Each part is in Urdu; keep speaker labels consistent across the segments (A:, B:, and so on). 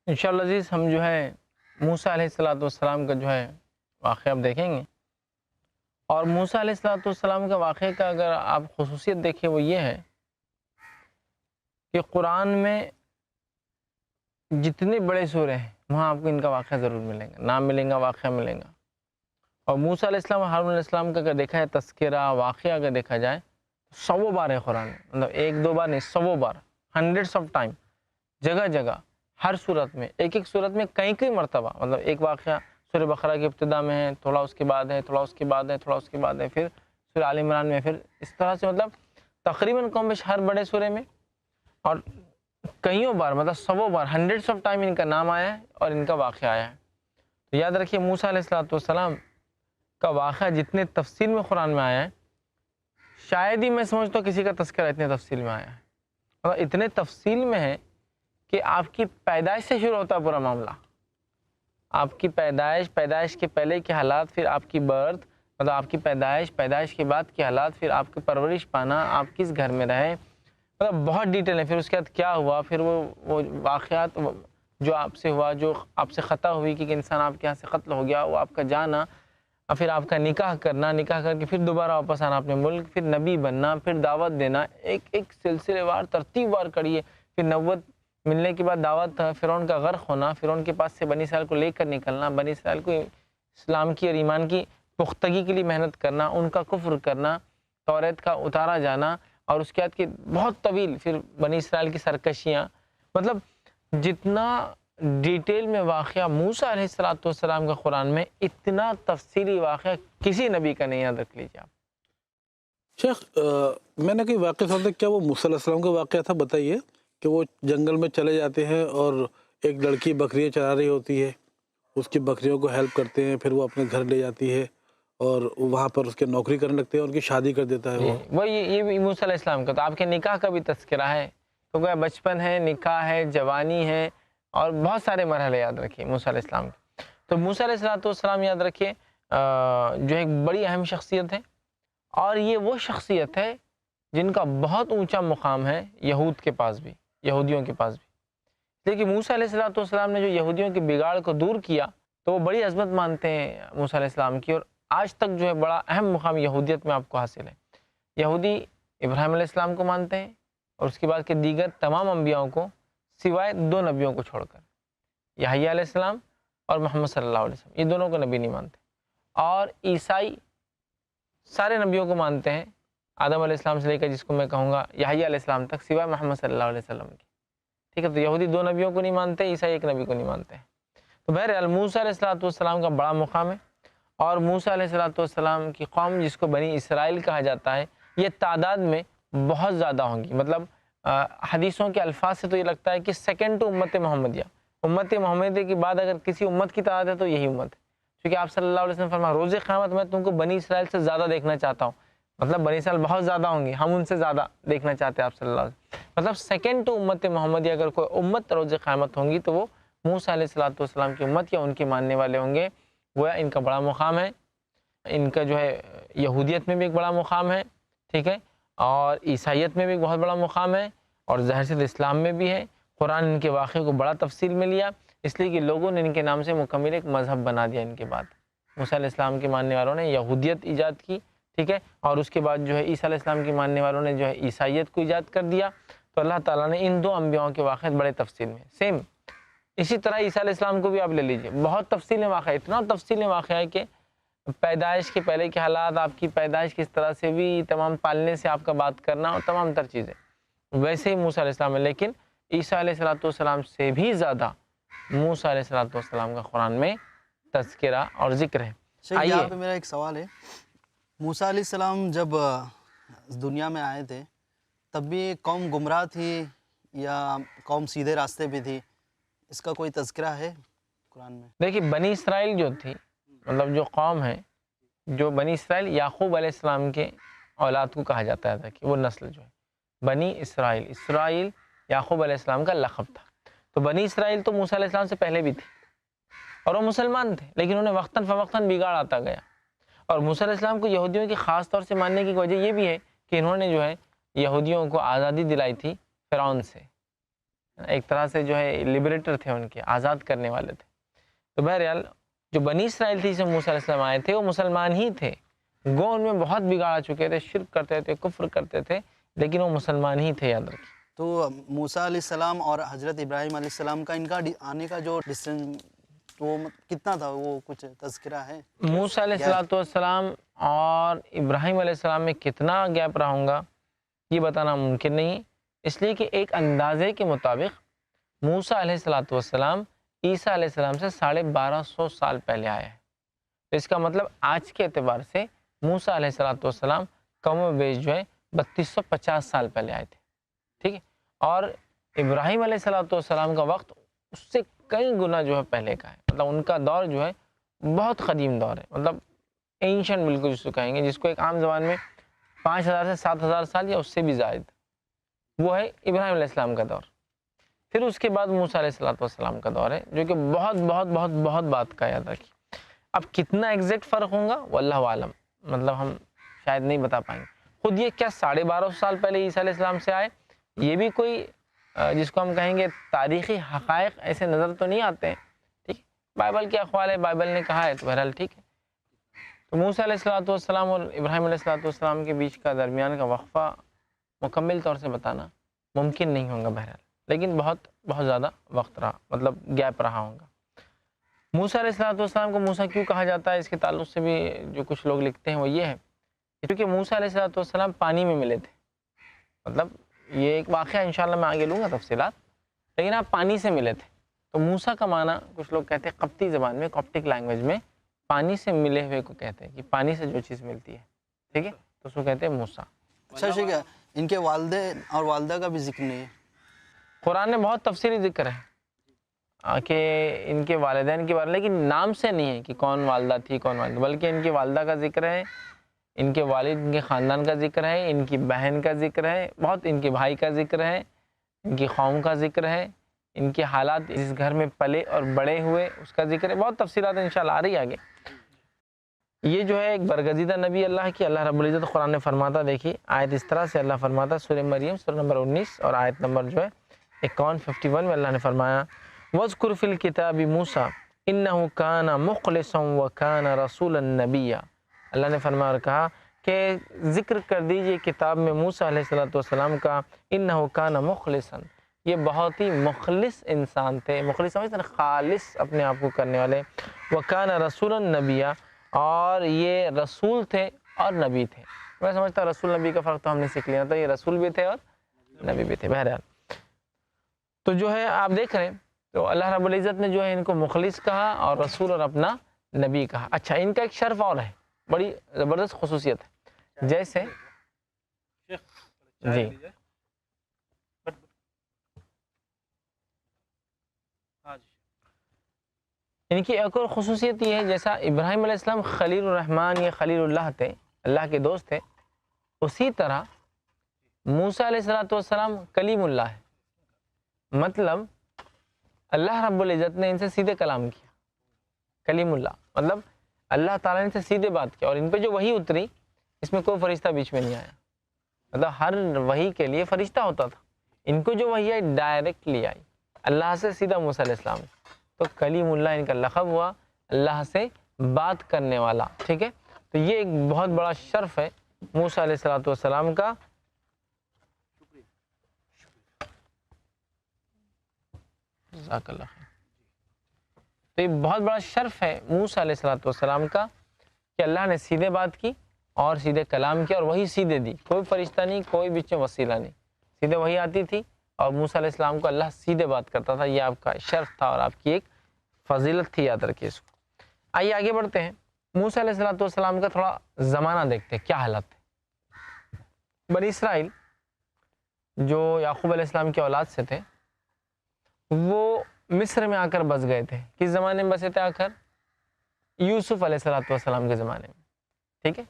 A: انشاءاللہ عزیز ہم جو ہے موسیٰ علیہ السلام کا جو ہے واقعہ اب دیکھیں گے، اور موسیٰ علیہ السلام کا واقعے کا اگر آپ خصوصیت دیکھیں وہ یہ ہے کہ قرآن میں جتنے بڑے سورے ہیں وہاں آپ کو ان کا واقعہ ضرور ملیں گا، نام ملیں گا، واقعہ ملیں گا۔ اور موسیٰ علیہ السلام اور ہارون علیہ السلام کا اگر دیکھا جائے تذکرہ واقعہ اگر دیکھا جائے تو سو بار ہے قرآن میں، مطلب ایک دو بار نہیں، سو بار، ہنڈریڈس آف ٹائم، جگہ جگہ، ہر صورت میں، ایک ایک صورت میں کئی کئی مرتبہ، مطلب ایک واقعہ سورہ بقرہ کی ابتدا میں ہے، تھوڑا اس کے بعد ہے، تھوڑا اس کے بعد ہے، تھوڑا اس کے بعد ہے، پھر سورہ آل عمران میں، پھر اس طرح سے مطلب تقریباً کم بیش ہر بڑے سورے میں اور کئیوں بار، مطلب سو بار، ہنڈریڈس آف ٹائم ان کا نام آیا ہے اور ان کا واقعہ آیا ہے۔ تو یاد رکھیے موسیٰ علیہ السلام کا واقعہ جتنے تفصیل میں قرآن میں آیا ہے، شاید ہی میں سمجھتا ہوں کسی کا تذکرہ اتنے تفصیل میں آیا ہے، مطلب اتنے تفصیل میں ہے کہ آپ کی پیدائش سے شروع ہوتا ہے پورا معاملہ، آپ کی پیدائش کے پہلے کے حالات، پھر آپ کی برتھ، مطلب آپ کی پیدائش کے بعد کے حالات، پھر آپ کی پرورش پانا، آپ کس گھر میں رہے، مطلب بہت ڈیٹیل ہے، پھر اس کے بعد کیا ہوا، پھر وہ واقعات جو آپ سے ہوا، جو آپ سے خطا ہوئی کہ انسان آپ کے یہاں سے قتل ہو گیا، وہ آپ کا جانا، اور پھر آپ کا نکاح کرنا، نکاح کر کے پھر دوبارہ واپس آنا اپنے ملک، پھر نبی بننا، پھر دعوت دینا، ایک ایک سلسلے وار ترتیب وار کریے، پھر نبوت ملنے کے بعد دعوت، فرعون کا غرق ہونا، فرعون کے پاس سے بنی اسرائیل کو لے کر نکلنا، بنی اسرائیل کو اسلام کی اور ایمان کی پختگی کے لیے محنت کرنا، ان کا کفر کرنا، توریت کا اتارا جانا، اور اس کے بعد کہ بہت طویل پھر بنی اسرائیل کی سرکشیاں، مطلب جتنا ڈیٹیل میں واقعہ موسیٰ علیہ السلام کا قرآن میں، اتنا تفصیلی واقعہ کسی نبی کا نہیں، یاد رکھ لیجیے آپ۔
B: شیخ میں نے کوئی واقعہ سنا تھا، کیا وہ موسیٰ علیہ السلام کا واقعہ تھا؟ بتائیے کہ وہ جنگل میں چلے جاتے ہیں اور ایک لڑکی بکریاں چرا رہی ہوتی ہے، اس کی بکریوں کو ہیلپ کرتے ہیں، پھر وہ اپنے گھر لے جاتی ہے اور وہاں پر اس کے نوکری کرنے لگتے ہیں، ان کی شادی کر دیتا ہے وہ
A: یہ بھی موسیٰ علیہ السلام کا، تو آپ کے نکاح کا بھی تذکرہ ہے، تو گویا بچپن ہے، نکاح ہے، جوانی ہے، اور بہت سارے مرحلے یاد رکھیے موسیٰ علیہ السلام کے۔ تو موسیٰ علیہ السلام یاد رکھیے جو ایک بڑی اہم شخصیت ہے، اور یہ وہ شخصیت ہے جن کا بہت اونچا مقام ہے یہود کے پاس بھی، یہودیوں کے پاس بھی، لیکن موسیٰ علیہ السلام نے جو یہودیوں کے بگاڑ کو دور کیا تو وہ بڑی عظمت مانتے ہیں موسیٰ علیہ السلام کی، اور آج تک جو ہے بڑا اہم مقام یہودیت میں آپ کو حاصل ہے۔ یہودی ابراہیم علیہ السلام کو مانتے ہیں، اور اس کے بعد کے دیگر تمام انبیاءوں کو سوائے دو نبیوں کو چھوڑ کر، یحییٰ علیہ السلام اور محمد صلی اللہ علیہ وسلم، یہ دونوں کو نبی نہیں مانتے۔ اور عیسائی سارے نبیوں کو مانتے ہیں، آدم علیہ السلام سے لے کر جس کو میں کہوں گا یحییٰ علیہ السلام تک، سوائے محمد صلی اللہ علیہ وسلم کی، ٹھیک ہے؟ تو یہودی دو نبیوں کو نہیں مانتے، عیسائی ایک نبی کو نہیں مانتے ہیں۔ تو بہرحال موسیٰ علیہ السلام کا بڑا مقام ہے، اور موسیٰ علیہ السلام کی قوم جس کو بنی اسرائیل کہا جاتا ہے، یہ تعداد میں بہت زیادہ ہوں گی، مطلب حدیثوں کے الفاظ سے تو یہ لگتا ہے کہ سیکنڈ ٹو امت محمدیہ، امت محمدیہ کے بعد اگر کسی امت کی تعداد ہے تو یہی امت ہے، کیونکہ آپ صلی اللہ علیہ وسلم فرمایا روز قیامت میں تم کو بنی اسرائیل سے زیادہ دیکھنا چاہتا ہوں، مطلب بنی اسرائیل بہت زیادہ ہوں گی، ہم ان سے زیادہ دیکھنا چاہتے ہیں آپ صلی اللہ علیہ وسلم، مطلب سیکنڈ ٹو امت محمدیہ اگر کوئی امت روز قیامت ہوں گی تو وہ موسیٰ علیہ السلام کی امت یا ان کے ماننے والے ہوں گے، وہ ان کا بڑا مقام ہے، ان کا جو ہے یہودیت میں بھی ایک بڑا مقام ہے، ٹھیک ہے، اور عیسائیت میں بھی ایک بہت بڑا مقام ہے، اور ظاہر سے اسلام میں بھی ہے۔ قرآن ان کے واقعے کو بڑا تفصیل میں لیا، اس لیے کہ لوگوں نے ان کے نام سے مکمل ایک مذہب بنا دیا ان کے بعد، موسیٰ علیہ السلام کے ماننے والوں نے یہودیت ایجاد کی، ٹھیک ہے، اور اس کے بعد جو ہے عیسیٰ علیہ السلام کے ماننے والوں نے جو ہے عیسائیت کو ایجاد کر دیا۔ تو اللہ تعالیٰ نے ان دو انبیاؤں کے واقعات بڑے تفصیل میں، سیم اسی طرح عیسیٰ علیہ السلام کو بھی آپ لے لیجئے، بہت تفصیل میں واقعہ، اتنا تفصیل میں واقعہ ہے کہ پیدائش کے پہلے کے حالات، آپ کی پیدائش کس طرح سے بھی، تمام پالنے سے آپ کا بات کرنا، اور تمام تر چیزیں ویسے ہی موسیٰ علیہ السلام ہے، لیکن عیسیٰ علیہ السلام سے بھی زیادہ موسیٰ علیہ السلام کا قرآن میں تذکرہ اور ذکر ہے۔
C: شیخ یہاں پہ میرا ایک سوال ہے، موسیٰ علیہ السلام جب دنیا میں آئے تھے تب بھی قوم گمراہ تھی یا قوم سیدھے راستے پہ تھی، اس کا کوئی تذکرہ ہے قرآن میں؟
A: دیکھیے بنی اسرائیل جو تھی، مطلب جو قوم ہے، جو بنی اسرائیل یعقوب علیہ السلام کے اولاد کو کہا جاتا ہے کہ وہ نسل جو ہے بنی اسرائیل یعقوب علیہ السلام کا لقب تھا۔ تو بنی اسرائیل تو موسیٰ علیہ السلام سے پہلے بھی تھی، اور وہ مسلمان تھے، لیکن انہیں وقتاً فوقتاً بگاڑ آتا گیا، اور موسیٰ علیہ السلام کو یہودیوں کی خاص طور سے ماننے کی وجہ یہ بھی ہے کہ انہوں نے جو ہے یہودیوں کو آزادی دلائی تھی فرعون سے، ایک طرح سے جو ہے لبریٹر تھے، ان کے آزاد کرنے والے تھے۔ تو بہرحال جو بنی اسرائیل تھی جسے موسیٰ علیہ السلام آئے تھے وہ مسلمان ہی تھے، گو ان میں بہت بگاڑ چکے تھے، شرک کرتے تھے، کفر کرتے تھے، لیکن وہ مسلمان ہی تھے، یاد رکھیے۔
C: تو موسیٰ علیہ السلام اور حضرت ابراہیم علیہ السلام کا ان کا آنے کا جو ڈسٹینس وہ کتنا تھا، وہ کچھ تذکرہ ہے؟
A: موسیٰ علیہ السلام اور ابراہیم علیہ السلام میں کتنا گیپ رہا ہوگا یہ بتانا ممکن نہیں ہے، اس لیے کہ ایک اندازے کے مطابق موسیٰ علیہ السلام عیسیٰ علیہ السلام سے 1250 سال پہلے آیا ہے۔ تو اس کا مطلب آج کے اعتبار سے موسیٰ علیہ السلام کم و بیش جو ہے 3250 سال پہلے آئے تھے، ٹھیک ہے، اور ابراہیم علیہ السلام کا وقت اس سے کئی گنا جو ہے پہلے کا ہے، مطلب ان کا دور جو ہے بہت قدیم دور ہے، مطلب اینشنٹ بالکل جس کو کہیں گے، جس کو ایک عام زبان میں 5000 سے 7000 سال یا اس سے بھی زائد، وہ ہے ابراہیم علیہ السلام کا دور۔ پھر اس کے بعد موسیٰ علیہ السلام کا دور ہے، جو کہ بہت بہت بہت بہت بات کا، یاد رکھیے۔ اب کتنا ایگزیکٹ فرق ہوگا واللہ عالم، مطلب ہم شاید نہیں بتا پائیں گے۔ خود یہ کیا 1250 سال پہلے عیسیٰ علیہ السلام سے آئے، یہ بھی کوئی جس کو ہم کہیں گے تاریخی حقائق ایسے نظر تو نہیں آتے ہیں، ٹھیک ہے، بائبل کے اقوال ہے، بائبل نے کہا ہے، تو بہرحال ٹھیک ہے۔ تو موسیٰ علیہ السلام اور ابراہیم علیہ السلام کے بیچ کا درمیان کا وقفہ مکمل طور سے بتانا ممکن نہیں ہوگا بہرحال، لیکن بہت زیادہ وقت رہا، مطلب گیپ رہا ہوگا۔ موسیٰ علیہ السلام کو موسیٰ کیوں کہا جاتا ہے، اس کے تعلق سے بھی جو کچھ لوگ لکھتے ہیں وہ یہ ہے کیونکہ موسیٰ علیہ السلام پانی میں ملے تھے، مطلب یہ ایک واقعہ انشاءاللہ میں آگے لوں گا تفصیلات، لیکن آپ پانی سے ملے تھے۔ تو موسیٰ کا معنی کچھ لوگ کہتے ہیں قبطی زبان میں، کاپٹک لینگویج میں پانی سے ملے ہوئے کو کہتے ہیں، کہ پانی سے جو چیز ملتی ہے، ٹھیک ہے، تو اس کو کہتے ہیں موسیٰ۔
C: اچھا ٹھیک ہے، ان کے والدے اور والدہ کا بھی ذکر نہیں ہے؟
A: قرآن میں بہت تفصیلی ذکر ہے کہ ان کے والدین کے بارے، لیکن نام سے نہیں ہے کہ کون والدہ تھی کون والد، بلکہ ان کی والدہ کا ذکر ہے، ان کے والد، ان کے خاندان کا ذکر ہے، ان کی بہن کا ذکر ہے، بہت ان کے بھائی کا ذکر ہے، ان کی قوم کا ذکر ہے، ان کے حالات، اس گھر میں پلے اور بڑے ہوئے اس کا ذکر ہے، بہت تفصیلات انشاءاللہ آ رہی ہے آگے۔ یہ جو ہے ایک برگزیدہ نبی اللہ کی، اللہ رب العزت قرآن میں فرماتا، دیکھیے آیت اس طرح سے اللہ فرماتا، سورہ مریم سورہ نمبر 19 اور آیت نمبر جو ہے 51 میں اللہ نے فرمایا، وَاذْكُرْ فِي الْكِتَابِ مُوسَىٰ إِنَّهُ كَانَ مُخْلِصًا وَكَانَ رَسُولًا نَبِيًّا۔ اللہ نے فرمایا اور کہا کہ ذکر کر دیجئے کتاب میں موسیٰ علیہ السلام کا، إِنَّهُ كَانَ مُخْلِصًا، یہ بہت ہی مخلص انسان تھے، مخلص سمجھتے ہیں، خالص اپنے آپ کو کرنے والے، وَكَانَ رَسُولًا نَبِيًّا، اور یہ رسول تھے اور نبی تھے۔ میں سمجھتا ہوں رسول نبی کا فرق تو ہم نے سیکھ لیا تھا، یہ رسول بھی تھے اور نبی بھی تھے۔ بہرحال تو جو ہے آپ دیکھ رہے ہیں، تو اللہ رب العزت نے جو ہے ان کو مخلص کہا اور رسول اور اپنا نبی کہا۔ اچھا، ان کا ایک شرف اور ہے، بڑی زبردست خصوصیت ہے، جیسے جی ان کی ایک اور خصوصیت یہ ہے، جیسا ابراہیم علیہ السلام خلیل الرحمن یا خلیل اللہ تھے، اللہ کے دوست تھے، اسی طرح موسیٰ علیہ السلام کلیم اللہ ہے، مطلب اللہ رب العزت نے ان سے سیدھے کلام کیا، کلیم اللہ مطلب اللہ تعالیٰ نے ان سے سیدھے بات کیا، اور ان پہ جو وحی اتری اس میں کوئی فرشتہ بیچ میں نہیں آیا، مطلب ہر وحی کے لیے فرشتہ ہوتا تھا، ان کو جو وحی آئی ڈائریکٹلی آئی اللہ سے سیدھا موسیٰ علیہ السلام، تو کلیم اللہ ان کا لقب ہوا، اللہ سے بات کرنے والا، ٹھیک ہے۔ تو یہ ایک بہت بڑا شرف ہے موسیٰ علیہ السلام کا۔ جزاک اللہ خیر۔ تو یہ بہت بڑا شرف ہے موسیٰ علیہ السلام کا کہ اللہ نے سیدھے بات کی اور سیدھے کلام کیا، اور وہی سیدھے دی، کوئی فرشتہ نہیں، کوئی بیچ میں وسیلہ نہیں، سیدھے وہی آتی تھی اور موسیٰ علیہ السلام کو اللہ سیدھے بات کرتا تھا۔ یہ آپ کا شرف تھا اور آپ کی ایک فضیلت تھی، یاد رکھیے اس کو۔ آئیے آگے بڑھتے ہیں، موسیٰ علیہ السلام کا تھوڑا زمانہ دیکھتے ہیں، کیا حالات تھے۔ بنی اسرائیل جو یعقوب علیہ السلام کی اولاد سے تھے، وہ مصر میں آ کر بس گئے تھے۔ کس زمانے میں بسے تھے آ کر؟ یوسف علیہ السلام کے زمانے میں، ٹھیک ہے،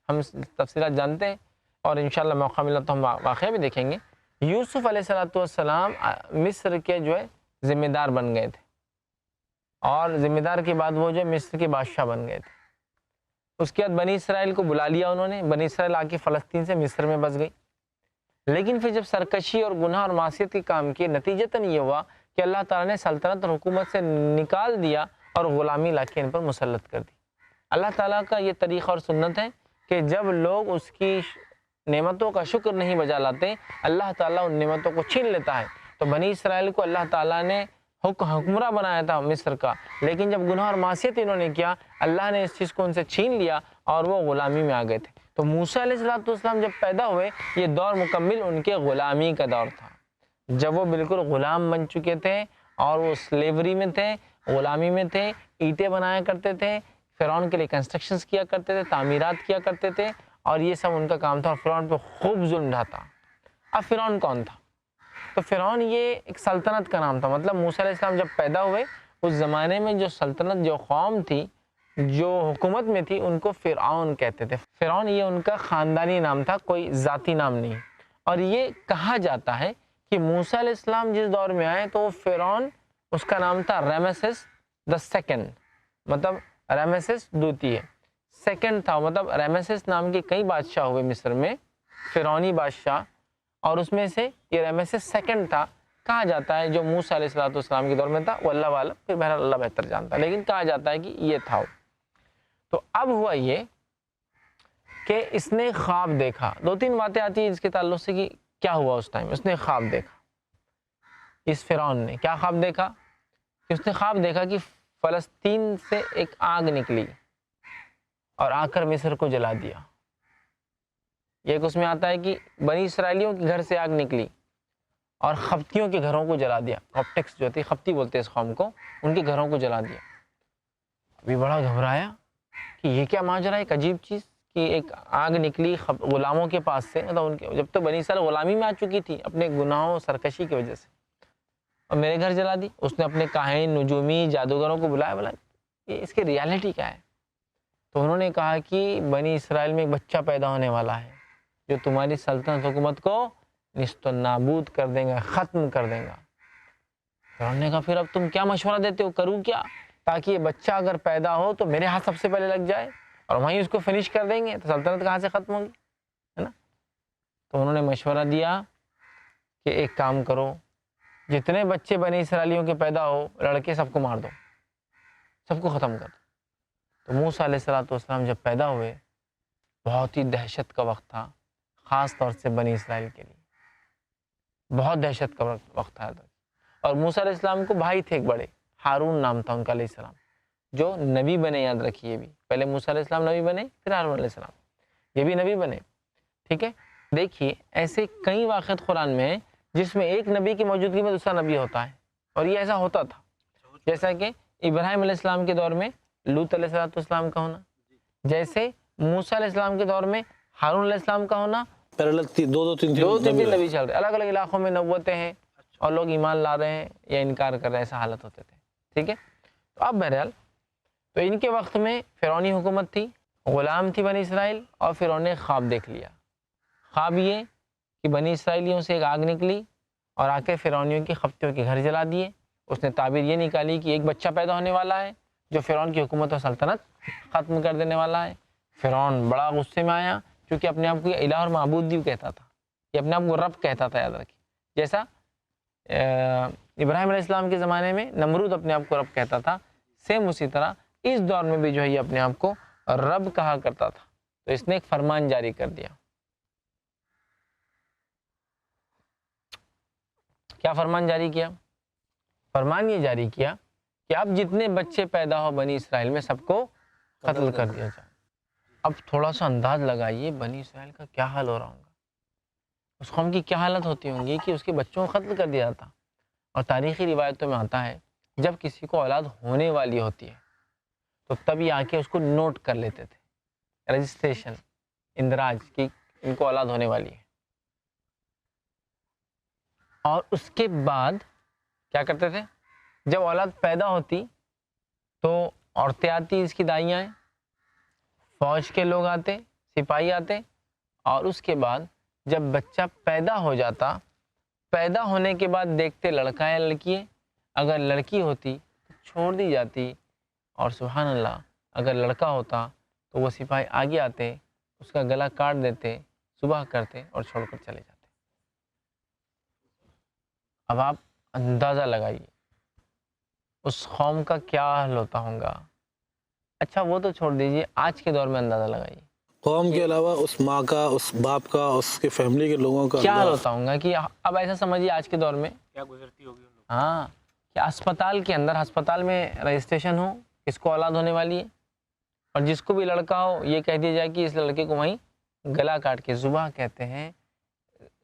A: ہم تفصیلات جانتے ہیں اور انشاءاللہ موقع ملا تو ہم واقعہ بھی دیکھیں گے۔ یوسف علیہ السلام مصر کے جو ہے ذمہ دار بن گئے تھے، اور ذمہ دار کے بعد وہ جو ہے مصر کے بادشاہ بن گئے تھے۔ اس کے بعد بنی اسرائیل کو بلا لیا انہوں نے، بنی اسرائیل آ کے فلسطین سے مصر میں بس گئی، لیکن پھر جب سرکشی اور گناہ اور معصیت کے کام کیے، نتیجتاً یہ ہوا کہ اللہ تعالیٰ نے سلطنت اور حکومت سے نکال دیا اور غلامی لا کے ان پر مسلط کر دی۔ اللہ تعالیٰ کا یہ طریقہ اور سنت ہے کہ جب لوگ اس کی نعمتوں کا شکر نہیں بجا لاتے، اللہ تعالیٰ ان نعمتوں کو چھین لیتا ہے۔ تو بنی اسرائیل کو اللہ تعالیٰ نے حکمراں بنایا تھا مصر کا، لیکن جب گناہ اور معصیت انہوں نے کیا، اللہ نے اس چیز کو ان سے چھین لیا اور وہ غلامی میں آ گئے تھے۔ تو موسیٰ علیہ السلام جب پیدا ہوئے، یہ دور مکمل ان کے غلامی کا دور تھا، جب وہ بالکل غلام بن چکے تھے اور وہ سلیوری میں تھے، غلامی میں تھے، اینٹیں بنایا کرتے تھے، فرعون کے لیے کنسٹرکشنز کیا کرتے تھے، تعمیرات کیا کرتے تھے، اور یہ سب ان کا کام تھا، اور فرعون پہ خوب ظلم ڈھاتا۔ اب فرعون کون تھا؟ تو فرعون یہ ایک سلطنت کا نام تھا، مطلب موسیٰ علیہ السلام جب پیدا ہوئے اس زمانے میں جو سلطنت، جو قوم تھی، جو حکومت میں تھی، ان کو فرعون کہتے تھے۔ فرعون یہ ان کا خاندانی نام تھا، کوئی ذاتی نام نہیں۔ اور یہ کہا جاتا ہے کہ موسیٰ علیہ السلام جس دور میں آئے تو وہ فرعون، اس کا نام تھا رامسیس the second، مطلب رامسیس دوتی ہے، سیکنڈ تھا، مطلب رامسیس نام کے کئی بادشاہ ہوئے مصر میں، فرعونی بادشاہ، اور اس میں سے یہ رامسیس سیکنڈ تھا، کہا جاتا ہے، جو موسیٰ علیہ السلام کے دور میں تھا، وہ اللہ عالم، پھر بہرحال اللہ بہتر جانتا ہے، لیکن کہا جاتا ہے کہ یہ تھا وہ۔ تو اب ہوا یہ کہ اس نے خواب دیکھا، دو تین باتیں آتی ہیں اس کے تعلق سے کہ کیا ہوا اس ٹائم۔ اس نے خواب دیکھا، اس فرعون نے کیا خواب دیکھا؟ کہ اس نے خواب دیکھا کہ فلسطین سے ایک آگ نکلی اور آ کر مصر کو جلا دیا۔ یہ ایک اس میں آتا ہے کہ بنی اسرائیلیوں کے گھر سے آگ نکلی اور خپتیوں کے گھروں کو جلا دیا، کاپٹکس جو تھی، خپتی بولتے ہیں اس قوم کو، ان کے گھروں کو جلا دیا۔ ابھی بڑا گھبرایا کہ یہ کیا ماجرا ہے، ایک عجیب چیز کہ ایک آگ نکلی غلاموں کے پاس سے، مطلب ان کے، جب تو بنی اسرائیل غلامی میں آ چکی تھی اپنے گناہوں سرکشی کی وجہ سے، اور میرے گھر جلا دی۔ اس نے اپنے کاہن، نجومی، جادوگروں کو بلایا، بولا یہ اس کی ریالٹی کیا ہے؟ تو انہوں نے کہا کہ بنی اسرائیل میں ایک بچہ پیدا ہونے والا ہے جو تمہاری سلطنت حکومت کو نیست و نابود کر دیں گا، ختم کر دیں گا۔ پھر انہوں نے کہا پھر اب تم کیا مشورہ دیتے ہو، کروں کیا تاکہ یہ بچہ اگر پیدا ہو تو میرے ہاتھ سب سے پہلے لگ جائے اور وہیں اس کو فنش کر دیں گے، تو سلطنت کہاں سے ختم ہوگی، ہے نا؟ تو انہوں نے مشورہ دیا کہ ایک کام کرو، جتنے بچے بنی اسرائیلیوں کے پیدا ہو، لڑکے سب کو مار دو، سب کو ختم کر دو۔ تو موسیٰ علیہ السلام جب پیدا ہوئے، بہت ہی دہشت کا وقت تھا، خاص طور سے بنی اسرائیل کے لیے بہت دہشت کا وقت تھا۔ اور موسیٰ علیہ السلام کو بھائی تھے ایک بڑے، ہارون نام تھا ان کا علیہ السلام، جو نبی بنے، یاد رکھیے بھی، پہلے موسیٰ علیہ السلام نبی بنے، پھر ہارون علیہ السلام یہ بھی نبی بنے، ٹھیک ہے؟ دیکھیے ایسے کئی واقعات قرآن میں ہیں جس میں ایک نبی کی موجودگی میں دوسرا نبی ہوتا ہے، اور یہ ایسا ہوتا تھا، جیسا کہ ابراہیم علیہ السلام کے دور میں لوط علیہ السلام کا ہونا، جیسے موسیٰ علیہ السلام کے دور میں ہارون علیہ السلام کا ہونا،
B: دو تین
A: نبی چل رہے، الگ الگ علاقوں میں نبوتیں ہیں اور لوگ ایمان لا رہے ہیں یا انکار کر رہے ہیں، ایسا حالت ہوتے تھے، ٹھیک ہے؟ تو اب بہرحال تو ان کے وقت میں فرعونی حکومت تھی، غلام تھی بنی اسرائیل، اور فرعون نے خواب دیکھ لیا۔ خواب یہ کہ بنی اسرائیلیوں سے ایک آگ نکلی اور آ کے فرعونیوں کی خپتیوں کے گھر جلا دیے۔ اس نے تعبیر یہ نکالی کہ ایک بچہ پیدا ہونے والا ہے جو فرعون کی حکومت اور سلطنت ختم کر دینے والا ہے۔ فرعون بڑا غصے میں آیا، کیونکہ اپنے آپ کو یہ الہ اور معبود بھی کہتا تھا، یہ اپنے آپ کو رب کہتا تھا، یاد رکھیے، جیسا ابراہیم علیہ السلام کے زمانے میں نمرود اپنے آپ کو رب کہتا تھا، سیم اسی طرح اس دور میں بھی جو ہے یہ اپنے آپ کو رب کہا کرتا تھا۔ تو اس نے ایک فرمان جاری کر دیا۔ کیا فرمان جاری کیا؟ فرمان یہ جاری کیا کہ اب جتنے بچے پیدا ہو بنی اسرائیل میں سب کو قتل کر دیا جائے۔ اب تھوڑا سا انداز لگائیے بنی اسرائیل کا کیا حال ہو رہا ہوگا، اس قوم کی کیا حالت ہوتی ہوں گی کہ اس کے بچوں کو قتل کر دیا جاتا۔ اور تاریخی روایتوں میں آتا ہے جب کسی کو اولاد ہونے والی ہوتی ہے تو تب یہ آ کے اس کو نوٹ کر لیتے تھے، رجسٹریشن، اندراج کی ان کو اولاد ہونے والی ہے۔ اور اس کے بعد کیا کرتے تھے، جب اولاد پیدا ہوتی تو عورتیں آتی، اس کی دائیاں ہیں، فوج کے لوگ آتے، سپاہی آتے، اور اس کے بعد جب بچہ پیدا ہو جاتا، پیدا ہونے کے بعد دیکھتے لڑکا ہے لڑکی ہے، اگر لڑکی ہوتی تو چھوڑ دی جاتی، اور سبحان اللہ اگر لڑکا ہوتا تو وہ سپاہی آگے آتے، اس کا گلا کاٹ دیتے، ذبح کرتے اور چھوڑ کر چلے جاتے۔ اب آپ اندازہ لگائیے اس قوم کا کیا حال ہوتا ہوگا. اچھا وہ تو چھوڑ دیجیے، آج کے دور میں اندازہ لگائیے
B: قوم کے علاوہ اس ماں کا، اس باپ کا، اس کے فیملی کے لوگوں کا
A: کیا حال ہوتا ہوگا. کہ اب ایسا سمجھیے آج کے دور میں
D: کیا گزرتی ہوگی ان لوگوں.
A: ہاں کہ اسپتال کے اندر، ہسپتال میں رجسٹریشن ہو، اس کو اولاد ہونے والی ہے، اور جس کو بھی لڑکا ہو یہ کہہ دیا جائے کہ اس لڑکے کو وہیں گلا کاٹ کے، ذبح کہتے ہیں،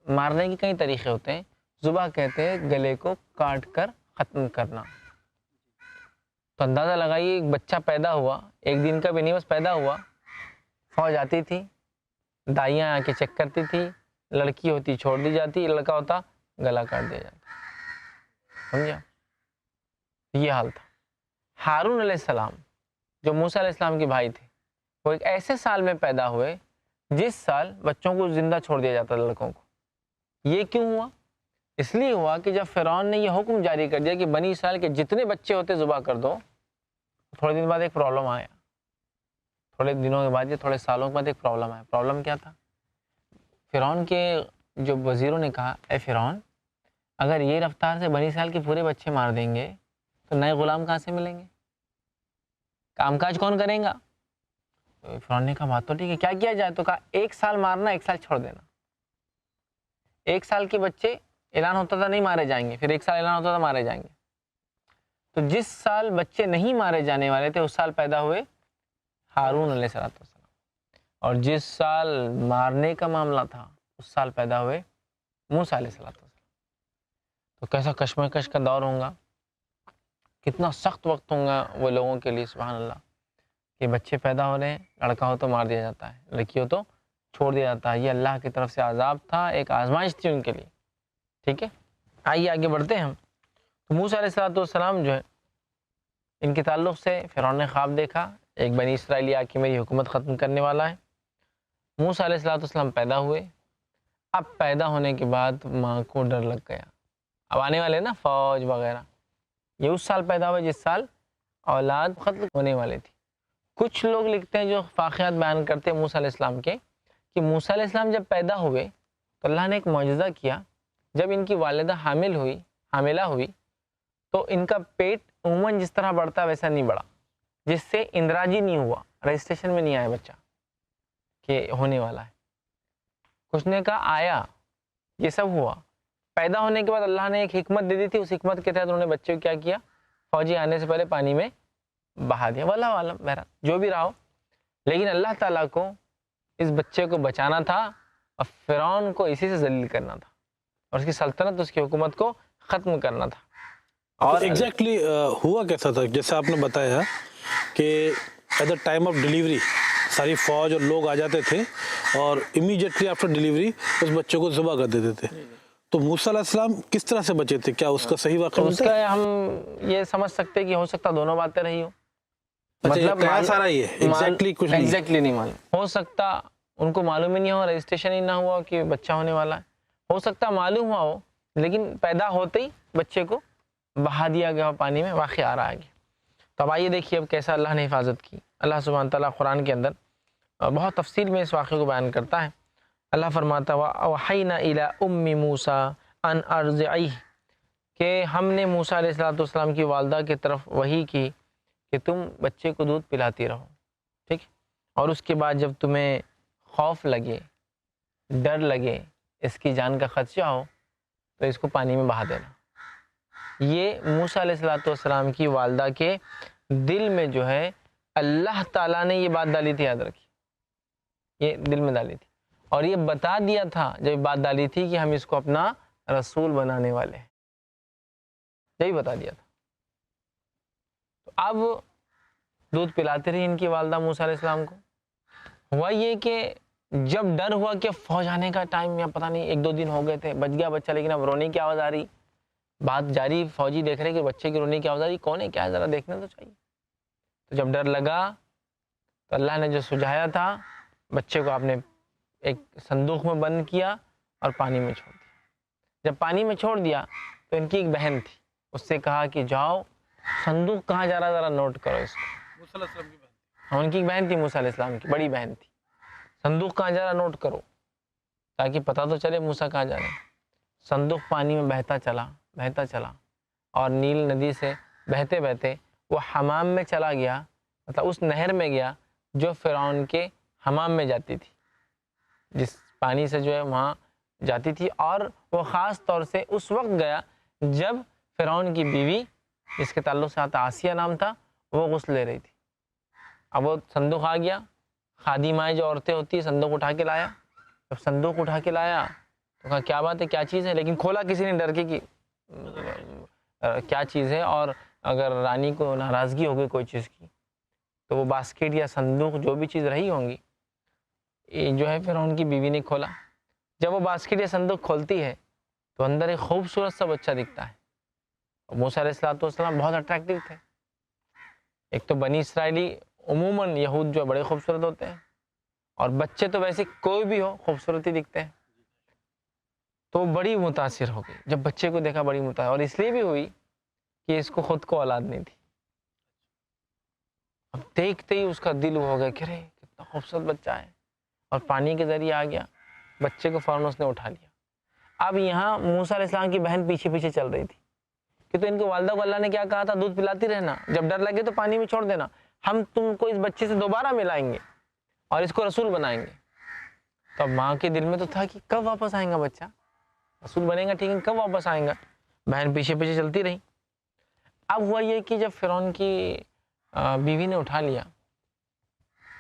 A: مارنے کے کئی طریقے ہوتے ہیں، ذبح کہتے ہیں گلے کو کاٹ کر ختم کرنا. تو اندازہ لگائیے ایک بچہ پیدا ہوا، ایک دن کا بھی نہیں، بس پیدا ہوا، فوج آتی تھی، دائیاں آ کے چیک کرتی تھی، لڑکی ہوتی چھوڑ دی جاتی، لڑکا ہوتا گلا کاٹ دیا جاتا. سمجھا؟ یہ حال تھا. ہارون علیہ السلام جو موسیٰ علیہ السلام کے بھائی تھے، وہ ایک ایسے سال میں پیدا ہوئے جس سال بچوں کو زندہ چھوڑ دیا جاتا لڑکوں کو. یہ کیوں ہوا؟ اس لیے ہوا کہ جب فرعون نے یہ حکم جاری کر دیا کہ بنی اسرائیل کے جتنے بچے ہوتے ذبح کر دو، تھوڑے دن بعد ایک پرابلم آیا. تھوڑے دنوں کے بعد یا تھوڑے سالوں کے بعد ایک پرابلم آیا. پرابلم کیا تھا؟ فرعون کے جو وزیروں نے کہا اے فرعون، اگر یہ رفتار سے بنی اسرائیل کے پورے بچے مار دیں گے تو نئے غلام کہاں سے ملیں گے؟ کام کاج کون کریں گا؟ تو فرعون نے کہا بات تو ٹھیک ہے، کیا کیا جائے؟ تو کہا 1 سال مارنا، 1 سال چھوڑ دینا. 1 سال کے بچے اعلان ہوتا تھا نہیں مارے جائیں گے، پھر 1 سال اعلان ہوتا تھا مارے جائیں گے. تو جس سال بچے نہیں مارے جانے والے تھے اس سال پیدا ہوئے ہارون علیہ السلام، اور جس سال مارنے کا معاملہ تھا اس سال پیدا ہوئے موسیٰ علیہ السلام. تو کیسا کشمکش کا دور ہوگا، کتنا سخت وقت ہوگا وہ لوگوں کے لیے. سبحان اللہ، کہ بچے پیدا ہو رہے ہیں، لڑکا ہو تو مار دیا جاتا ہے، لڑکی ہو تو چھوڑ دیا جاتا ہے. یہ اللہ کی طرف سے عذاب تھا، ایک آزمائش تھی ان کے لیے. ٹھیک ہے، آئیے آگے بڑھتے ہیں ہم. تو موسیٰ علیہ السلام جو ہے، ان کے تعلق سے فرعون نے خواب دیکھا، ایک بنی اسرائیلی آ کے میری حکومت ختم کرنے والا ہے. موسیٰ علیہ السلام پیدا ہوئے. اب پیدا ہونے کے بعد ماں کو ڈر لگ گیا، اب آنے والے نا فوج وغیرہ. یہ اس سال پیدا ہوئے جس سال اولاد ختم ہونے والی تھی. کچھ لوگ لکھتے ہیں جو واقعات بیان کرتے ہیں موسیٰ علیہ السلام کے، کہ موسیٰ علیہ السلام جب پیدا ہوئے تو اللہ نے ایک معجزہ کیا. جب ان کی والدہ حاملہ ہوئی تو ان کا پیٹ عموماً جس طرح بڑھتا ہے ویسا نہیں بڑھا، جس سے اندراجی نہیں ہوا، رجسٹریشن میں نہیں آیا بچہ کہ ہونے والا ہے. کچھ نے کہا آیا، یہ سب ہوا. پیدا ہونے کے بعد اللہ نے ایک حکمت دے دی تھی، اس حکمت کے تحت انہوں نے بچے کو کیا کیا؟ فوجی آنے سے پہلے پانی میں بہا دیا. واللہ عالم، بہرحال جو بھی رہا ہو، لیکن اللہ تعالیٰ کو اس بچے کو بچانا تھا اور فرعون کو اسی سے ذلیل کرنا تھا، اور اس کی سلطنت، اس کی حکومت کو ختم کرنا تھا.
B: اور ایگزیکٹلی ہوا کیسا تھا؟ جیسے آپ نے بتایا کہ at the time of delivery ساری فوج اور لوگ آ جاتے تھے اور امیڈیٹلی آفٹر ڈیلیوری اس بچے کو ذبح کر دیتے تھے. تو موسیٰ علیہ السلام کس طرح سے بچے تھے؟ کیا اس کا صحیح واقعہ
A: اس کا ہم یہ سمجھ سکتے کہ ہو سکتا دونوں باتیں رہی ہو.
B: مطلب سارا یہ ایگزیکٹلی کچھ نہیں،
A: ایگزیکٹلی نہیں معلوم. ہو سکتا ان کو معلوم ہی نہیں ہو، رجسٹریشن ہی نہ ہوا کہ بچہ ہونے والا ہے. ہو سکتا معلوم ہوا ہو لیکن پیدا ہوتے ہی بچے کو بہا دیا گیا پانی میں. واقعہ آ رہا ہے. تو اب آئیے دیکھیے اب کیسا اللہ نے حفاظت کی. اللہ سبحانہ تعالیٰ قرآن کے اندر بہت تفصیل میں اس واقعے کو بیان کرتا ہے. اللہ فرماتا ہے وَأَوْحَيْنَا إِلَىٰ أُمِّ مُوسَىٰ أَنْ أَرْضِعِهِ، کہ ہم نے موسیٰ علیہ السلام کی والدہ کی طرف وحی کی کہ تم بچے کو دودھ پلاتی رہو. ٹھیک، اور اس کے بعد جب تمہیں خوف لگے، ڈر لگے، اس کی جان کا خدشہ ہو تو اس کو پانی میں بہا دینا. یہ موسیٰ علیہ السلام کی والدہ کے دل میں جو ہے اللہ تعالیٰ نے یہ بات ڈالی تھی، یاد رکھیے، یہ دل میں ڈالی تھی، اور یہ بتا دیا تھا جب یہ بات ڈالی تھی کہ ہم اس کو اپنا رسول بنانے والے ہیں. یہی بتا دیا تھا. تو اب دودھ پلاتے رہی ان کی والدہ موسیٰ علیہ السلام کو. ہوا یہ کہ جب ڈر ہوا کہ فوج آنے کا ٹائم، یا پتہ نہیں 1-2 دن ہو گئے تھے، بچ گیا بچہ، لیکن اب رونے کی آواز آ رہی، بات جاری، فوجی دیکھ رہے کہ بچے کی رونے کی آواز آ رہی، کون ہے کیا ہے ذرا دیکھنا تو چاہیے. تو جب ڈر لگا تو اللہ نے جو سجھایا تھا، بچے کو آپ نے ایک صندوق میں بند کیا اور پانی میں چھوڑ دیا. جب پانی میں چھوڑ دیا تو ان کی ایک بہن تھی، اس سے کہا کہ جاؤ صندوق کہاں جا رہا ذرا نوٹ کرو اس کو.
B: موسیٰ علیہ السلام کی بہن،
A: ہاں ان کی ایک بہن تھی موسیٰ علیہ السلام کی، بڑی بہن تھی. صندوق کہاں جا رہا نوٹ کرو تاکہ پتہ تو چلے موسیٰ کہاں جا رہے ہیں. صندوق پانی میں بہتا چلا، بہتا چلا اور نیل ندی سے بہتے بہتے وہ حمام میں چلا گیا، مطلب اس نہر میں گیا جو فرعون کے حمام میں جاتی تھی، جس پانی سے جو ہے وہاں جاتی تھی، اور وہ خاص طور سے اس وقت گیا جب فرعون کی بیوی جس کے تعلق سے آتا آسیہ نام تھا وہ غسل لے رہی تھی۔ اب وہ صندوق آ گیا، خادمائیں جو عورتیں ہوتی ہیں صندوق اٹھا کے لایا، جب صندوق اٹھا کے لایا تو کہا کیا بات ہے، کیا چیز ہے، لیکن کھولا کسی نے ڈر کے کہ کیا چیز ہے، اور اگر رانی کو ناراضگی ہو گئی کوئی چیز کی تو وہ باسکٹ یا صندوق جو بھی چیز رہی ہوں گی یہ جو ہے فرعون کی بیوی نے کھولا۔ جب وہ باسکٹ یا صندوق کھولتی ہے تو اندر ایک خوبصورت سا بچہ دکھتا ہے۔ موسیٰ علیہ السلام بہت اٹریکٹیو تھے، ایک تو بنی اسرائیلی عموماً یہود جو بڑے خوبصورت ہوتے ہیں، اور بچے تو ویسے کوئی بھی ہو خوبصورتی دکھتے ہیں، تو بڑی متاثر ہو گئی جب بچے کو دیکھا، بڑی متاثر، اور اس لیے بھی ہوئی کہ اس کو خود کو اولاد نہیں تھی۔ اب دیکھتے ہی اس کا دل ہو گیا کہ ارے کتنا خوبصورت بچہ ہے، اور پانی کے ذریعے آ گیا، بچے کو فوراً اس نے اٹھا لیا۔ اب یہاں موسیٰ علیہ السلام کی بہن پیچھے پیچھے چل رہی تھی، کہ تو ان کو والدہ کو اللہ نے کیا کہا تھا، دودھ پلاتی رہنا، جب ڈر لگے تو پانی میں چھوڑ دینا، ہم تم کو اس بچے سے دوبارہ ملائیں گے اور اس کو رسول بنائیں گے۔ تو اب ماں کے دل میں تو تھا کہ کب واپس آئیں گا بچہ، رسول بنے گا ٹھیک ہے، کب واپس آئیں گا۔ بہن پیچھے پیچھے چلتی رہی۔ اب ہوا یہ کہ جب فرعون کی بیوی نے اٹھا لیا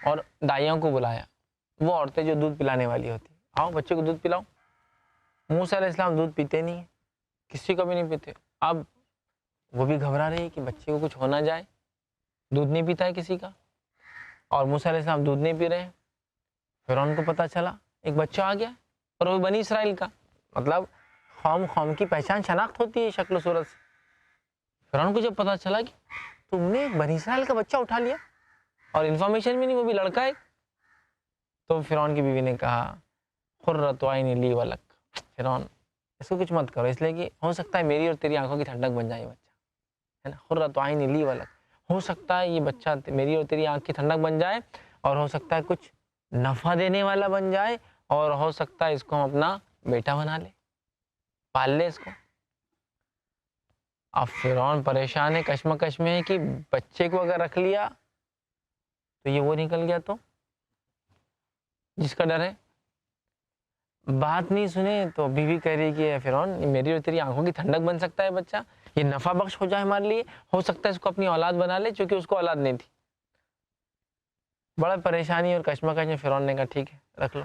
A: اور دائیوں کو بلایا، وہ عورتیں جو دودھ پلانے والی ہوتی، آؤ بچے کو دودھ پلاؤ۔ موسیٰ علیہ السلام دودھ پیتے نہیں ہیں، کسی کو بھی نہیں پیتے۔ اب وہ بھی گھبرا رہی ہے کہ بچے کو کچھ ہو نہ جائے، دودھ نہیں پیتا ہے کسی کا، اور موسیٰ علیہ السلام دودھ نہیں پی رہے ہیں۔ فرعون کو پتہ چلا ایک بچہ آ گیا، اور وہ بنی اسرائیل کا، مطلب قوم کی پہچان شناخت ہوتی ہے شکل و صورت سے۔ فرعون کو جب پتہ چلا کہ تم نے ایک بنی اسرائیل کا بچہ اٹھا لیا اور انفارمیشن بھی نہیں، وہ بھی لڑکا ہے، تو فرعون کی بیوی نے کہا قرۃ عین لی ولک، فرعون اس کو کچھ مت کرو، اس لیے کہ ہو سکتا ہے میری اور تیری آنکھوں کی ٹھنڈک بن جائے یہ بچہ، ہے نا، قرۃ عین لی ولک، ہو سکتا ہے یہ بچہ میری اور تیری آنکھ کی ٹھنڈک بن جائے، اور ہو سکتا ہے کچھ نفع دینے والا بن جائے، اور ہو سکتا ہے اس کو ہم اپنا بیٹا بنا لے، پال لے اس کو۔ اب فرعون پریشان ہے، کشمکش میں ہے کہ بچے کو اگر رکھ لیا تو یہ وہ نکل گیا تو جس کا ڈر ہے، بات نہیں سنے تو بیوی کہہ رہی کہ فرعون میری اور تیری آنکھوں کی ٹھنڈک بن سکتا ہے بچہ، یہ نفع بخش ہو جائے ہمارے لیے، ہو سکتا ہے اس کو اپنی اولاد بنا لے، چونکہ اس کو اولاد نہیں تھی۔ بڑا پریشانی اور کشمکش میں فرعون نے کہا ٹھیک ہے رکھ لو۔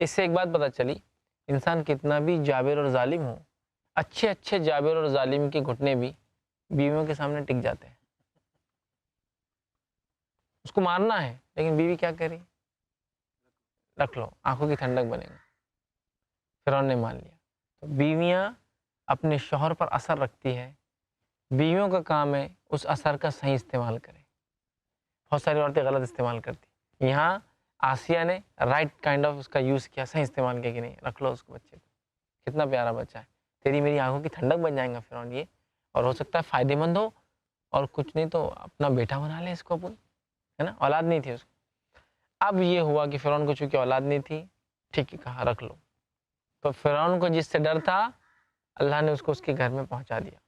A: اس سے ایک بات پتہ چلی، انسان کتنا بھی جابر اور ظالم ہو، اچھے اچھے جابر اور ظالم کے گھٹنے بھی بیویوں کے سامنے ٹک جاتے ہیں۔ اس کو مارنا ہے لیکن بیوی کیا کہہ رہی، رکھ لو، آنکھوں کی ٹھنڈک بنے گا۔ فرعون نے مان لیا۔ تو بیویاں اپنے شوہر پر اثر رکھتی ہے، بیویوں کا کام ہے اس اثر کا صحیح استعمال کریں۔ بہت ساری عورتیں غلط استعمال کرتی، یہاں آسیہ نے رائٹ کائنڈ آف اس کا یوز کیا، صحیح استعمال کیا کہ نہیں، رکھ لو اس کو، بچے کو، کتنا پیارا بچہ ہے، تیری میری آنکھوں کی ٹھنڈک بن جائیں گا فرعون یہ، اور ہو سکتا ہے فائدے مند ہو، اور کچھ نہیں تو اپنا بیٹا بنا لے اس کو اپن، ہے نا، اولاد نہیں تھی اس کو۔ اب یہ ہوا کہ فرعون کو چونکہ اولاد نہیں تھی، ٹھیک ہے کہا رکھ لو۔ تو فرعون کو جس سے ڈر تھا اللہ نے اس کو اس کے گھر میں پہنچا دیا۔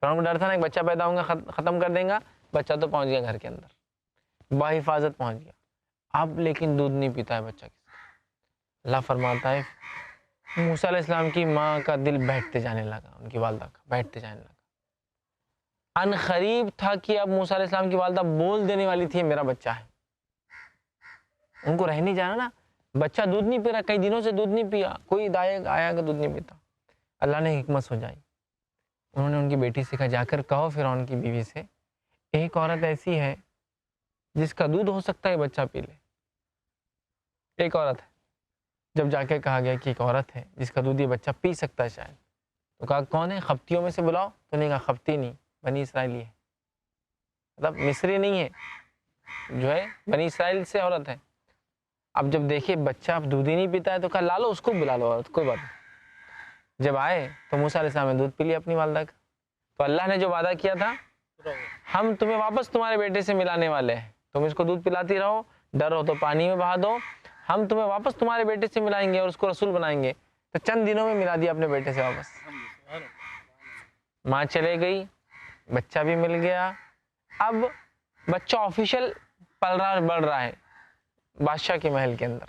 A: فرعون کو ڈر تھا نا ایک بچہ پیدا ہوگا ختم کر دیں گا، بچہ تو پہنچ گیا گھر کے اندر، بحفاظت پہنچ گیا۔ اب لیکن دودھ نہیں پیتا ہے بچہ کسی کا۔ اللہ فرماتا ہے موسیٰ علیہ السلام کی ماں کا دل بیٹھتے جانے لگا، ان کی والدہ کا بیٹھتے جانے لگا۔ ان قریب تھا کہ اب موسیٰ علیہ السلام کی والدہ بول دینے والی تھی میرا بچہ ہے، ان کو رہ نہیں جانا نا، بچہ دودھ نہیں پی رہا، کئی دنوں سے دودھ نہیں پیا، کوئی دائیں آیا کہ دودھ نہیں پیتا۔ اللہ نے حکمت سمجھائی، انہوں نے ان کی بیٹی سے کہا جا کر کہو فرعون کی بیوی سے ایک عورت ایسی ہے جس کا دودھ ہو سکتا ہے بچہ پی لے۔ ایک عورت ہے، جب جا کے کہا گیا کہ ایک عورت ہے جس کا دودھ یہ بچہ پی سکتا ہے شاید، تو کہا کون ہے، خبتیوں میں سے بلاؤ، تو نے کہا خبتی نہیں، بنی اسرائیلی ہے، مطلب مصری نہیں ہے، جو ہے بنی اسرائیل سے عورت ہے۔ اب جب دیکھے بچہ اب دودھ ہی نہیں پیتا ہے تو کہا لا لو اس کو بلا لو عورت، کوئی بات نہیں۔ جب آئے تو موسیٰ علیہ السلام نے دودھ پی لیا اپنی والدہ کا۔ تو اللہ نے جو وعدہ کیا تھا ہم تمہیں واپس تمہارے بیٹے سے ملانے والے ہیں، تم اس کو دودھ پلاتی رہو، ڈر ہو تو پانی میں بہا دو، ہم تمہیں واپس تمہارے بیٹے سے ملائیں گے اور اس کو رسول بنائیں گے۔ تو چند دنوں میں ملا دیا اپنے بیٹے سے واپس، ماں چلے گئی، بچہ بھی مل گیا. اب بچہ آفیشیل پل رہا بڑھ رہا ہے بادشاہ کے محل کے اندر.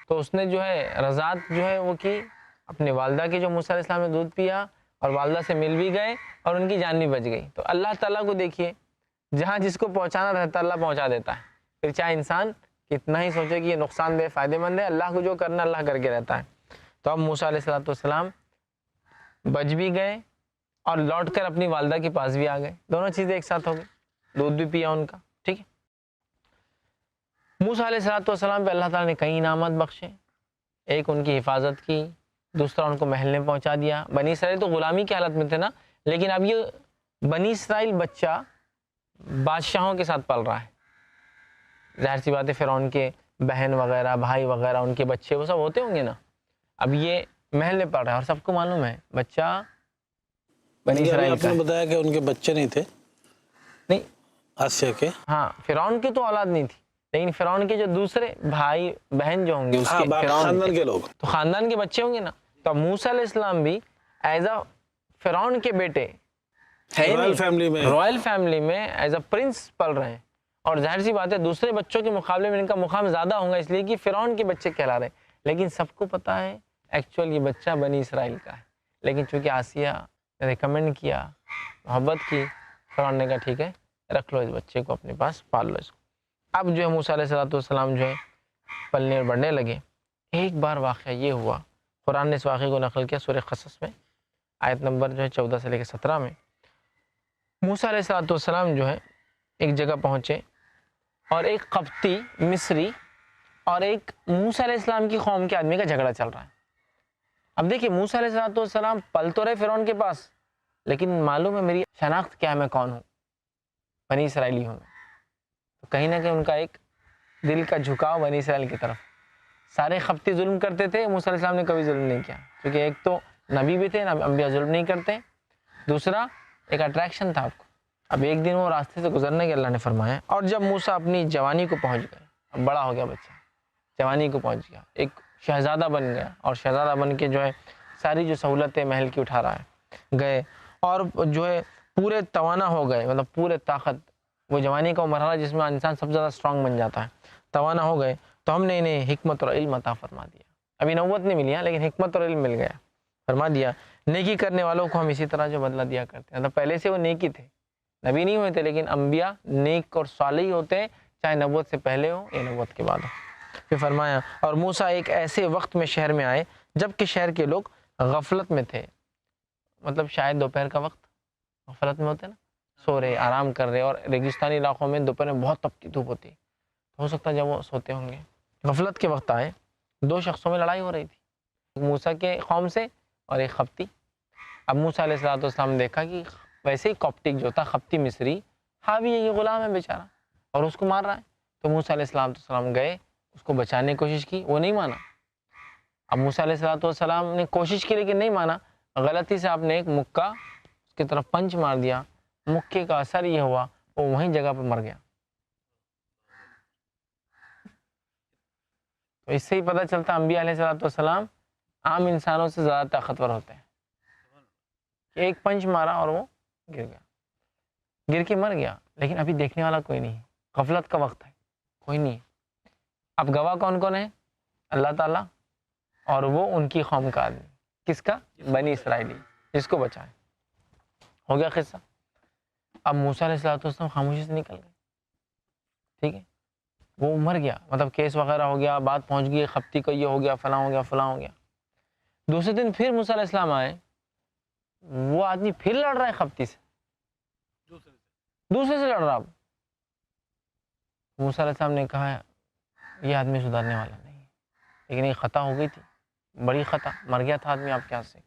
A: تو اس نے جو ہے رضاعت جو ہے وہ کی اپنی والدہ کی، جو موسیٰ علیہ السلام نے دودھ پیا اور والدہ سے مل بھی گئے اور ان کی جان بھی بچ گئی. تو اللہ تعالیٰ کو دیکھیے، جہاں جس کو پہنچانا رہتا ہے اللہ پہنچا دیتا ہے. پھر چاہے انسان کتنا ہی سوچے کہ یہ نقصان دہ فائدہ مند ہے، اللہ کو جو کرنا اللہ کر کے رہتا ہے. تو اب موسیٰ علیہ السلام بچ بھی گئے اور لوٹ کر اپنی والدہ کے پاس بھی آ گئے. دونوں چیزیں ایک ساتھ ہو گئی، دودھ بھی پیا ان کا. ٹھیک ہے. موسیٰ علیہ السلام پہ اللہ تعالیٰ نے کئی انعامات بخشے. ایک ان کی حفاظت کی، دوسرا ان کو محل میں پہنچا دیا. بنی اسرائیل تو غلامی کی حالت میں تھے نا، لیکن اب یہ بنی اسرائیل بچہ بادشاہوں کے ساتھ پل رہا ہے. ظاہر سی بات ہے فرعون کے بہن وغیرہ بھائی وغیرہ ان کے بچے وہ سب ہوتے ہوں گے نا. اب یہ محل میں پڑ رہا ہے اور سب کو معلوم ہے بچہ بنی اسرائیل
B: آپ
A: کا
B: نے بتایا کہ ان کے بچے نہیں تھے
A: نہیں.
B: آسیہ کے.
A: ہاں فرعون کی تو اولاد نہیں تھی، لیکن فرعون کے جو دوسرے بھائی بہن جو ہوں گے اس کے
B: خاندان کے لوگ
A: تو خاندان کے بچے ہوں گے نا. تو اب موسیٰ علیہ السلام بھی ایز اے فرعون کے بیٹے
B: رائل فیملی میں
A: رائل فیملی میں ایز اے پرنس پل رہے ہیں. اور ظاہر سی بات ہے دوسرے بچوں کے مقابلے میں ان کا مقام زیادہ ہوگا، اس لیے کہ فرعون کے بچے کہلا رہے ہیں. لیکن سب کو پتا ہے ایکچوئل یہ بچہ بنی اسرائیل کا ہے. لیکن چونکہ آسیہ نے ریکمینڈ کیا، محبت کی، فرعون نے کہا ٹھیک ہے رکھ لو اس بچے کو اپنے پاس، پال لو اس کو. اب جو ہے موسیٰ علیہ السلام جو ہے پلنے اور بڑھنے لگے. ایک بار واقعہ یہ ہوا، قرآن نے اس واقعے کو نقل کیا سورہ قصص میں آیت نمبر جو ہے 14 سے لے کے 17 میں. موسیٰ علیہ السلام جو ہے ایک جگہ پہنچے اور ایک قبطی مصری اور ایک موسیٰ علیہ السلام کی قوم کے آدمی کا جھگڑا چل رہا ہے. اب دیکھیے موسیٰ علیہ السلام پل تو رہے فرعون کے پاس، لیکن معلوم ہے میری شناخت کیا ہے، میں کون ہوں، بنی اسرائیلی ہوں. تو کہیں نہ کہیں ان کا ایک دل کا جھکاؤ بنی اسرائیل کی طرف. سارے قبطی ظلم کرتے تھے، موسیٰ علیہ السلام نے کبھی ظلم نہیں کیا، کیونکہ ایک تو نبی بھی تھے، انبیاء ظلم نہیں کرتے. دوسرا ایک اٹریکشن تھا آپ کو. اب ایک دن وہ راستے سے گزرنے کے اللہ نے فرمایا، اور جب موسیٰ اپنی جوانی کو پہنچ گئے، اب بڑا ہو گیا بچہ، جوانی کو پہنچ گیا، ایک شہزادہ بن گیا، اور شہزادہ بن کے جو ہے ساری جو سہولتیں محل کی اٹھا رہا ہے، گئے اور جو ہے پورے توانا ہو گئے، مطلب پورے طاقت، وہ جوانی کا مرحلہ جس میں انسان سب سے زیادہ اسٹرانگ بن جاتا ہے، توانا ہو گئے. تو ہم نے انہیں حکمت اور علم عطا فرما دیا. ابھی نبوت نہیں ملی ہے لیکن حکمت اور علم مل گیا، فرما دیا نیکی کرنے والوں کو ہم اسی طرح جو بدلہ دیا کرتے ہیں. مطلب پہلے سے وہ نیکی تھے، نبی نہیں ہوئے تھے، لیکن انبیاء نیک اور صالح ہوتے ہیں، چاہے نبوت سے پہلے ہو یا نبوت کے بعد ہو. پھر فرمایا اور موسیٰ ایک ایسے وقت میں شہر میں آئے جب کہ شہر کے لوگ غفلت میں تھے. مطلب شاید دوپہر کا وقت غفلت میں ہوتے نا، سو رہے آرام کر رہے، اور ریگستانی علاقوں میں دوپہر میں بہت تپتی دھوپ ہوتی، ہو سکتا ہے جب وہ سوتے ہوں گے. غفلت کے وقت آئے، دو شخصوں میں لڑائی ہو رہی تھی، موسیٰ کے قوم سے اور ایک قبطی. اب موسیٰ علیہ السلام نے دیکھا کہ ویسے ہی کاپٹک جو تھا قبطی مصری حاوی ہے، یہ غلام ہے بیچارہ اور اس کو مار رہا ہے. تو موسیٰ علیہ السلام گئے، اس کو بچانے کی کوشش کی، وہ نہیں مانا. اب موسیٰ علیہ السلام نے کوشش کی لیکن نہیں مانا. غلطی سے آپ نے ایک مکہ اس کی طرف پنچ مار دیا. مکے کا اثر یہ ہوا وہ وہیں جگہ پہ مر گیا. تو اس سے ہی پتہ چلتا انبیاء علیہ السلام عام انسانوں سے زیادہ طاقتور ہوتے ہیں. ایک پنچ مارا اور وہ گر گیا، گر کے مر گیا. لیکن ابھی دیکھنے والا کوئی نہیں، غفلت کا وقت ہے، کوئی نہیں. اب گواہ کون کون ہے؟ اللہ تعالیٰ اور وہ ان کی قوم کا آدمی. کس کا؟ بنی اسرائیلی، جس کو بچائے. ہو گیا قصہ. اب موسیٰ علیہ السلام خاموشی سے نکل گئے. ٹھیک ہے، وہ مر گیا، مطلب کیس وغیرہ ہو گیا، بات پہنچ گئی قبطی کو، یہ ہو گیا، فلاں ہو گیا، فلاں ہو گیا. دوسرے دن پھر موسیٰ علیہ السلام آئے، وہ آدمی پھر لڑ رہا ہے قبطی سے، دوسرے سے لڑ رہا. موسیٰ علیہ السلام نے کہا یہ آدمی سدھارنے والا نہیں ہے، لیکن یہ خطا ہو گئی تھی، بڑی خطا، مر گیا تھا آدمی آپ کے ہاتھ سے.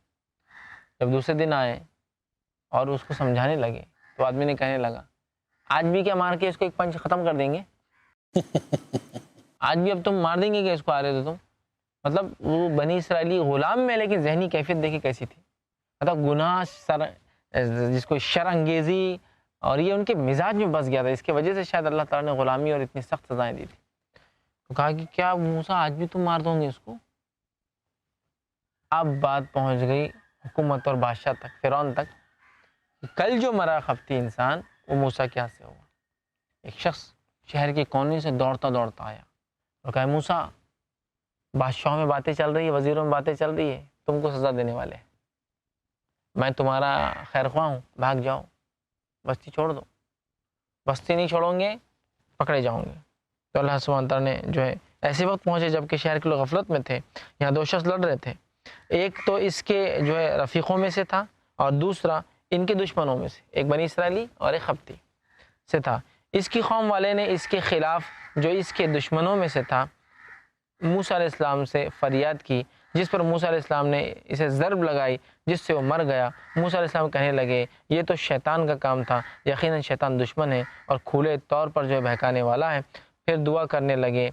A: جب دوسرے دن آئے اور اس کو سمجھانے لگے تو آدمی نے کہنے لگا آج بھی کیا مار کے اس کو ایک پنچ ختم کر دیں گے؟ آج بھی اب تم مار دیں گے کہ اس کو آ رہے تھے تم؟ مطلب وہ بنی اسرائیلی غلام میں، لیکن ذہنی کیفیت دیکھی کیسی تھی. مطلب گناہ، جس کو شر انگیزی، اور یہ ان کے مزاج میں بس گیا تھا. اس کی وجہ سے شاید اللہ تعالیٰ نے غلامی اور اتنی سخت سزائیں دی تھی. تو کہا کہ کیا موسیٰ آج بھی تم مار دو گے اس کو؟ اب بات پہنچ گئی حکومت اور بادشاہ تک، فرعون تک، کل جو مرا خپتی انسان وہ موسیٰ کے ہاتھ سے ہوا۔ ایک شخص شہر کے کونے سے دوڑتا دوڑتا آیا اور کہا موسیٰ، بادشاہوں میں باتیں چل رہی ہے، وزیروں میں باتیں چل رہی ہے، تم کو سزا دینے والے ہیں، میں تمہارا خیر خواہ ہوں، بھاگ جاؤ، بستی چھوڑ دو۔ بستی نہیں چھوڑوں گے پکڑے جاؤں گے۔ تو اللہ سبحانہ تعالیٰ نے جو ہے ایسے وقت پہنچے جب کہ شہر کے لوگ غفلت میں تھے، یہاں دو شخص لڑ رہے تھے، ایک تو اس کے جو ہے رفیقوں میں سے تھا اور دوسرا ان کے دشمنوں میں سے، ایک بنی اسرائیلی اور ایک خپتی سے تھا۔ اس کی قوم والے نے اس کے خلاف جو اس کے دشمنوں میں سے تھا موسیٰ علیہ السلام سے فریاد کی، جس پر موسیٰ علیہ السلام نے اسے ضرب لگائی جس سے وہ مر گیا۔ موسیٰ علیہ السلام کہنے لگے یہ تو شیطان کا کام تھا، یقیناً شیطان دشمن ہے اور کھلے طور پر جو ہے بہکانے والا ہے۔ پھر دعا کرنے لگے،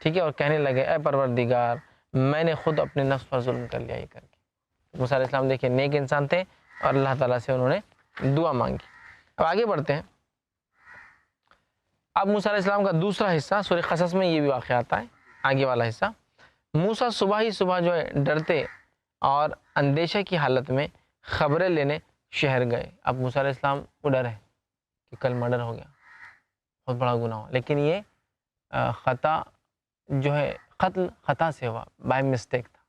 A: ٹھیک ہے، اور کہنے لگے اے پروردگار میں نے خود اپنے نفس پر ظلم کر لیا یہ کر کے۔ موسیٰ علیہ السلام دیکھیں نیک انسان تھے اور اللہ تعالیٰ سے انہوں نے دعا مانگی۔ اب آگے بڑھتے ہیں۔ اب موسیٰ علیہ السلام کا دوسرا حصہ سورہ قصص میں یہ بھی واقعہ آتا ہے، آگے والا حصہ۔ موسیٰ صبح ہی صبح جو ہے ڈرتے اور اندیشہ کی حالت میں خبریں لینے شہر گئے۔ اب موسیٰ علیہ السلام کو ڈر ہے کہ کل مرڈر ہو گیا، بہت بڑا گناہ ہوا، لیکن یہ خطا جو ہے قتل خطا سے ہوا، بائی مسٹیک تھا۔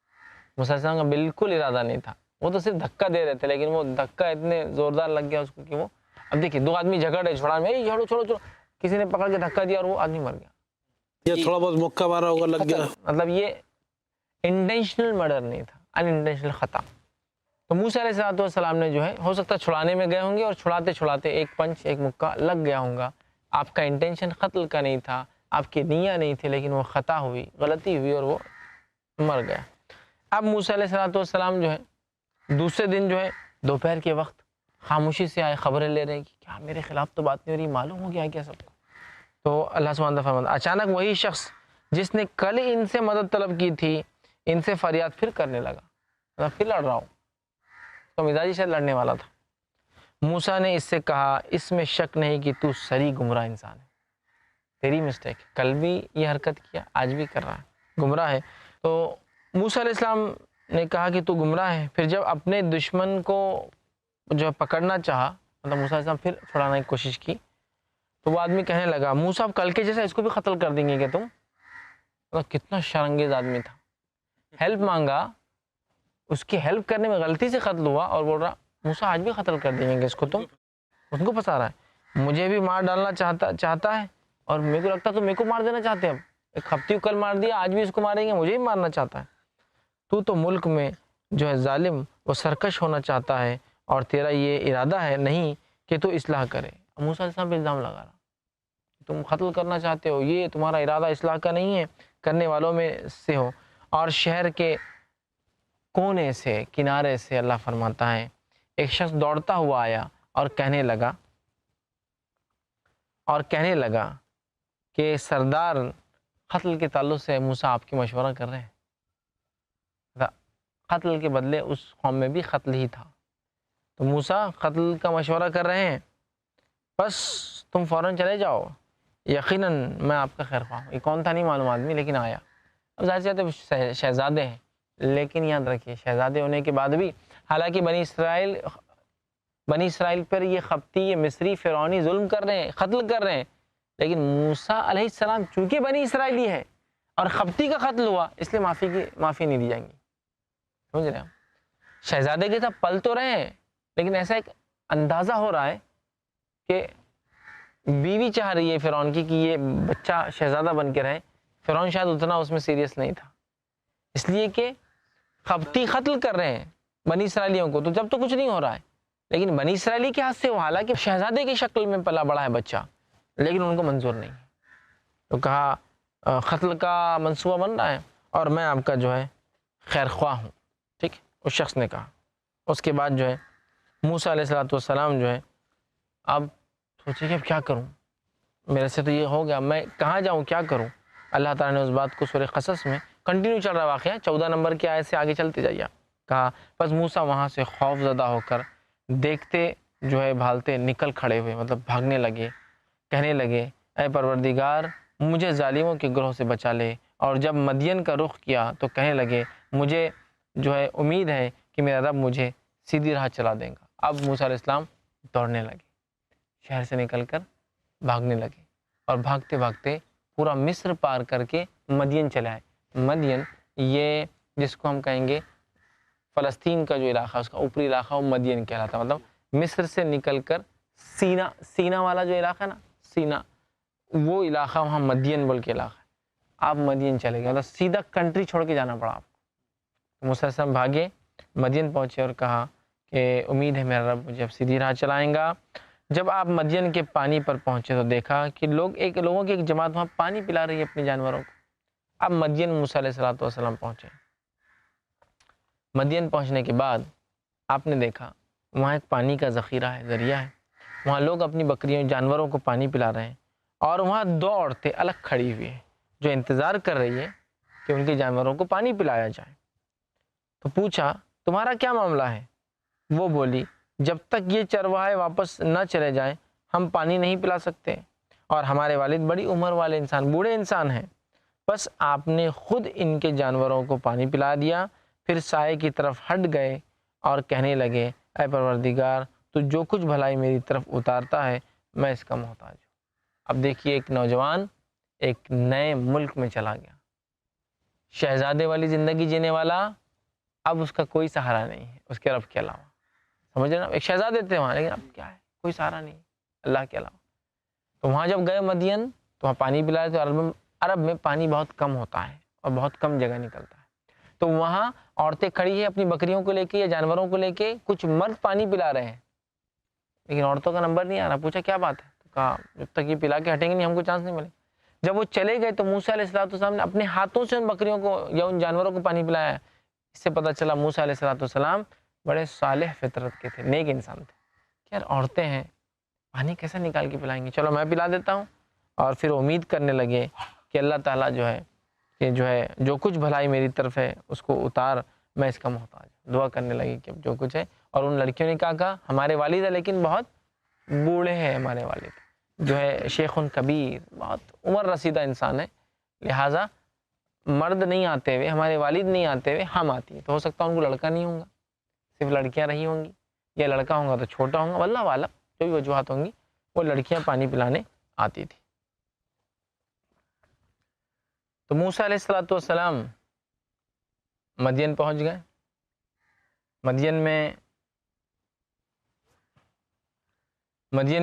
A: موسیٰ علیہ السلام کا بالکل ارادہ نہیں تھا، وہ تو صرف دھکا دے رہے تھے، لیکن وہ دھکا اتنے زوردار لگ گیا اس کو کہ وہ، اب دیکھیے دو آدمی جھگڑ رہے چھوڑا میں، چھوڑو چھوڑو چھوڑو، کسی نے پکڑ کے دھکا دیا اور وہ آدمی مر گیا۔
B: یہ تھوڑا بہت مکہ مارا ہوگا لگ گیا،
A: مطلب یہ انٹینشنل مرڈر نہیں تھا، ان انٹینشنل خطا۔ تو موسیٰ علیہ السلام نے جو ہے ہو سکتا ہے چھڑانے میں گئے ہوں گے اور چھڑاتے چھڑاتے ایک پنچ ایک مکہ لگ گیا ہوگا۔ آپ کا انٹینشن قتل کا نہیں تھا، آپ کی نیت نہیں تھی، لیکن وہ خطا ہوئی، غلطی ہوئی اور وہ مر گیا۔ اب موسیٰ علیہ السلام جو ہے دوسرے دن جو ہے دوپہر کے وقت خاموشی سے آئے، خبریں لے رہے ہیں کہ کیا میرے خلاف تو بات نہیں ہو رہی، معلوم ہو گیا کیا سب کو۔ تو اللہ سبحانہ تعالیٰ فرماتا اچانک وہی شخص جس نے کل ان سے مدد طلب کی تھی ان سے فریاد پھر کرنے لگا، مطلب پھر لڑ رہا ہوں، تو مزاجی سے لڑنے والا تھا۔ موسیٰ نے اس سے کہا اس میں شک نہیں کہ تو سری گمراہ انسان ہے، تیری مسٹیک، کل بھی یہ حرکت کیا آج بھی کر رہا ہے، گمراہ ہے۔ تو موسیٰ علیہ السلام نے کہا کہ تو گمراہ ہے۔ پھر جب اپنے دشمن کو جو پکڑنا چاہا، مطلب موسیٰ علیہ السلام پھر چھڑانے کی کوشش کی، تو وہ آدمی کہنے لگا موسیٰ اب کل کے جیسا اس کو بھی قتل کر دیں گے کہ تم، مطلب کتنا شرمگیز آدمی تھا، ہیلپ مانگا، اس کی ہیلپ کرنے میں غلطی سے قتل ہوا اور بول رہا موسیٰ آج بھی قتل کر دیں گے اس کو، تم ان کو پھنسا رہا ہے، مجھے بھی مار ڈالنا چاہتا ہے اور میرے کو لگتا تو میرے کو مار دینا چاہتے ہیں، اب ایک خپتی کو کل مار دیا آج بھی اس کو ماریں گے، مجھے بھی مارنا چاہتا ہے، تو ملک میں جو ہے ظالم و سرکش ہونا چاہتا ہے اور تیرا یہ ارادہ ہے نہیں کہ تو اصلاح کرے۔ موسیٰ علیہ السلام پہ الزام لگا رہا تم قتل کرنا چاہتے ہو، یہ تمہارا ارادہ اصلاح کا نہیں ہے، کرنے والوں میں سے ہو۔ اور شہر کے کونے سے کنارے سے اللہ فرماتا ہے ایک شخص دوڑتا ہوا آیا اور کہنے لگا کہ سردار قتل کے تعلق سے موسیٰ آپ کی مشورہ کر رہے ہیں، قتل کے بدلے اس قوم میں بھی قتل ہی تھا، تو موسیٰ قتل کا مشورہ کر رہے ہیں، بس تم فوراً چلے جاؤ، یقیناً میں آپ کا خیر خواہ ہوں۔ یہ کون تھا نہیں معلوم آدمی، لیکن آیا۔ اب ظاہر سی بات ہے شہزادے ہیں، لیکن یاد رکھیے شہزادے ہونے کے بعد بھی حالانکہ بنی اسرائیل پر یہ خپتی یہ مصری فرعونی ظلم کر رہے ہیں، قتل کر رہے ہیں، لیکن موسیٰ علیہ السلام چونکہ بنی اسرائیلی ہے اور خپتی کا قتل ہوا اس لیے معافی نہیں دی جائیں گی، سمجھ رہے ہیں؟ شہزادے کے ساتھ پل تو رہے ہیں، لیکن ایسا ایک اندازہ ہو رہا ہے کہ بیوی چاہ رہی ہے فرعون کی کہ یہ بچہ شہزادہ بن کے رہے، فرعون شاید اتنا اس میں سیریس نہیں تھا، اس لیے کہ خپتی قتل کر رہے ہیں بنی اسرائیلیوں کو، تو جب تو کچھ نہیں ہو رہا ہے، لیکن بنی اسرائیلی کے ہاتھ سے وہ حالانکہ شہزادے کی شکل میں پلا بڑا ہے بچہ، لیکن ان کو منظور نہیں ہے، تو کہا قتل کا منصوبہ بن رہا ہے اور میں آپ کا جو ہے خیر خواہ ہوں، ٹھیک، اس شخص نے کہا۔ اس کے بعد جو ہے موسیٰ علیہ السلام جو ہے اب سوچے کہ اب کیا کروں، میرے سے تو یہ ہو گیا، میں کہاں جاؤں، کیا کروں؟ اللہ تعالیٰ نے اس بات کو سورہ قصص میں کنٹینیو چل رہا واقعہ 14 نمبر کی آیت سے آگے چلتے جائیے، کہا بس موسیٰ وہاں سے خوف زدہ ہو کر دیکھتے جو ہے بھالتے نکل کھڑے ہوئے، مطلب بھاگنے لگے، کہنے لگے اے پروردگار مجھے ظالموں کے گروہ سے بچا لے، اور جب مدین کا رخ کیا تو کہنے لگے مجھے جو ہے امید ہے کہ میرا رب مجھے سیدھی راہ چلا دے گا۔ اب موسیٰ علیہ السلام دوڑنے لگے، شہر سے نکل کر بھاگنے لگے، اور بھاگتے بھاگتے پورا مصر پار کر کے مدین چلے آئے۔ مدین یہ جس کو ہم کہیں گے فلسطین کا جو علاقہ، اس کا اوپری علاقہ وہ مدین کہلاتا ہے۔ مطلب مصر سے نکل کر سینا والا جو علاقہ ہے نا، سینا، وہ علاقہ وہاں مدین بول کے علاقہ ہے۔ آپ مدین چلے گئے، مطلب سیدھا کنٹری چھوڑ کے جانا پڑا آپ کو۔ موسیٰ علیہ السلام بھاگے، مدین پہنچے اور کہا کہ امید ہے میرا رب مجھے اب سیدھی راہ چلائیں گا۔ جب آپ مدین کے پانی پر پہنچے تو دیکھا کہ لوگوں کی ایک جماعت وہاں پانی پلا رہی ہے اپنے جانوروں کو۔ اب مدین موسیٰ علیہ السلام پہنچے۔ مدین پہنچنے کے بعد آپ نے دیکھا وہاں ایک پانی کا ذخیرہ ہے، ذریعہ ہے، وہاں لوگ اپنی بکریوں جانوروں کو پانی پلا رہے ہیں، اور وہاں 2 عورتیں الگ کھڑی ہوئی ہیں جو انتظار کر رہی ہے کہ ان کے جانوروں کو پانی پلایا جائے۔ تو پوچھا تمہارا کیا معاملہ ہے؟ وہ بولی جب تک یہ چرواہے واپس نہ چلے جائیں ہم پانی نہیں پلا سکتے، اور ہمارے والد بڑی عمر والے انسان، بوڑھے انسان ہیں، بس آپ نے خود ان کے جانوروں کو پانی پلا دیا، پھر سائے کی طرف ہٹ گئے اور کہنے لگے اے پروردگار تو جو کچھ بھلائی میری طرف اتارتا ہے میں اس کا محتاج ہوں۔ اب دیکھیے ایک نوجوان ایک نئے ملک میں چلا گیا، شہزادے والی زندگی جینے والا، اب اس کا کوئی سہارا نہیں ہے اس کے رب کے علاوہ، سمجھ رہے نا؟ ایک شہزادے تھے وہاں، لیکن اب کیا ہے، کوئی سہارا نہیں اللہ کے علاوہ۔ تو وہاں جب گئے مدین تو وہاں پانی پلائے، تو عرب میں پانی بہت کم ہوتا ہے اور بہت کم جگہ نکلتا ہے، تو وہاں عورتیں کھڑی ہیں اپنی بکریوں کو لے کے یا جانوروں کو لے کے، کچھ مرد پانی پلا رہے ہیں لیکن عورتوں کا نمبر نہیں آ رہا۔ پوچھا کیا بات ہے؟ تو کہا جب تک یہ پلا کے ہٹیں گے نہیں ہم کو چانس نہیں ملے۔ جب وہ چلے گئے تو موسیٰ علیہ السلام نے اپنے ہاتھوں سے ان بکریوں کو یا ان جانوروں کو پانی پلایا۔ اس سے پتہ چلا موسیٰ علیہ السلام بڑے صالح فطرت کے تھے، نیک انسان تھے کہ یار عورتیں ہیں پانی کیسے نکال کے پلائیں گی، چلو میں پلا دیتا ہوں۔ اور پھر امید کرنے لگے کہ اللہ تعالیٰ جو کچھ بھلائی میری طرف ہے اس کو اتار، میں اس کا محتاج ہوں۔ دعا کرنے لگے کہ جو کچھ ہے، اور ان لڑکیوں نے کہا ہمارے والد ہے لیکن بہت بوڑھے ہیں، ہمارے والد جو ہے شیخ کبیر، بہت عمر رسیدہ انسان ہے، لہٰذا مرد نہیں آتے ہوئے، ہمارے والد نہیں آتے ہوئے ہم آتی ہیں، تو ہو سکتا ہے ان کو لڑکا نہیں ہوں گا، صرف لڑکیاں رہی ہوں گی، یا لڑکا ہوں گا تو چھوٹا ہوں گا، واللہ عالم جو بھی وجوہات ہوں گی، وہ لڑکیاں پانی پلانے آتی تھی۔ تو موسیٰ علیہ السلام مدین پہنچ گئے۔ مدین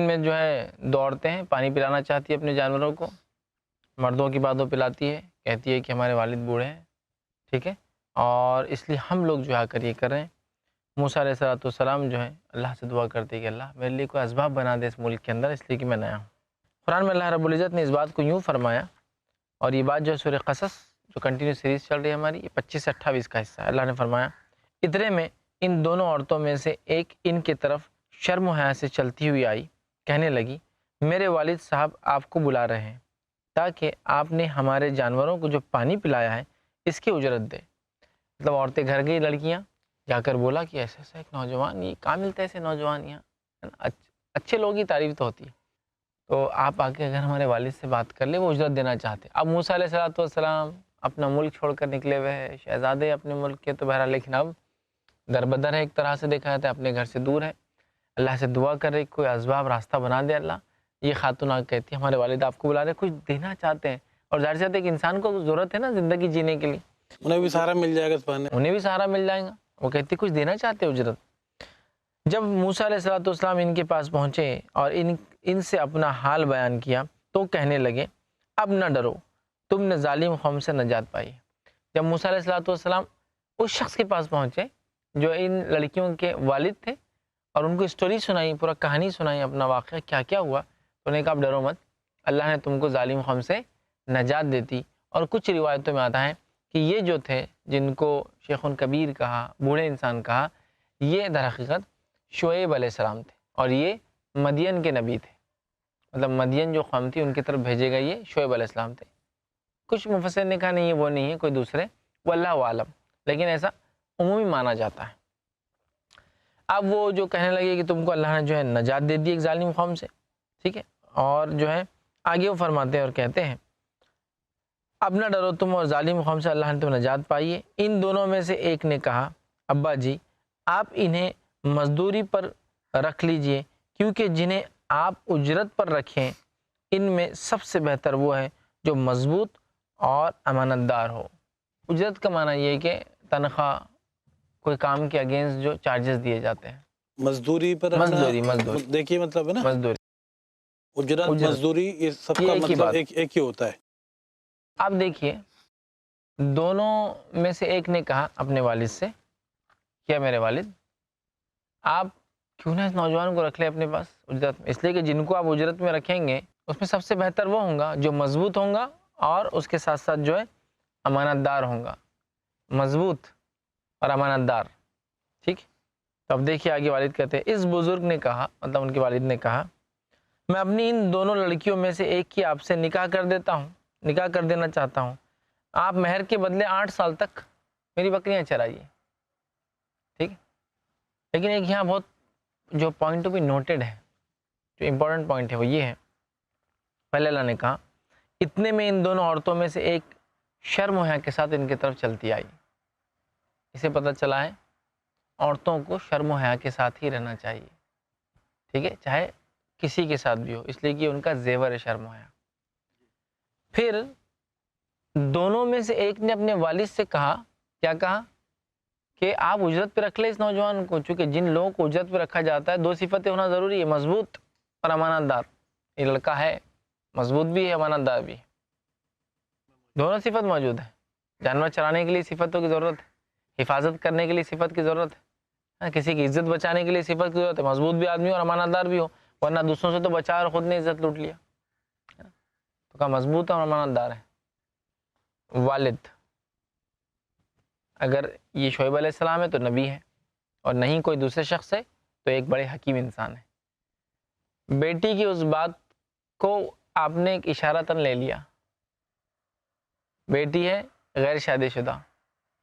A: میں جو ہے 2 عورتیں ہیں، پانی پلانا چاہتی ہے اپنے جانوروں کو، مردوں کی بات وہ پلاتی ہے، کہتی ہے کہ ہمارے والد بوڑھے ہیں، ٹھیک ہے، اور اس لیے ہم لوگ جو آ کر یہ کر رہے ہیں۔ موسیٰ علیہ السلام جو ہے اللہ سے دعا کرتے کہ اللہ میرے لیے کوئی اسباب بنا دے اس ملک کے اندر، اس لیے کہ میں نیا ہوں۔ قرآن میں اللہ رب العزت نے اس بات کو یوں فرمایا، اور یہ بات جو ہے سورہ قصص جو کنٹینیو سیریز چل رہی ہے ہماری، یہ 25 سے 28 کا حصہ ہے۔ اللہ نے فرمایا اتنے میں ان دونوں عورتوں میں سے ایک ان کے طرف شرم و حیا سے چلتی ہوئی آئی، کہنے لگی میرے والد صاحب آپ کو بلا رہے ہیں تاکہ آپ نے ہمارے جانوروں کو جو پانی پلایا ہے اس کی اجرت دے۔ مطلب عورتیں گھر گئی، لڑکیاں جا کر بولا کہ ایسا ایسا ایک نوجوان، یہ کہاں ملتا ہے ایسے نوجوان یہاں، اچھے لوگ کی تعریف تو ہوتی ہے، تو آپ آ کے اگر ہمارے والد سے بات کر لیں، وہ اجرت دینا چاہتے۔ اب موسیٰ علیہ السلام اپنا ملک چھوڑ کر نکلے ہوئے ہیں، شہزادے اپنے ملک کے، تو بہرحال لیکن اب در بدر ہے، ایک طرح سے دیکھا جاتا ہے، اپنے گھر سے دور ہے، اللہ سے دعا کر رہے کوئی اسباب راستہ بنا دے اللہ۔ یہ خاتون آ کہتی ہے ہمارے والد آپ کو بلا رہے، کچھ دینا چاہتے ہیں، اور ظاہر سی بات ہے ایک انسان کو ضرورت ہے نا زندگی جینے کے لیے،
B: انہیں بھی سہارا مل جائے گا،
A: انہیں بھی سہارا مل جائے گا، وہ کہتی کچھ دینا چاہتے اجرت۔ جب موسیٰ علیہ السلام ان کے پاس پہنچے اور ان سے اپنا حال بیان کیا تو کہنے لگے اب نہ ڈرو، تم نے ظالم قوم سے نجات پائی۔ جب موسیٰ علیہ السلام اس شخص کے پاس پہنچے جو ان لڑکیوں کے والد تھے اور ان کو اسٹوری سنائی، پورا کہانی سنائی، اپنا واقعہ کیا کیا ہوا، تو انہیں کہا اب ڈرو مت، اللہ نے تم کو ظالم قوم سے نجات دیتی۔ اور کچھ روایتوں میں آتا ہے کہ یہ جو تھے جن کو شیخ کبیر کہا، بوڑھے انسان کہا، یہ در حقیقت شعیب علیہ السلام تھے، اور یہ مدین کے نبی تھے، مطلب مدین جو قوم تھی ان کی طرف بھیجے گئے یہ شعیب علیہ السلام تھے۔ کچھ مفسر نے کہا نہیں وہ نہیں ہے، کوئی دوسرے، واللہ عالم، لیکن ایسا عمومی مانا جاتا ہے۔ اب وہ جو کہنے لگے کہ تم کو اللہ نے جو ہے نجات دے دی ایک ظالم قوم سے، ٹھیک ہے، اور جو ہے آگے وہ فرماتے ہیں اور کہتے ہیں اب نہ ڈرو تم اور ظالم قوم سے، اللہ نے تم نجات پائی ہے۔ ان دونوں میں سے ایک نے کہا ابا جی آپ انہیں مزدوری پر رکھ لیجئے، کیونکہ جنہیں آپ اجرت پر رکھیں ان میں سب سے بہتر وہ ہے جو مضبوط اور امانت دار ہو۔ اجرت کا معنی یہ ہے کہ تنخواہ، کوئی کام کے اگینسٹ جو چارجز دیے جاتے ہیں۔
B: مزدوری پر رکھنا،
A: مزدوری
B: دیکھیے مطلب ہے نا،
A: مزدوری
B: اجرت مزدوری یہ سب
A: یہ
B: کا
A: ایک ہی
B: مطلب
A: بات۔
B: ایک ہی ہوتا ہے۔
A: آپ دیکھیے، دونوں میں سے ایک نے کہا اپنے والد سے، کیا میرے والد آپ کیوں نہ اس نوجوان کو رکھ لیں اپنے پاس اجرت میں، اس لیے کہ جن کو آپ اجرت میں رکھیں گے اس میں سب سے بہتر وہ ہوں گا جو مضبوط ہوں گا اور اس کے ساتھ ساتھ جو ہے امانت دار ہوں گا، مضبوط اور امانت دار، ٹھیک۔ تو اب دیکھیے آگے والد کہتے ہیں، اس بزرگ نے کہا، مطلب ان کے والد نے کہا، میں اپنی ان دونوں لڑکیوں میں سے ایک کی آپ سے نکاح کر دینا چاہتا ہوں، آپ مہر کے بدلے 8 سال تک میری بکریاں چرائیے، ٹھیک۔ لیکن ایک یہاں بہت جو پوائنٹ ٹو بی نوٹڈ ہے، جو امپورٹنٹ پوائنٹ ہے وہ یہ ہے، پہلے اللہ نے کہا اتنے میں ان دونوں عورتوں میں سے ایک شرم و حیا کے ساتھ ان کی طرف چلتی آئی۔ اسے پتہ چلا ہے عورتوں کو شرم و حیا کے ساتھ ہی رہنا چاہیے، ٹھیک ہے، چاہے کسی کے ساتھ بھی ہو، اس لیے کہ ان کا زیور ہے شرم و حیا۔ پھر دونوں میں سے ایک نے اپنے والد سے کہا، کیا کہا کہ آپ اجرت پہ رکھ لیں اس نوجوان کو، چونکہ جن لوگوں کو اجرت پہ رکھا جاتا ہے 2 صفتیں ہونا ضروری ہے، مضبوط اور امانت دار۔ یہ لڑکا ہے، مضبوط بھی ہے، امانت دار بھی ہے، دونوں صفت موجود ہے۔ جانور چرانے کے لیے صفتوں کی ضرورت ہے، حفاظت کرنے کے لیے صفت کی ضرورت ہے، کسی کی عزت بچانے کے لیے صفت کی ضرورت ہے، مضبوط بھی آدمی اور امانت دار بھی ہو، ورنہ دوسروں سے تو بچا اور خود نے عزت لوٹ لیا۔ تو کہا مضبوط اور امانت دار ہے۔ والد، اگر یہ شعیب علیہ السلام ہے تو نبی ہے، اور نہیں کوئی دوسرے شخص ہے تو ایک بڑے حکیم انسان ہے۔ بیٹی کی اس بات کو آپ نے ایک اشارتاً لے لیا، بیٹی ہے غیر شادی شدہ،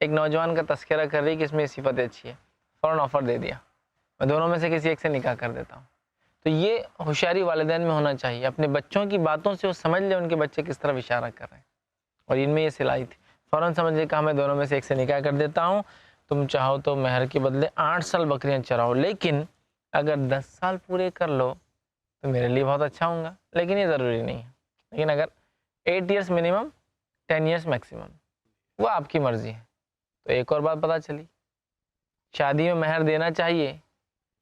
A: ایک نوجوان کا تذکرہ کر رہی کہ اس میں یہ صفت اچھی ہے، فوراً آفر دے دیا میں دونوں میں سے کسی ایک سے نکاح کر دیتا ہوں۔ تو یہ ہوشیاری والدین میں ہونا چاہیے، اپنے بچوں کی باتوں سے وہ سمجھ لیں ان کے بچے کس طرف اشارہ کر رہے ہیں، اور ان میں یہ صلاحیت تھی، فوراً سمجھ لے، کہا میں دونوں میں سے ایک سے نکاح کر دیتا ہوں، تم چاہو تو مہر کے بدلے 8 سال بکریاں چراؤ، لیکن اگر 10 سال پورے کر لو تو میرے لیے بہت اچھا ہوں گا، لیکن یہ ضروری نہیں ہے، لیکن اگر 8 ایئرس منیمم 10 ایئرس میکسیمم، وہ آپ کی مرضی ہے۔ تو ایک اور بات پتہ چلی، شادی میں مہر دینا چاہیے،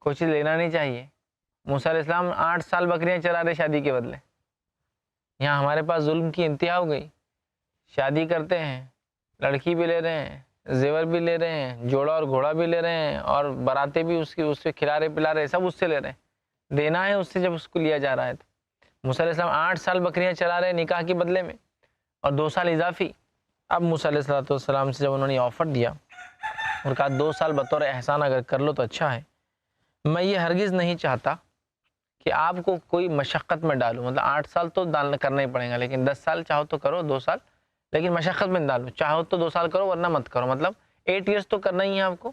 A: کوئی چیز لینا نہیں چاہیے۔ موسیٰ علیہ السلام 8 سال بکریاں چرا رہے شادی کے بدلے، یہاں ہمارے پاس ظلم کی انتہا ہو گئی، شادی کرتے ہیں، لڑکی بھی لے رہے ہیں، زیور بھی لے رہے ہیں، جوڑا اور گھوڑا بھی لے رہے ہیں، اور براتے بھی اس سے کھلا رہے پلا رہے، سب اس سے لے رہے ہیں، دینا ہے اس سے جب اس کو لیا جا رہا ہے۔ تو موسیٰ علیہ السلام 8 سال بکریاں چلا رہے نکاح کے بدلے میں، اور 2 سال اضافی۔ اب موسیٰ علیہ السلام سے جب انہوں نے آفر دیا اور کہا 2 سال بطور احسان اگر کر لو تو اچھا ہے، میں یہ ہرگز نہیں چاہتا کہ آپ کو کوئی مشقت میں ڈالوں، مطلب 8 سال تو کرنا ہی پڑے گا، لیکن 10 سال چاہو تو کرو، 2 سال لیکن مشقت میں ڈالو، چاہو تو 2 سال کرو ورنہ مت کرو، مطلب 8 ایئرس تو کرنا ہی ہے آپ کو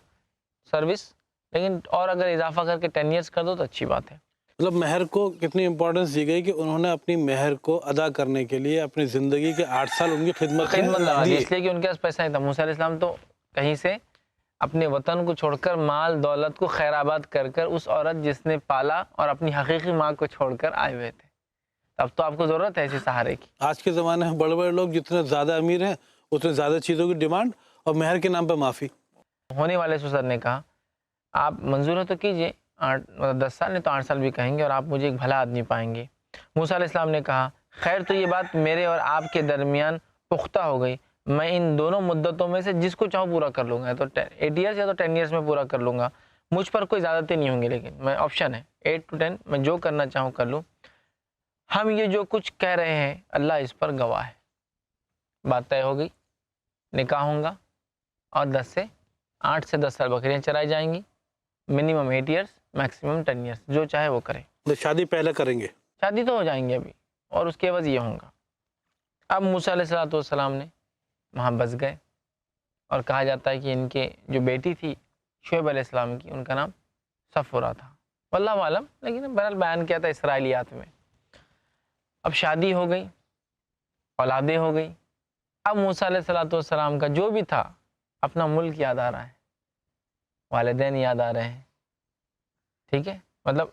A: سروس، لیکن اور اگر اضافہ کر کے 10 ایئرس کر دو تو اچھی بات ہے۔
B: مطلب مہر کو کتنی امپورٹنس دی گئی کہ انہوں نے اپنی مہر کو ادا کرنے کے لیے اپنی زندگی کے 8 سال ان کی خدمت
A: لگا دی،
B: دی۔
A: اس لیے کہ ان کے پاس پیسہ نہیں تھا۔ موسیٰ علیہ السلام تو کہیں سے اپنے وطن کو چھوڑ کر، مال دولت کو خیر آباد کر کر، اس عورت جس نے پالا اور اپنی حقیقی ماں کو چھوڑ کر آئے ہوئے تھے، اب تو آپ کو ضرورت ہے ایسے سہارے کی۔
B: آج کے زمانے میں بڑے بڑے لوگ جتنے زیادہ امیر ہیں اتنے زیادہ چیزوں کی ڈیمانڈ اور مہر کے نام پہ معافی۔
A: ہونے والے سسر نے کہا آپ منظور ہے تو کیجئے، 10 سال نہیں تو 8 سال بھی کہیں گے اور آپ مجھے ایک بھلا آدمی پائیں گے۔ موسیٰ علیہ السلام نے کہا خیر تو یہ بات میرے اور آپ کے درمیان پختہ ہو گئی، میں ان دونوں مدتوں میں سے جس کو چاہوں پورا کر لوں گا، تو 8 ایئرس یا تو 10 ایئرس میں پورا کر لوں گا، مجھ پر کوئی زیادتی نہیں ہوں گی، لیکن میں آپشن ہے 8 to 10 میں جو کرنا چاہوں کر لوں۔ ہم یہ جو کچھ کہہ رہے ہیں اللہ اس پر گواہ ہے۔ بات طے ہو گئی، نکاح ہوں گا اور 8 سے 10 سال بکریاں چرائی جائیں گی، منیمم 8 ایئرس میکسیمم 10 ایئرس، جو چاہے وہ کرے۔
B: شادی پہلے کریں گے،
A: شادی تو ہو جائیں گے ابھی، اور اس کے عوض یہ ہوں گا۔ اب موسیٰ علیہ السلام نے وہاں بس گئے، اور کہا جاتا ہے کہ ان کے جو بیٹی تھی شعیب علیہ السلام کی، ان کا نام صفورہ تھا، واللہ عالم، لیکن بہرحال بیان کیا تھا اسرائیلیات میں۔ اب شادی ہو گئی، اولادیں ہو گئی، اب موسیٰ علیہ السلام کا جو بھی تھا اپنا ملک یاد آ رہا ہے، والدین یاد آ رہے ہیں، ٹھیک ہے، مطلب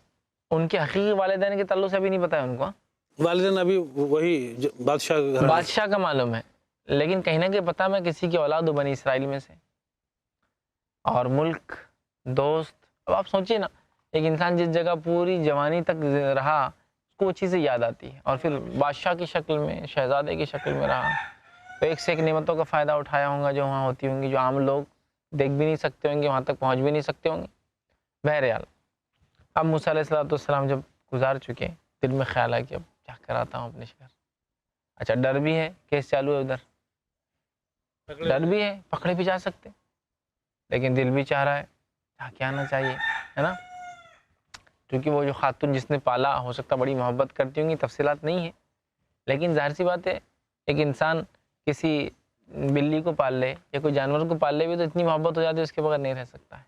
A: ان کے حقیقی والدین کے تعلق سے ابھی نہیں پتا ہے ان کو.
B: والدین ابھی وہی بادشاہ کا گھرانے.
A: بادشاہ کا معلوم ہے، لیکن کہیں نہ کہیں پتا میں کسی کی اولاد ہوں بنی اسرائیل میں سے. اور ملک، دوست، اب آپ سوچیے نا، ایک انسان جس جگہ پوری جوانی تک رہا اس کو وہ چیزیں یاد آتی ہیں، اور پھر بادشاہ کی شکل میں، شہزادے کی شکل میں رہا، تو ایک سے ایک نعمتوں کا فائدہ اٹھایا ہوں گا جو وہاں ہوتی ہوں گی، جو عام لوگ دیکھ بھی نہیں سکتے ہوں گے، وہاں تک پہنچ بھی نہیں سکتے ہوں گے. بہرحال اب موسیٰ علیہ السلام جب گزار چکے، دل میں خیال آیا کہ اب کیا کراتا ہوں اپنے شہر. اچھا ڈر بھی ہے، کیس چالو ہے ادھر، ڈر بھی ہے، پکڑے بھی جا سکتے، لیکن دل بھی چاہ رہا ہے کیا آنا چاہیے، ہے نا. کیونکہ وہ جو خاتون جس نے پالا ہو سکتا بڑی محبت کرتی ہوں گی، تفصیلات نہیں ہیں، لیکن ظاہر سی بات ہے ایک انسان کسی بلی کو پال لے یا کوئی جانور کو پال لے بھی تو اتنی محبت ہو جاتی ہے اس کے بغیر نہیں رہ سکتا ہے.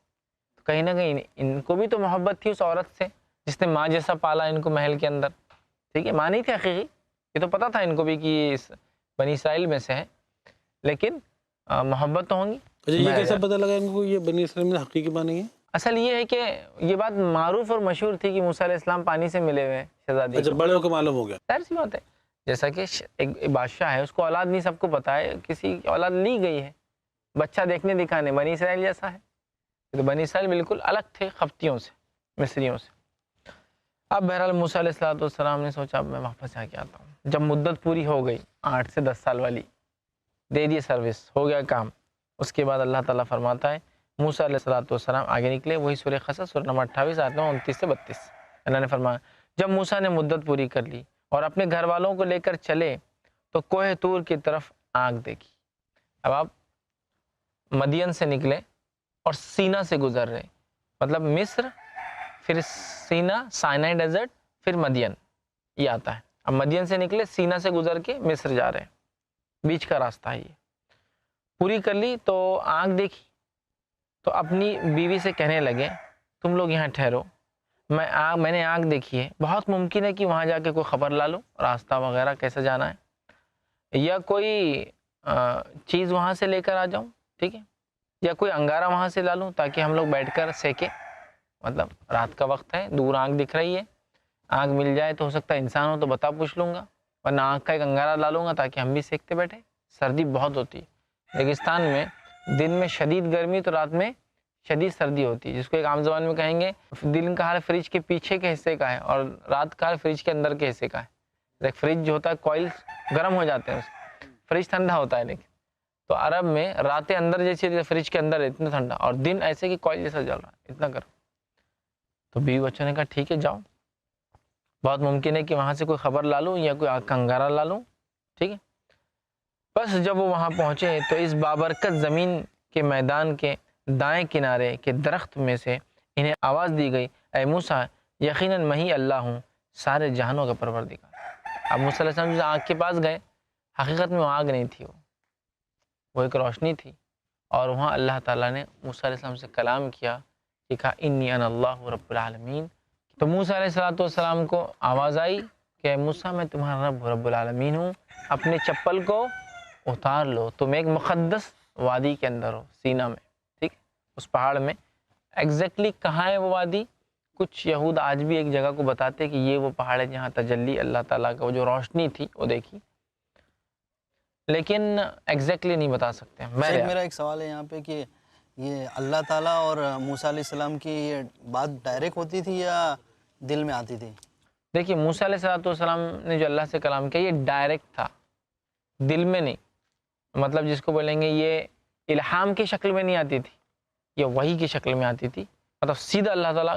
A: تو کہیں نہ کہیں ان کو بھی تو محبت تھی اس عورت سے جس نے ماں جیسا پالا ان کو محل کے اندر. ٹھیک ہے، ماں نہیں تھی حقیقی، یہ تو پتہ تھا ان کو بھی کہ اس بنی اسرائیل میں سے ہے، لیکن محبت تو ہوں گی.
B: اچھا یہ کیسا پتہ لگا ان کو یہ بنی اسرائیل میں حقیقی ماں نہیں ہے؟
A: اصل یہ ہے کہ یہ بات معروف اور مشہور تھی کہ موسیٰ علیہ السلام پانی سے ملے ہوئے ہیں شہزادی.
B: اچھا بڑے ہو کے معلوم ہو گیا.
A: ظاہر سی بات ہے، جیسا کہ ایک بادشاہ ہے، اس کو اولاد نہیں سب کو پتہ ہے، کسی کی اولاد لی گئی ہے بچہ دیکھنے دکھانے، بنی اسرائیل جیسا ہے. تو بنی اسرائیل بالکل الگ تھے خفتیوں سے، مصریوں سے. اب بہرحال موسیٰ علیہ السلام نے سوچا اب میں واپس آ کے آتا ہوں. جب مدت پوری ہو گئی 8 سے 10 سال والی، دے دی سروس، ہو گیا کام، اس کے بعد اللہ تعالیٰ فرماتا ہے موسیٰ علیہ السلام آگے نکلے. وہی سورہ قصص سورہ نمبر 28 آیت نمبر 29 سے 32. اللہ نے فرمایا جب موسیٰ نے مدت پوری کر لی اور اپنے گھر والوں کو لے کر چلے تو کوہ طور کی طرف آنکھ دیکھی. اب آپ مدین سے نکلے اور سینا سے گزر رہے، مطلب مصر، پھر سینا، سائنائی ڈیزرٹ، پھر مدین، یہ آتا ہے. اب مدین سے نکلے، سینا سے گزر کے مصر جا رہے ہیں، بیچ کا راستہ ہے. یہ پوری کر لی تو آنکھ دیکھی تو اپنی بیوی سے کہنے لگے تم لوگ یہاں ٹھہرو، میں نے آنکھ دیکھی ہے، بہت ممکن ہے کہ وہاں جا کے کوئی خبر لا لو راستہ وغیرہ کیسے جانا ہے، یا کوئی چیز وہاں سے لے کر آ جاؤں، ٹھیک ہے، یا کوئی انگارہ وہاں سے لا لوں تاکہ ہم لوگ بیٹھ کر سیکیں. مطلب رات کا وقت ہے، دور آنکھ دکھ رہی ہے، آنکھ مل جائے تو ہو سکتا ہے انسان ہو تو بتا پوچھ لوں گا، ورنہ آنکھ کا ایک انگارہ لا لوں گا تاکہ ہم بھی سیکتے بیٹھے. سردی بہت ہوتی ہے ریگستان میں، دن میں شدید گرمی تو رات میں شدید سردی ہوتی ہے، جس کو ایک عام زبان میں کہیں گے دن کا حال فریج کے پیچھے کے حصے کا ہے اور رات کا حال فریج کے اندر کے حصے کا ہے. ایک فریج جو ہوتا ہے کوئل گرم ہو جاتے ہیں، فریج ٹھنڈا ہوتا ہے، لیکن تو عرب میں راتیں اندر جیسے فریج کے اندر ہے اتنا ٹھنڈا، اور دن ایسے کہ کوئل جیسا جل رہا ہے اتنا گرم. تو بیوی بچوں نے کہا ٹھیک ہے جاؤ، بہت ممکن ہے کہ وہاں سے کوئی خبر لا لوں یا کوئی آگ کا انگارہ لا لوں، ٹھیک ہے. بس جب وہ وہاں پہنچے تو اس بابرکت زمین کے میدان کے دائیں کنارے کے درخت میں سے انہیں آواز دی گئی اے موسیٰ یقیناً میں ہی اللہ ہوں سارے جہانوں کا پروردگار. اب موسیٰ علیہ السلام جو آگ کے پاس گئے، حقیقت میں وہ آگ نہیں تھی، وہ ایک روشنی تھی، اور وہاں اللہ تعالیٰ نے موسیٰ علیہ السلام سے کلام کیا کہ کہا انی انا اللہ رب العالمین. تو موسیٰ علیہ السلام کو آواز آئی کہ موسیٰ میں تمہارا رب العالمین ہوں، اپنے چپل کو اتار لو، تم ایک مقدس وادی کے اندر ہو، سینا میں، ٹھیک، اس پہاڑ میں. ایگزیکٹلی کہاں ہے وہ وادی؟ کچھ یہود آج بھی ایک جگہ کو بتاتے کہ یہ وہ پہاڑ ہے جہاں تجلی اللہ تعالیٰ کا وہ جو روشنی تھی وہ دیکھی، لیکن ایگزیکٹلی نہیں بتا سکتے.
C: میرا ایک سوال ہے یہاں پہ کہ یہ اللہ تعالیٰ اور موسیٰ علیہ السلام کی یہ بات ڈائریکٹ ہوتی تھی یا دل میں آتی تھی؟
A: دیکھیے موسیٰ علیہ السلام نے جو اللہ سے کلام کیا یہ ڈائریکٹ تھا، دل میں نہیں، مطلب جس کو بولیں گے یہ الہام کی شکل میں نہیں آتی تھی، یہ وحی کی شکل میں آتی تھی، مطلب سیدھا اللہ تعالیٰ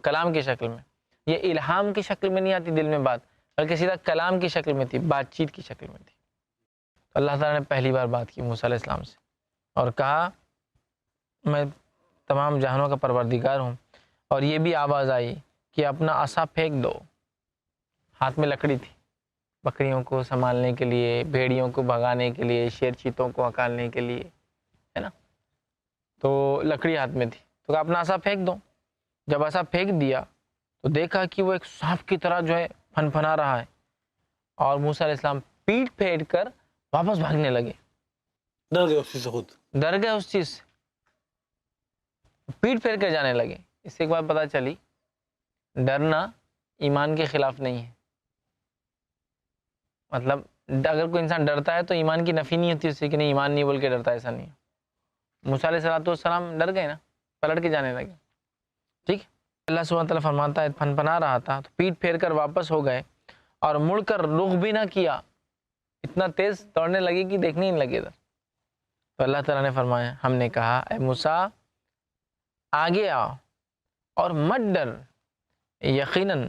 A: کلام کی شکل میں. یہ الہام کی شکل میں نہیں آتی دل میں بات، بلکہ سیدھا کلام کی شکل میں تھی، بات چیت کی شکل میں تھی. تو اللہ تعالیٰ نے پہلی بار بات کی موسیٰ علیہ السلام سے اور کہا میں تمام جہانوں کا پروردگار ہوں. اور یہ بھی آواز آئی کہ اپنا عصا پھینک دو. ہاتھ میں لکڑی تھی، بکریوں کو سنبھالنے کے لیے، بھیڑیوں کو بھگانے کے لیے، شیر چیتوں کو ہکالنے کے لیے، ہے نا، تو لکڑی ہاتھ میں تھی. تو کہا اپنا عصا پھینک دو. جب عصا پھینک دیا تو دیکھا کہ وہ ایک سانپ کی طرح جو ہے پھن پھنا رہا ہے، اور موسیٰ علیہ السلام پیٹ پھیر کر واپس بھاگنے لگے.
B: ڈر گئے اس چیز سے، خود
A: ڈر گئے اس چیز سے، پیٹ پھیر کر جانے لگے. اس سے ایک بات پتہ چلی ڈرنا ایمان کے خلاف نہیں ہے. مطلب اگر کوئی انسان ڈرتا ہے تو ایمان کی نفی نہیں ہوتی اس سے کہ نہیں ایمان نہیں بول کے ڈرتا ہے، ایسا نہیں ہے. موسیٰ علیہ السلام ڈر گئے نا، پلٹ کے جانے لگے. ٹھیک ہے، اللہ سبحانہ تعالیٰ فرماتا ہے پھن پنا رہا تھا تو پیٹ پھیر کر واپس ہو گئے اور مڑ کر رخ بھی نہ کیا، اتنا تیز دوڑنے لگے کہ دیکھنے ہی لگے ادھر. تو اللہ تعالیٰ نے فرمایا، ہم نے کہا اے موسیٰ آگے آؤ اور مت ڈر، یقیناً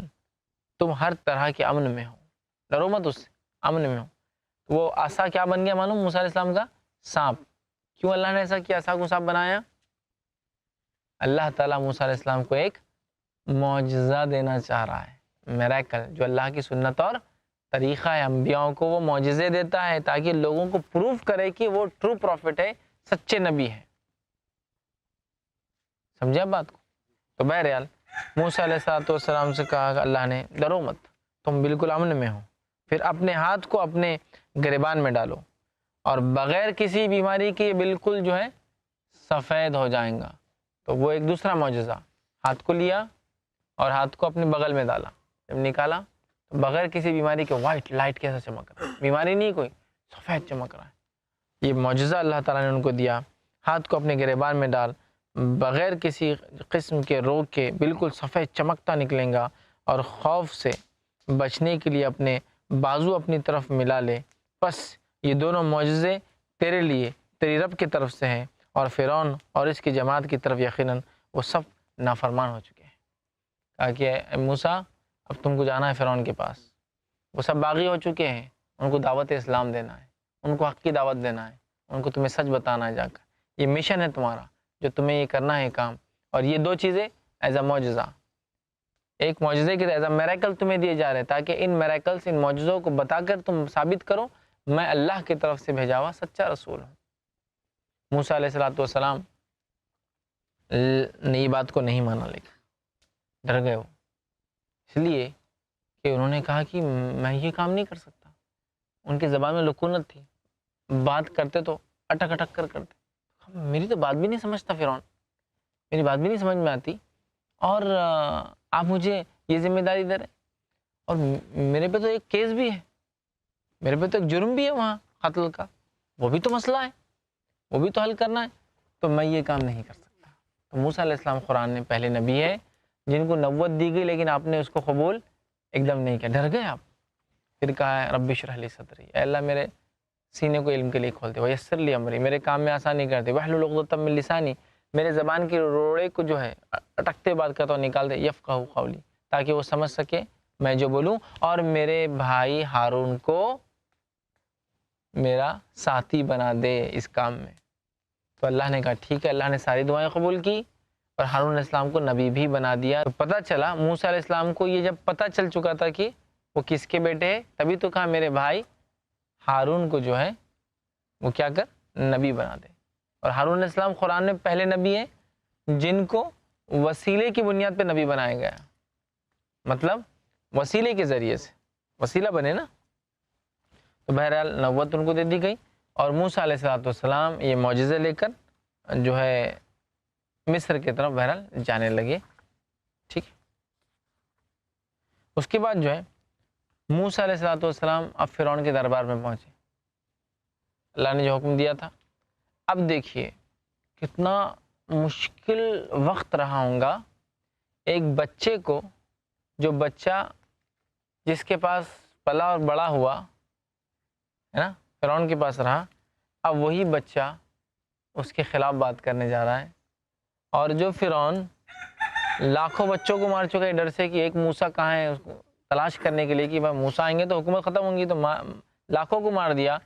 A: تم ہر طرح کے امن میں ہو، ڈرو مت، اس سے امن میں ہو. وہ عصا کیا بن گیا معلوم؟ موسیٰ علیہ السلام کا سانپ. کیوں اللہ نے ایسا کیا، عصا کو سانپ بنایا؟ اللہ تعالیٰ موسیٰ علیہ السلام کو ایک معجزہ دینا چاہ رہا ہے، میریکل، جو اللہ کی سنت اور طریقہ ہے. انبیاؤں کو وہ معجزے دیتا ہے تاکہ لوگوں کو پروف کرے کہ وہ ٹرو پروفٹ ہے، سچے نبی ہے. سمجھے آپ بات کو؟ تو بہرحال موسیٰ علیہ السلام سے کہا اللہ نے ڈرو مت، تم بالکل امن میں ہو. پھر اپنے ہاتھ کو اپنے گریبان میں ڈالو اور بغیر کسی بیماری کے بالکل جو ہے سفید ہو جائیں گا. تو وہ ایک دوسرا معجزہ، ہاتھ کو لیا اور ہاتھ کو اپنے بغل میں ڈالا، جب نکالا تو بغیر کسی بیماری کے وائٹ لائٹ کیسا چمک رہا ہے، بیماری نہیں کوئی، سفید چمک رہا ہے. یہ معجزہ اللہ تعالیٰ نے ان کو دیا. ہاتھ کو اپنے گریبان میں ڈال، بغیر کسی قسم کے روگ کے بالکل سفید چمکتا نکلیں گا. اور خوف سے بچنے کے لیے اپنے بازو اپنی طرف ملا لے. بس یہ دونوں معجزے تیرے لیے تیری رب کی طرف سے ہیں، اور فرعون اور اس کی جماعت کی طرف یقیناً وہ سب نافرمان ہو چکے ہیں. کہا کہ اے موسیٰ اب تم کو جانا ہے فرعون کے پاس، وہ سب باغی ہو چکے ہیں، ان کو دعوت اسلام دینا ہے، ان کو حق کی دعوت دینا ہے، ان کو تمہیں سچ بتانا ہے جا کر. یہ مشن ہے تمہارا جو تمہیں یہ کرنا ہے کام. اور یہ دو چیزیں ایز اے معجزہ، ایک معجزے کے ایز اے میریکل تمہیں دیے جا رہے ہیں تاکہ ان میریکلس، ان معجزوں کو بتا کر تم ثابت کرو میں اللہ کی طرف سے بھیجا ہوا سچا رسول ہوں. موسیٰ علیہ السلام نے یہ بات کو نہیں مانا، لیکن ڈر گئے وہ، اس لیے کہ انہوں نے کہا کہ میں یہ کام نہیں کر سکتا. ان کی زبان میں لکونت تھی، بات کرتے تو اٹک اٹک کر کرتے. میری تو بات بھی نہیں سمجھتا فرعون، میری بات بھی نہیں سمجھ میں آتی، اور آپ مجھے یہ ذمہ داری دے رہے، اور میرے پہ تو ایک کیس بھی ہے، میرے پہ تو ایک جرم بھی ہے وہاں قتل کا، وہ بھی تو مسئلہ ہے، وہ بھی تو حل کرنا ہے، تو میں یہ کام نہیں کر سکتا. تو موسیٰ علیہ السلام قرآن نے پہلے نبی ہے جن کو نبوت دی گئی، لیکن آپ نے اس کو قبول ایک دم نہیں کیا، ڈر گئے آپ. پھر کہا ہے رب اشرح لی صدری، اے اللہ میرے سینے کو علم کے لیے کھول دے، ویسر لی امری، میرے کام میں آسانی کر دے، واحلل عقدۃ من لسانی، میرے زبان کی روڑے کو جو ہے اٹکتے بات کرتا ہوں نکال دے، یفقہوا قولی، تاکہ وہ سمجھ سکے میں جو بولوں، اور میرے بھائی ہارون کو میرا ساتھی بنا دے اس کام میں. تو اللہ نے کہا ٹھیک ہے. اللہ نے ساری دعائیں قبول کی اور ہارون علیہ السلام کو نبی بھی بنا دیا. تو پتہ چلا موسیٰ علیہ السلام کو، یہ جب پتہ چل چکا تھا کہ وہ کس کے بیٹے ہیں، تبھی تو کہا میرے بھائی ہارون کو جو ہے وہ کیا کر نبی بنا دے. اور ہارون علیہ السلام قرآن میں پہلے نبی ہیں جن کو وسیلے کی بنیاد پہ نبی بنایا گیا، مطلب وسیلے کے ذریعے سے وسیلہ بنے نا. تو بہرحال نبوت ان کو دے دی گئی، اور موسیٰ علیہ السلام یہ معجزے لے کر جو ہے مصر کی طرف بہرحال جانے لگے. ٹھیک، اس کے بعد جو ہے موسیٰ علیہ السلام اب فرعون کے دربار میں پہنچے. اللہ نے جو حکم دیا تھا، اب دیکھیے کتنا مشکل وقت رہا ہوں گا ایک بچے کو، جو بچہ جس کے پاس پلا اور بڑا ہوا ہے نا، فرعون کے پاس رہا، اب وہی بچہ اس کے خلاف بات کرنے جا رہا ہے. اور جو فرعون لاکھوں بچوں کو مار چکا ہے ڈر سے کہ ایک موسیٰ کہاں ہے، اس کو تلاش کرنے کے لیے کہ بھائی موسیٰ آئیں گے تو حکومت ختم ہوں گی، تو لاکھوں کو مار دیا.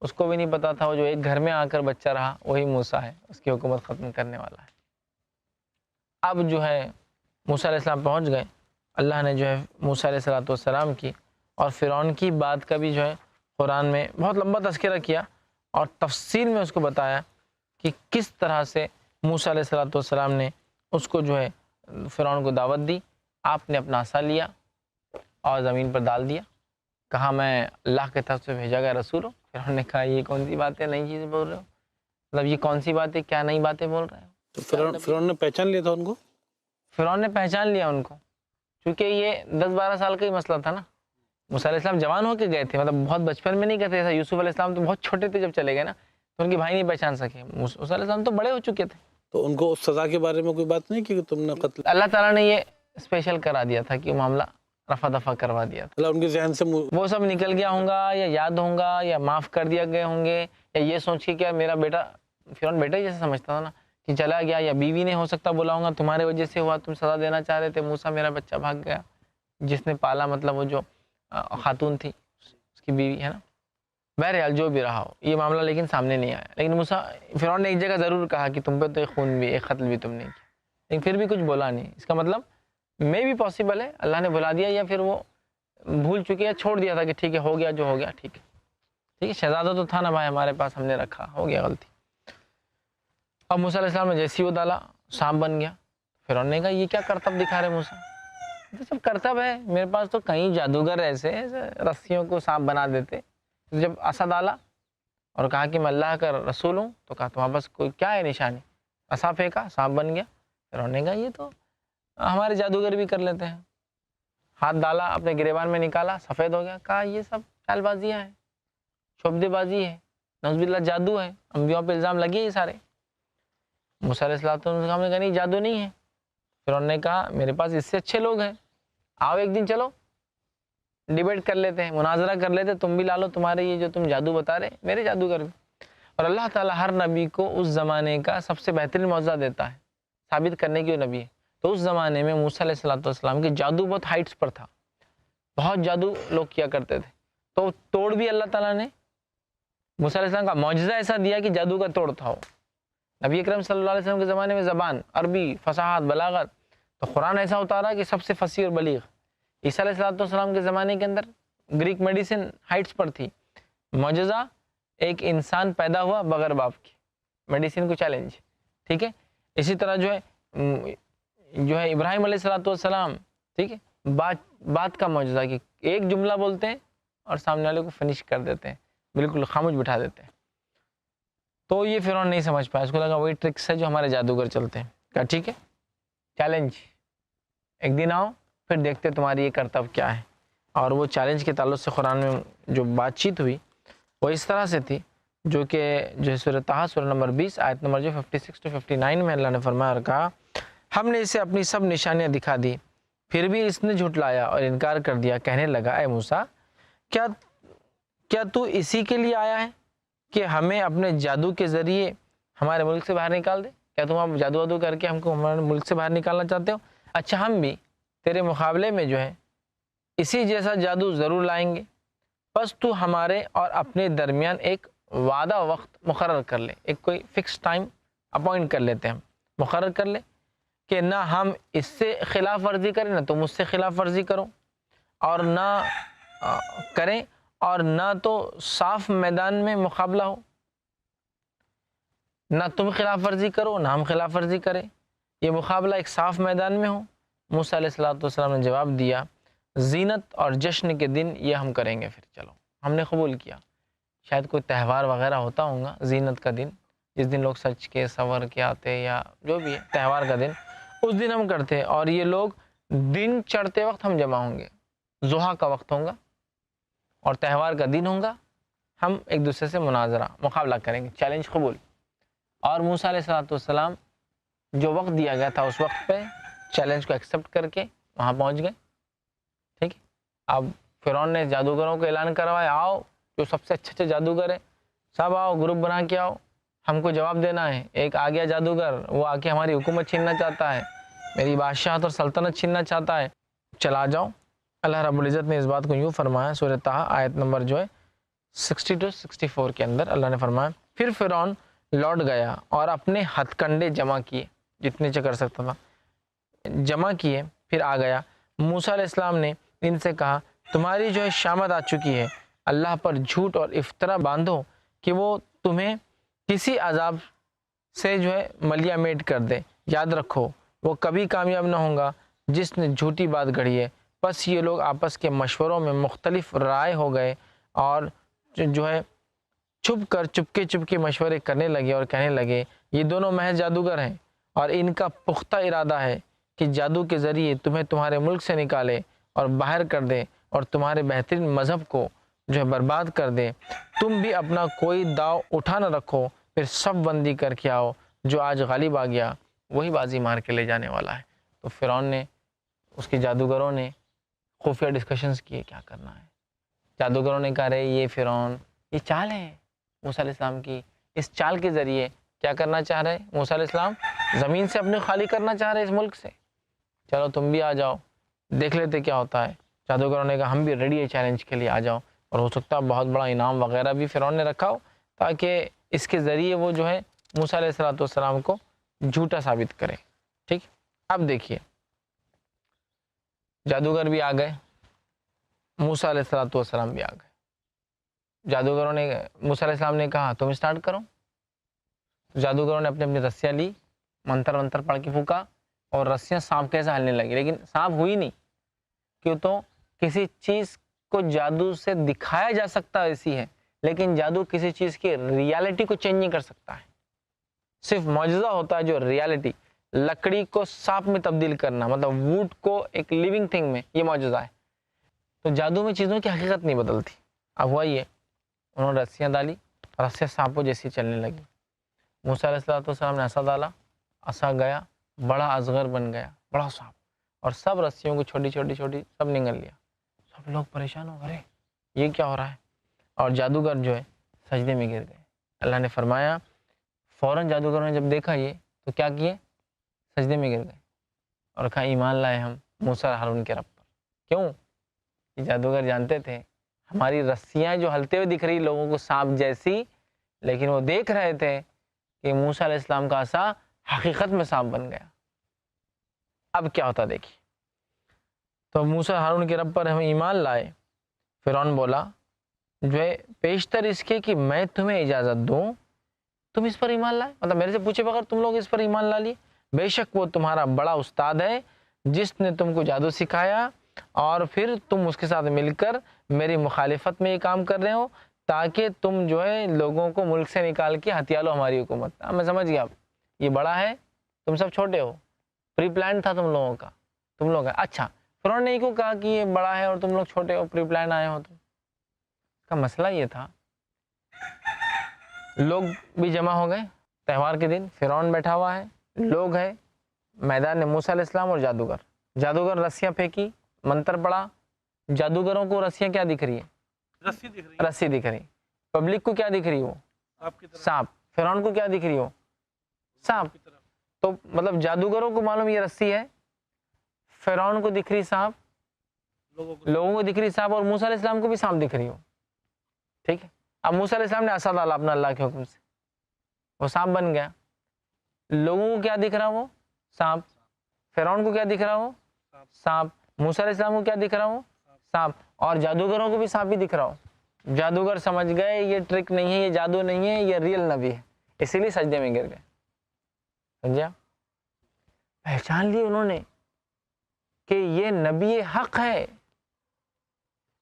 A: اس کو بھی نہیں پتا تھا وہ جو ایک گھر میں آ کر بچہ رہا وہی موسیٰ ہے، اس کی حکومت ختم کرنے والا ہے. اب جو ہے موسیٰ علیہ السلام پہنچ گئے. اللہ نے جو ہے موسیٰ علیہ السلام کی اور فرعون کی بات کا بھی جو ہے قرآن میں بہت لمبا تذکرہ کیا، اور تفصیل میں اس کو بتایا کہ کس طرح سے موسیٰ علیہ السلام نے اس کو جو ہے فرعون کو دعوت دی. آپ نے اپنا عصا لیا اور زمین پر ڈال دیا، کہا میں اللہ کے طرف سے بھیجا گیا رسول ہوں. فرعون نے کہا یہ کون سی باتیں، نئی چیزیں بول رہے ہو، مطلب یہ کون سی باتیں، کیا نئی باتیں بول رہے ہو.
B: تو فرعون نے پہچان لیا تھا ان کو،
A: فرعون نے پہچان لیا ان کو، کیونکہ یہ 10-12 سال کا ہی مسئلہ تھا نا. موسیٰ علیہ السلام جوان ہو کے گئے تھے, مطلب بہت بچپن میں نہیں گئے تھے. ایسا یوسف علیہ السلام تو بہت چھوٹے تھے جب چلے گئے نا, تو ان کے بھائی نہیں پہچان سکے. موسیٰ علیہ السلام تو بڑے ہو چکے تھے.
B: تو ان کو اس سزا کے بارے میں کوئی بات نہیں کہ تم نے قتل؟
A: اللہ تعالیٰ نے یہ اسپیشل کرا دیا تھا کہ معاملہ رفع دفع کروا دیا تھا.
B: اللہ ان کے ذہن سے
A: وہ سب نکل گیا ہوں گا, یا یاد ہوں گا, یا معاف کر دیا گئے ہوں گے, یا یہ سوچ کے کیا میرا بیٹا, فرعون بیٹا ہی جیسے سمجھتا تھا نا کہ چلا گیا, یا بیوی نے ہو سکتا بولا ہوں گا تمہارے وجہ سے ہوا, تم سزا دینا چاہ رہے تھے, موسیٰ میرا بچہ بھاگ گیا, جس نے پالا مطلب وہ جو خاتون تھی اس کی بیوی ہے نا. بہرحال جو بھی رہا ہو یہ معاملہ لیکن سامنے نہیں آیا. لیکن موسیٰ فرعون نے ایک جگہ ضرور کہا کہ تم پہ تو ایک خون بھی, ایک قتل بھی تم نے کیا, لیکن پھر بھی کچھ بولا نہیں. اس کا مطلب میں بھی پاسبل ہے اللہ نے بلا دیا, یا پھر وہ بھول چکے یا چھوڑ دیا تھا کہ ٹھیک ہے ہو گیا جو ہو گیا ٹھیک ہے. ٹھیک ہے, شہزادہ تو تھا نا بھائی ہمارے پاس, ہم نے رکھا, ہو گیا غلطی. اب موسیٰ علیہ السلام نے جیسی وہ ڈالا سانپ بن گیا. فرعون نے کہا یہ کیا کرتب دکھا رہے موسیٰ, تو سب کرتب ہے میرے پاس, تو کئی جادوگر ایسے رسیوں کو سانپ بنا دیتے. جب عصا ڈالا اور کہا کہ میں اللہ کا رسول ہوں, تو کہا تمہارے پاس کوئی کیا ہے نشانی, عصا پھینکا سانپ بن گیا. فرعون نے کہا یہ تو ہمارے جادوگر بھی کر لیتے ہیں. ہاتھ ڈالا اپنے گریبان میں نکالا سفید ہو گیا. کہا یہ سب چال بازیاں ہیں, شعبدے بازی ہے, نعوذ باللہ جادو ہے, انبیاء پہ الزام لگے یہ سارے. موسیٰ علیہ السلام نے کہا نہیں جادو نہیں ہے. فرعون نے کہا میرے پاس اس سے اچھے لوگ ہیں, آؤ ایک دن چلو ڈیبیٹ کر لیتے ہیں, مناظرہ کر لیتے, تم بھی لا لو تمہارے یہ جو تم جادو بتا رہے میرے جادوگر بھی. اور اللہ تعالیٰ ہر نبی کو اس زمانے کا سب سے بہترین معجزہ دیتا ہے ثابت کرنے کی, وہ نبی ہے. تو اس زمانے میں موسیٰ علیہ السلام کے جادو بہت ہائٹس پر تھا, بہت جادو لوگ کیا کرتے تھے. تو توڑ بھی اللہ تعالیٰ نے موسیٰ علیہ السلام کا معجزہ ایسا دیا کہ جادو کا توڑ تھا. وہ نبی اکرم صلی اللہ علیہ وسلم کے زمانے میں زبان عربی, فصاحت, بلاغت, تو قرآن ایسا اتارا کہ سب سے فصیح اور بلیغ. عیسیٰ علیہ السلام کے زمانے کے اندر گریک میڈیسن ہائٹس پر تھی. معجزہ ایک انسان پیدا ہوا بغیر باپ کے, میڈیسن کو چیلنج. ٹھیک ہے, اسی طرح جو ہے ابراہیم علیہ السلام, ٹھیک ہے, بات کا معجزہ کہ ایک جملہ بولتے ہیں اور سامنے والے کو فنش کر دیتے ہیں, بالکل خاموش بٹھا دیتے ہیں. تو یہ فرعون نہیں سمجھ پایا, اس کو لگا وہی ٹرکس ہے جو ہمارے جادوگر چلتے ہیں. کہا ٹھیک ہے چیلنج, ایک دن آؤ پھر دیکھتے تمہاری یہ کرتب کیا ہے. اور وہ چیلنج کے تعلق سے قرآن میں جو بات چیت ہوئی وہ اس طرح سے تھی جو کہ سورہ طٰہٰ سورہ نمبر 20 آیت نمبر 56 to 59 میں اللہ نے فرمایا اور کہا ہم نے اسے اپنی سب نشانیاں دکھا دی, پھر بھی اس نے جھٹلایا اور انکار کر دیا. کہنے لگا اے موسیٰ کیا تو اسی کے لیے آیا ہے کہ ہمیں اپنے جادو کے ذریعے ہمارے ملک سے باہر نکال دے؟ کیا تم آپ جادو کر کے ہم کو ہمارے ملک سے باہر نکالنا چاہتے ہو؟ اچھا ہم بھی تیرے مقابلے میں جو ہے اسی جیسا جادو ضرور لائیں گے, بس تو ہمارے اور اپنے درمیان ایک وعدہ وقت مقرر کر لے, ایک کوئی فکس ٹائم اپوائنٹ کر لیتے ہیں, مقرر کر لے کہ نہ ہم اس سے خلاف ورزی کریں نہ تم اس سے خلاف ورزی کرو, اور نہ کریں اور نہ تو صاف میدان میں مقابلہ ہو, نہ تم خلاف ورزی کرو نہ ہم خلاف ورزی کریں, یہ مقابلہ ایک صاف میدان میں ہو. موسیٰ علیہ السلام نے جواب دیا زینت اور جشن کے دن یہ ہم کریں گے. پھر چلو ہم نے قبول کیا, شاید کوئی تہوار وغیرہ ہوتا ہوگا زینت کا دن, جس دن لوگ سج کے سور کے آتے, یا جو بھی ہے تہوار کا دن, اس دن ہم کرتے. اور یہ لوگ دن چڑھتے وقت ہم جمع ہوں گے, ضحیٰ کا وقت ہوگا اور تہوار کا دن ہوگا, ہم ایک دوسرے سے مناظرہ مقابلہ کریں گے. چیلنج قبول. اور موسیٰ علیہ السلام جو وقت دیا گیا تھا اس وقت پہ چیلنج کو ایکسیپٹ کر کے وہاں پہنچ گئے. ٹھیک ہے, اب فرعون نے جادوگروں کو اعلان کروایا آؤ جو سب سے اچھے جادوگر ہیں سب آؤ, گروپ بنا کے آؤ, ہم کو جواب دینا ہے. ایک آ گیا جادوگر, وہ آ کے ہماری حکومت چھیننا چاہتا ہے, میری بادشاہت اور سلطنت چھیننا چاہتا ہے, چلا جاؤ. اللہ رب العزت نے اس بات کو یوں فرمایا سورہ طٰہٰ آیت نمبر 60 to 64 کے اندر اللہ نے فرمایا پھر فرعون لوٹ گیا اور اپنے ہتھ کنڈے جمع کیے, جتنے کر سکتا تھا جمع کیے, پھر آ گیا. موسیٰ علیہ السلام نے ان سے کہا تمہاری جو ہے شامت آ چکی ہے, اللہ پر جھوٹ اور افطرا باندھو کہ وہ تمہیں کسی عذاب سے جو ہے ملیا میٹ کر دے. یاد رکھو وہ کبھی کامیاب نہ ہوگا جس نے جھوٹی بات گڑھی ہے. بس یہ لوگ آپس کے مشوروں میں مختلف رائے ہو گئے اور جو ہے چپکے مشورے کرنے لگے اور کہنے لگے یہ دونوں محض جادوگر ہیں اور ان کا پختہ ارادہ ہے کہ جادو کے ذریعے تمہیں تمہارے ملک سے نکالے اور باہر کر دے اور تمہارے بہترین مذہب کو جو ہے برباد کر دے، تم بھی اپنا کوئی داؤ اٹھا نہ رکھو، پھر سب بندی کر کے آؤ، جو آج غالب آ گیا وہی بازی مار کے لے جانے والا ہے۔ تو فرعون نے، اس کے جادوگروں نے خفیہ ڈسکشنز کیے کیا کرنا ہے۔ جادوگروں نے کہا رہے یہ فرعون، یہ چال ہے موسیٰ علیہ السلام کی، اس چال کے ذریعے کیا کرنا چاہ رہے موسیٰ علیہ السلام؟ زمین سے اپنے خالی کرنا چاہ رہے اس ملک سے، چلو تم بھی آ جاؤ دیکھ لیتے کیا ہوتا ہے۔ جادوگروں نے کہا ہم بھی ریڈی ہے چیلنج کے لیے، آ جاؤ، اور ہو سکتا ہے بہت بڑا انعام وغیرہ بھی فرعون نے رکھا ہو تاکہ اس کے ذریعے وہ جو ہے موسیٰ علیہ السلام کو جھوٹا ثابت کرے۔ ٹھیک، اب دیکھیے جادوگر بھی آ گئے، موسیٰ علیہ السلام بھی آ گئے۔ جادوگروں نے، موسیٰ علیہ السلام نے کہا تم اسٹارٹ کرو، جادوگروں نے اپنی رسیاں لی، منتر پڑھ کے پھونکا اور رسیاں سانپ کیسے ہلنے لگی، لیکن سانپ ہوئی نہیں، کیوں؟ تو کسی چیز کو جادو سے دکھایا جا سکتا ایسی ہے، لیکن جادو کسی چیز کی ریالٹی کو چینج نہیں کر سکتا ہے۔ صرف معجزہ ہوتا ہے جو ریالٹی، لکڑی کو سانپ میں تبدیل کرنا، مطلب ووڈ کو ایک لیونگ تھنگ میں، یہ معجزہ ہے۔ تو جادو میں چیزوں کی حقیقت نہیں بدلتی۔ اب ہوا یہ، انہوں نے رسیاں ڈالی، رسیاں سانپوں جیسی چلنے لگی۔ موسیٰ علیہ السلام نے عصا ڈالا، عصا گیا، بڑا ازغر بن گیا، بڑا سانپ، اور سب رسیوں کو چھوٹی سب نگل لیا۔ سب لوگ پریشان ہو گئے، یہ کیا ہو رہا ہے؟ اور جادوگر جو ہے سجدے میں گر گئے۔ اللہ نے فرمایا، فوراً جادوگروں نے جب دیکھا یہ تو کیا کیے؟ سجدے میں گر گئے اور کہا ایمان لائے ہم موسیٰ ہارون کے رب پر۔ کیوں؟ یہ جادوگر جانتے تھے ہماری رسیاں جو ہلتے ہوئے دکھ رہی لوگوں کو سانپ جیسی، لیکن وہ دیکھ رہے تھے کہ موسیٰ علیہ السلام کا عصا حقیقت میں سانپ بن گیا۔ اب کیا ہوتا دیکھیے، تو موسیٰ ہارون کے رب پر ہم ایمان لائے۔ فرعون بولا جو ہے پیشتر اس کے کہ میں تمہیں اجازت دوں تم اس پر ایمان لائے، مطلب میرے سے پوچھے بغیر تم لوگ اس پر ایمان لا لیے۔ بے شک وہ تمہارا بڑا استاد ہے جس نے تم کو جادو سکھایا، اور پھر تم اس کے ساتھ مل کر میری مخالفت میں یہ کام کر رہے ہو تاکہ تم جو ہے لوگوں کو ملک سے نکال کے ہتھیا لو ہماری حکومت۔ میں سمجھ گیا، یہ بڑا ہے، تم سب چھوٹے ہو، پری پلان تھا تم لوگوں کا، تم لوگ اچھا۔ فرعون نے کو کہا کہ یہ بڑا ہے اور تم لوگ چھوٹے ہو، پری پلان آئے ہو۔ تم کا مسئلہ یہ تھا، لوگ بھی جمع ہو گئے تہوار کے دن، فرعون بیٹھا ہوا ہے، لوگ ہیں میدان میں، موسیٰ علیہ السلام اور جادوگر رسیاں پھینکی، منتر پڑا۔ جادوگروں کو رسیاں کیا دکھ رہی ہے؟ رسی دکھ رہی۔ پبلک کو کیا دکھ رہی ہو؟ سانپ۔ فرعون کو کیا دکھ رہی ہو؟ سانپ۔ تو مطلب جادوگروں کو معلوم یہ رسی ہے، فرعون کو دکھ رہی سانپ، لوگوں کو دکھ رہی سانپ، اور موسیٰ علیہ السلام کو بھی سانپ دکھ رہی ہو۔ ٹھیک ہے، اب موسیٰ علیہ السلام نے عصا ڈالا اپنا اللہ کے حکم سے، وہ سانپ بن گیا۔ لوگوں کو کیا دکھ رہا وہ؟ سانپ۔ فرعون کو کیا دکھ رہا وہ؟ سانپ۔ موسیٰ علیہ السلام کو کیا دکھ رہا وہ؟ سانپ۔ اور جادوگروں کو بھی سانپ ہی دکھ رہا ہو۔ جادوگر سمجھ گئے یہ ٹرک نہیں ہے، یہ جادو نہیں ہے، یہ ریئل نبی ہے، اسی لیے سجدے میں گر گئے۔ سمجھا؟ پہچان لی انہوں نے کہ یہ نبی حق ہے،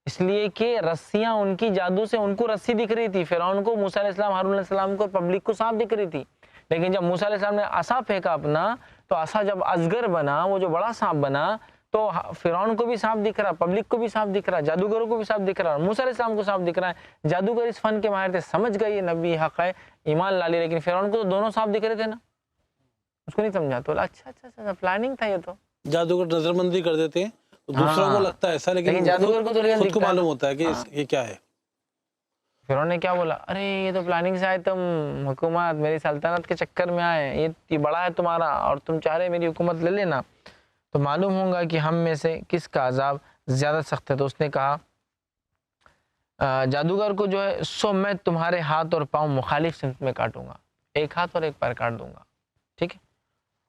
A: اس لیے کہ رسیاں ان کی جادو سے ان کو رسی دکھ رہی تھی، فرعون کو، موسیٰ علیہ السلام، ہارون علیہ السلام کو، پبلک کو سانپ دکھ رہی تھی۔ لیکن جب موسیٰ علیہ السلام نے عصا پھینکا اپنا، تو عصا جب ازگر بنا، وہ جو بڑا سانپ بنا، تو فرعون کو بھی سانپ دکھ رہا، پبلک کو بھی سانپ دکھ رہا، جادوگروں کو بھی سانپ دکھ رہا، موسیٰ علیہ السلام کو سانپ دکھ رہا ہے۔ جادوگر اس فن کے ماہر تھے، سمجھ گئے یہ نبی حق ہے، ایمان لا لی، لیکن فرعون کو تو دونوں سانپ دکھ رہے تھے نا، اس کو نہیں سمجھا، تو اچھا پلاننگ تھا یہ تو۔
B: جادوگر نظر بندی کر دیتے ہیں تو دوسروں کو لگتا ہے ایسا، لیکن
A: جادوگر کو تو
B: خود کو معلوم ہوتا ہے کہ یہ کیا ہے۔
A: فرعون نے کیا بولا؟ ارے یہ تو پلاننگ سے آئے، تم حکومت میری سلطنت کے چکر میں آئے، یہ بڑا ہے تمہارا اور تم چاہ رہے میری حکومت لے لینا، تو معلوم ہوگا کہ ہم میں سے کس کا عذاب زیادہ سخت ہے۔ تو اس نے کہا جادوگر کو جو ہے سو میں تمہارے ہاتھ اور پاؤں مخالف سمت میں کاٹوں گا، ایک ہاتھ اور ایک پیر کاٹ دوں گا، ٹھیک ہے،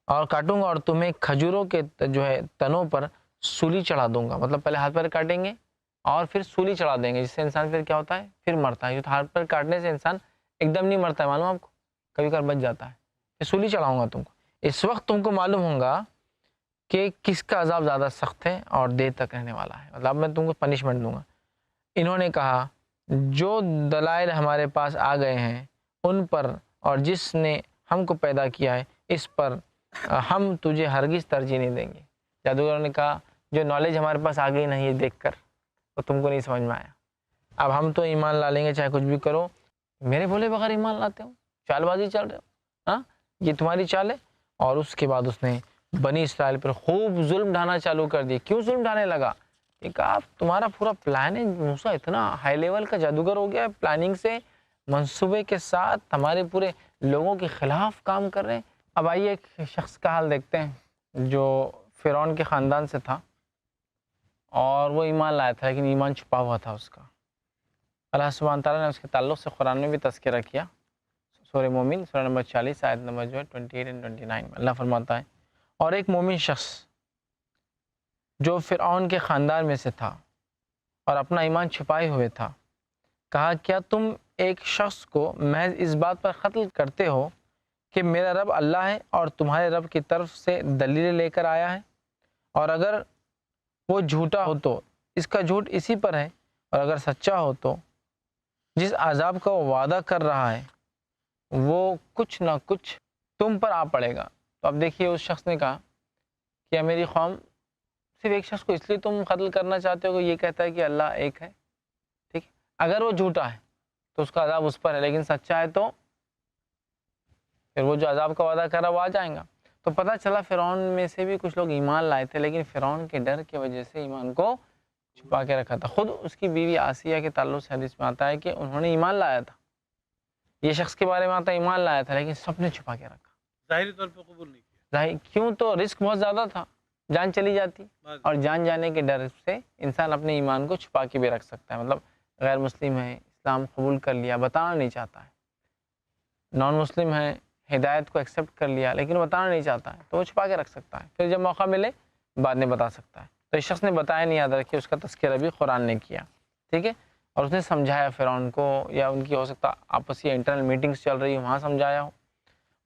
A: اور کاٹوں گا، اور تمہیں کھجوروں کے جو ہے تنوں پر سولی چڑھا دوں گا، مطلب پہلے ہاتھ پیر کاٹیں گے اور پھر سولی چڑھا دیں گے، جس سے انسان پھر کیا ہوتا ہے؟ پھر مرتا ہے۔ ہاتھ پیر کاٹنے سے انسان ایک دم نہیں مرتا ہے، معلوم آپ کو، کبھی کبھار بچ جاتا ہے۔ پھر سولی چڑھاؤں گا تم کو، اس وقت تم کو معلوم ہوگا کہ کس کا عذاب زیادہ سخت ہے اور دیر تک رہنے والا ہے، مطلب میں تم کو پنشمنٹ دوں گا۔ انہوں نے کہا جو دلائل ہمارے پاس آ گئے ہیں ان پر اور جس نے ہم کو پیدا کیا ہے اس پر ہم تجھے ہرگز ترجیح نہیں دیں گے. جادوگروں نے کہا جو نالج ہمارے پاس آ گئی نہیں ہے دیکھ کر وہ تم کو نہیں سمجھ میں آیا, اب ہم تو ایمان لا لیں گے چاہے کچھ بھی کرو, میرے بولے بغیر ایمان لاتے ہو, چال بازی چل رہے ہو, ہاں یہ تمہاری چال ہے. اور اس کے بعد اس نے بنی اسرائیل پر خوب ظلم ڈھانا چالو کر دیا. کیوں ظلم ڈھانے لگا؟ یہ کہا تمہارا پورا پلان ہے, موسیٰ اتنا ہائی لیول کا جادوگر ہو گیا ہے, پلاننگ سے منصوبے کے ساتھ ہمارے پورے لوگوں کے خلاف کام کر رہے ہیں. اب آئیے ایک شخص کا حال دیکھتے ہیں جو فرعون کے خاندان سے تھا اور وہ ایمان لایا تھا لیکن ایمان چھپا ہوا تھا اس کا. اللہ سبحانہ تعالیٰ نے اس کے تعلق سے قرآن میں بھی تذکرہ کیا. سورہ مومن سورہ نمبر 40 آیت نمبر 28 اور 29 میں اللہ فرماتا ہے اور ایک مومن شخص جو فرعون کے خاندان میں سے تھا اور اپنا ایمان چھپائے ہوئے تھا کہا کیا تم ایک شخص کو محض اس بات پر قتل کرتے ہو کہ میرا رب اللہ ہے اور تمہارے رب کی طرف سے دلیل لے کر آیا ہے, اور اگر وہ جھوٹا ہو تو اس کا جھوٹ اسی پر ہے, اور اگر سچا ہو تو جس عذاب کا وہ وعدہ کر رہا ہے وہ کچھ نہ کچھ تم پر آ پڑے گا. تو اب دیکھیے اس شخص نے کہا کہ میری قوم صرف ایک شخص کو اس لیے تم قتل کرنا چاہتے ہو کہ یہ کہتا ہے کہ اللہ ایک ہے, ٹھیک ہے, اگر وہ جھوٹا ہے تو اس کا عذاب اس پر ہے, لیکن سچا ہے تو پھر وہ جو عذاب کا وعدہ کر رہا وہ آ جائیں گا. تو پتہ چلا فرعون میں سے بھی کچھ لوگ ایمان لائے تھے لیکن فرعون کے ڈر کی وجہ سے ایمان کو چھپا کے رکھا تھا. خود اس کی بیوی آسیہ کے تعلق سے حدیث میں آتا ہے کہ انہوں نے ایمان لایا تھا, یہ شخص کے بارے میں آتا ہے ایمان لایا تھا لیکن سب نے چھپا کے رکھا,
B: ظاہری طور پہ قبول نہیں کیا.
A: ظاہر کیوں, تو رسک بہت زیادہ تھا, جان چلی جاتی, اور جان جانے کے ڈر سے انسان اپنے ایمان کو چھپا کے بھی رکھ سکتا ہے. مطلب غیر مسلم ہے, اسلام قبول کر لیا, بتانا نہیں چاہتا ہے, نان مسلم ہے, ہدایت کو ایکسیپٹ کر لیا لیکن بتانا نہیں چاہتا ہے, تو وہ چھپا کے رکھ سکتا ہے, پھر جب موقع ملے بعد میں بتا سکتا ہے. تو اس شخص نے بتایا نہیں, یاد رکھیے اس کا تذکرہ بھی قرآن نے کیا, ٹھیک ہے, اور اس نے سمجھایا فرعون کو, یا ان کی ہو سکتا آپسی انٹرنل میٹنگز چل رہی ہوں وہاں سمجھایا ہو.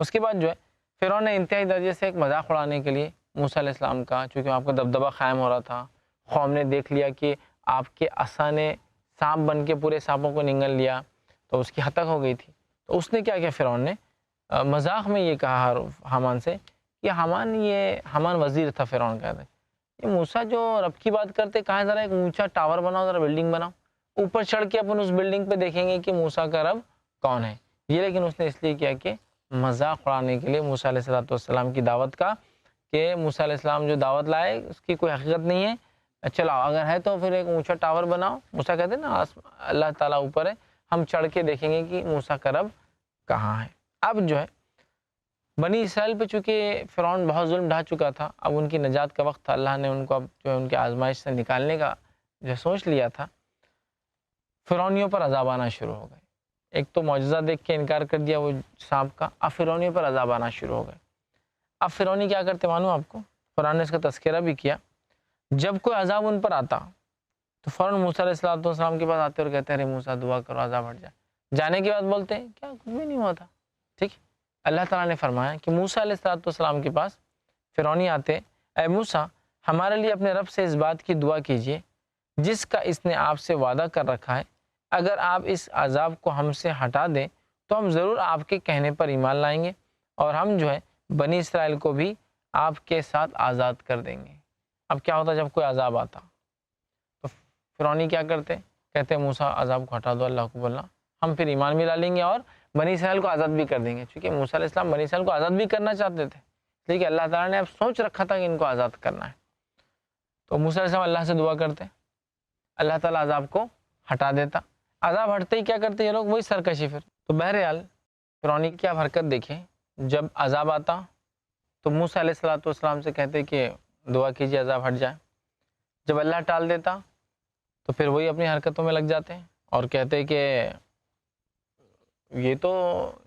A: اس کے بعد جو ہے فرعون نے انتہائی درجے سے ایک مذاق اڑانے کے لیے موسیٰ علیہ السلام کا, چونکہ آپ کا دبدبہ قائم ہو رہا تھا, قوم نے دیکھ لیا کہ آپ کے عصا نے سانپ بن کے پورے سانپوں کو نگل لیا, تو اس کی ہتک ہو گئی تھی. تو اس نے کیا کیا, فرعون نے مذاق میں یہ کہا حامان سے کہ حامان وزیر تھا فرعون کا, یہ موسیٰ جو رب کی بات کرتے کہاں ذرا ایک اونچا ٹاور بناؤ, ذرا بلڈنگ بناؤ, اوپر چڑھ کے اپن اس بلڈنگ پہ دیکھیں گے کہ موسیٰ کا رب کون ہے. یہ لیکن اس نے اس لیے کیا کہ مذاق اڑانے کے لیے موسیٰ علیہ السلام کی دعوت کا, کہ موسیٰ علیہ السلام جو دعوت لائے اس کی کوئی حقیقت نہیں ہے, چلاؤ اگر ہے تو پھر ایک اونچا ٹاور بناؤ. موسیٰ کہتے ہیں نا اللہ تعالیٰ اوپر ہے, ہم چڑھ کے دیکھیں گے کہ موسیٰ کا رب کہاں ہے. اب جو ہے بنی اسرائیل پہ چونکہ فرعون بہت ظلم ڈھا چکا تھا, اب ان کی نجات کا وقت تھا, اللہ نے ان کو اب جو ہے ان کے آزمائش سے نکالنے کا جو سوچ لیا تھا. فرعونیوں پر عذاب آنا شروع ہو گئے, ایک تو معجزہ دیکھ کے انکار کر دیا وہ سانپ کا, اب فرعونیوں پر عذاب آنا شروع ہو گئے. اب فرعونی کیا کرتے معلوم آپ کو, قرآن نے اس کا تذکرہ بھی کیا, جب کوئی عذاب ان پر آتا تو فوراً موسیٰ علیہ السلام کے پاس آتے اور کہتے ہیں ارے موسیٰ دعا کرو عذاب ہٹ جائے. جانے کے بعد بولتے ہیں کیا کچھ بھی نہیں ہوا تھا. ٹھیک, اللہ تعالیٰ نے فرمایا کہ موسیٰ علیہ السلام کے پاس فرعونی آتے, اے موسیٰ ہمارے لیے اپنے رب سے اس بات کی دعا کیجیے جس کا اس نے آپ سے وعدہ کر رکھا ہے, اگر آپ اس عذاب کو ہم سے ہٹا دیں تو ہم ضرور آپ کے کہنے پر ایمان لائیں گے, اور ہم جو ہے بنی اسرائیل کو بھی آپ کے ساتھ آزاد کر دیں گے. اب کیا ہوتا جب کوئی عذاب آتا تو فرعونی کیا کرتے, کہتے موسیٰ عذاب کو ہٹا دو, اللہ کو بولنا, ہم پھر ایمان بھی لا لیں گے اور بنی اسرائیل کو آزاد بھی کر دیں گے. چونکہ موسیٰ علیہ السلام بنی اسرائیل کو آزاد بھی کرنا چاہتے تھے, لیکن اللہ تعالیٰ نے اب سوچ رکھا تھا کہ ان کو آزاد کرنا ہے. تو موسیٰ علیہ السلام اللہ سے دعا کرتے, اللہ تعالیٰ عذاب کو ہٹا دیتا. عذاب ہٹتے ہی کیا کرتے یہ لوگ, وہی سرکشی. پھر تو بہرحال فرعونی کی آپ حرکت دیکھیں, جب عذاب آتا تو موسیٰ علیہ السلام سے کہتے کہ دعا کیجیے عذاب ہٹ جائے. جب اللہ ٹال دیتا تو پھر وہی اپنی حرکتوں میں لگ جاتے ہیں اور کہتے کہ یہ تو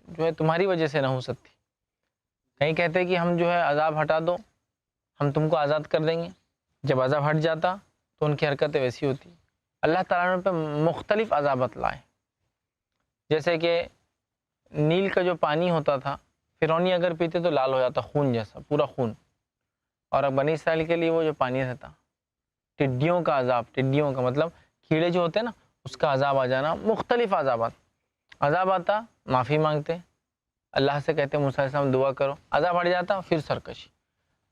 A: جو ہے تمہاری وجہ سے نہ ہو سکتی. کہیں کہتے کہ ہم جو ہے عذاب ہٹا دو, ہم تم کو آزاد کر دیں گے. جب عذاب ہٹ جاتا تو ان کی حرکتیں ویسی ہوتی. اللہ تعالیٰ نے ان پہ مختلف عذابت لائے, جیسے کہ نیل کا جو پانی ہوتا تھا فرعونی اگر پیتے تو لال ہو جاتا, خون جیسا پورا خون. اور اب بنی اسرائیل کے لیے وہ جو پانی رہتا, ٹڈیوں کا عذاب, ٹڈیوں کا مطلب کیڑے جو ہوتے ہیں نا, اس کا عذاب آ جانا. مختلف عذابات. عذاب آتا معافی مانگتے, اللہ سے کہتے موسیٰ علیہ السلام دعا کرو، عذاب ہٹ جاتا، پھر سرکشی۔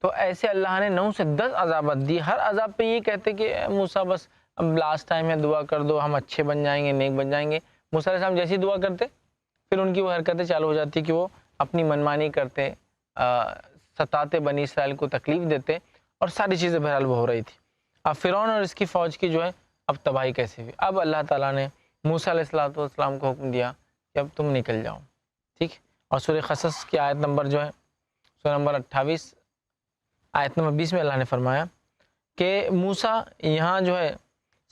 A: تو ایسے اللہ نے 9 سے 10 عذابات دی، ہر عذاب پہ یہ کہتے کہ موسیٰ بس اب لاسٹ ٹائم ہے، دعا کر دو، ہم اچھے بن جائیں گے، نیک بن جائیں گے۔ موسیٰ علیہ السلام جیسی دعا کرتے پھر ان کی وہ حرکتیں چالو ہو جاتی کہ وہ اپنی منمانی کرتے، ستاتے، بنی اسرائیل کو تکلیف دیتے، اور ساری چیزیں بہرحال وہ ہو رہی تھی۔ اب فرعون اور اس کی فوج کی جو ہے اب تباہی کیسے ہوئی؟ اب اللہ تعالیٰ نے موسیٰ علیہ السلام کو حکم دیا کہ اب تم نکل جاؤ، ٹھیک۔ اور سورہ قصص کی آیت نمبر جو ہے سورہ نمبر 28 آیت نمبر 20 میں اللہ نے فرمایا کہ موسیٰ یہاں جو ہے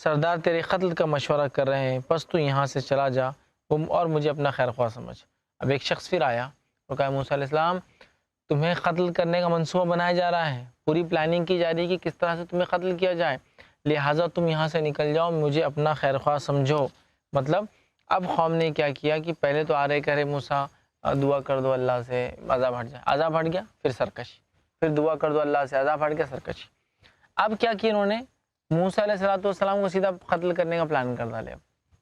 A: سردار تیرے قتل کا مشورہ کر رہے ہیں، پس تو یہاں سے چلا جا اور مجھے اپنا خیر خواہ سمجھ۔ اب ایک شخص پھر آیا اور کہا موسیٰ علیہ السلام تمہیں قتل کرنے کا منصوبہ بنایا جا رہا ہے، پوری پلاننگ کی جا رہی ہے کہ کس طرح سے تمہیں قتل کیا جائے، لہٰذا تم یہاں سے نکل جاؤ، مجھے اپنا خیر خواہ سمجھو۔ مطلب اب قوم نے کیا کیا کہ پہلے تو آ رہے کہہ رہے موسیٰ دعا کر دو اللہ سے عذاب ہٹ جائے، عذاب ہٹ گیا پھر سرکشی، پھر دعا کر دو اللہ سے عذاب ہٹ گیا سرکشی۔ اب کیا کیا انہوں نے؟ موسیٰ علیہ السلام کو سیدھا قتل کرنے کا پلان کر ڈالے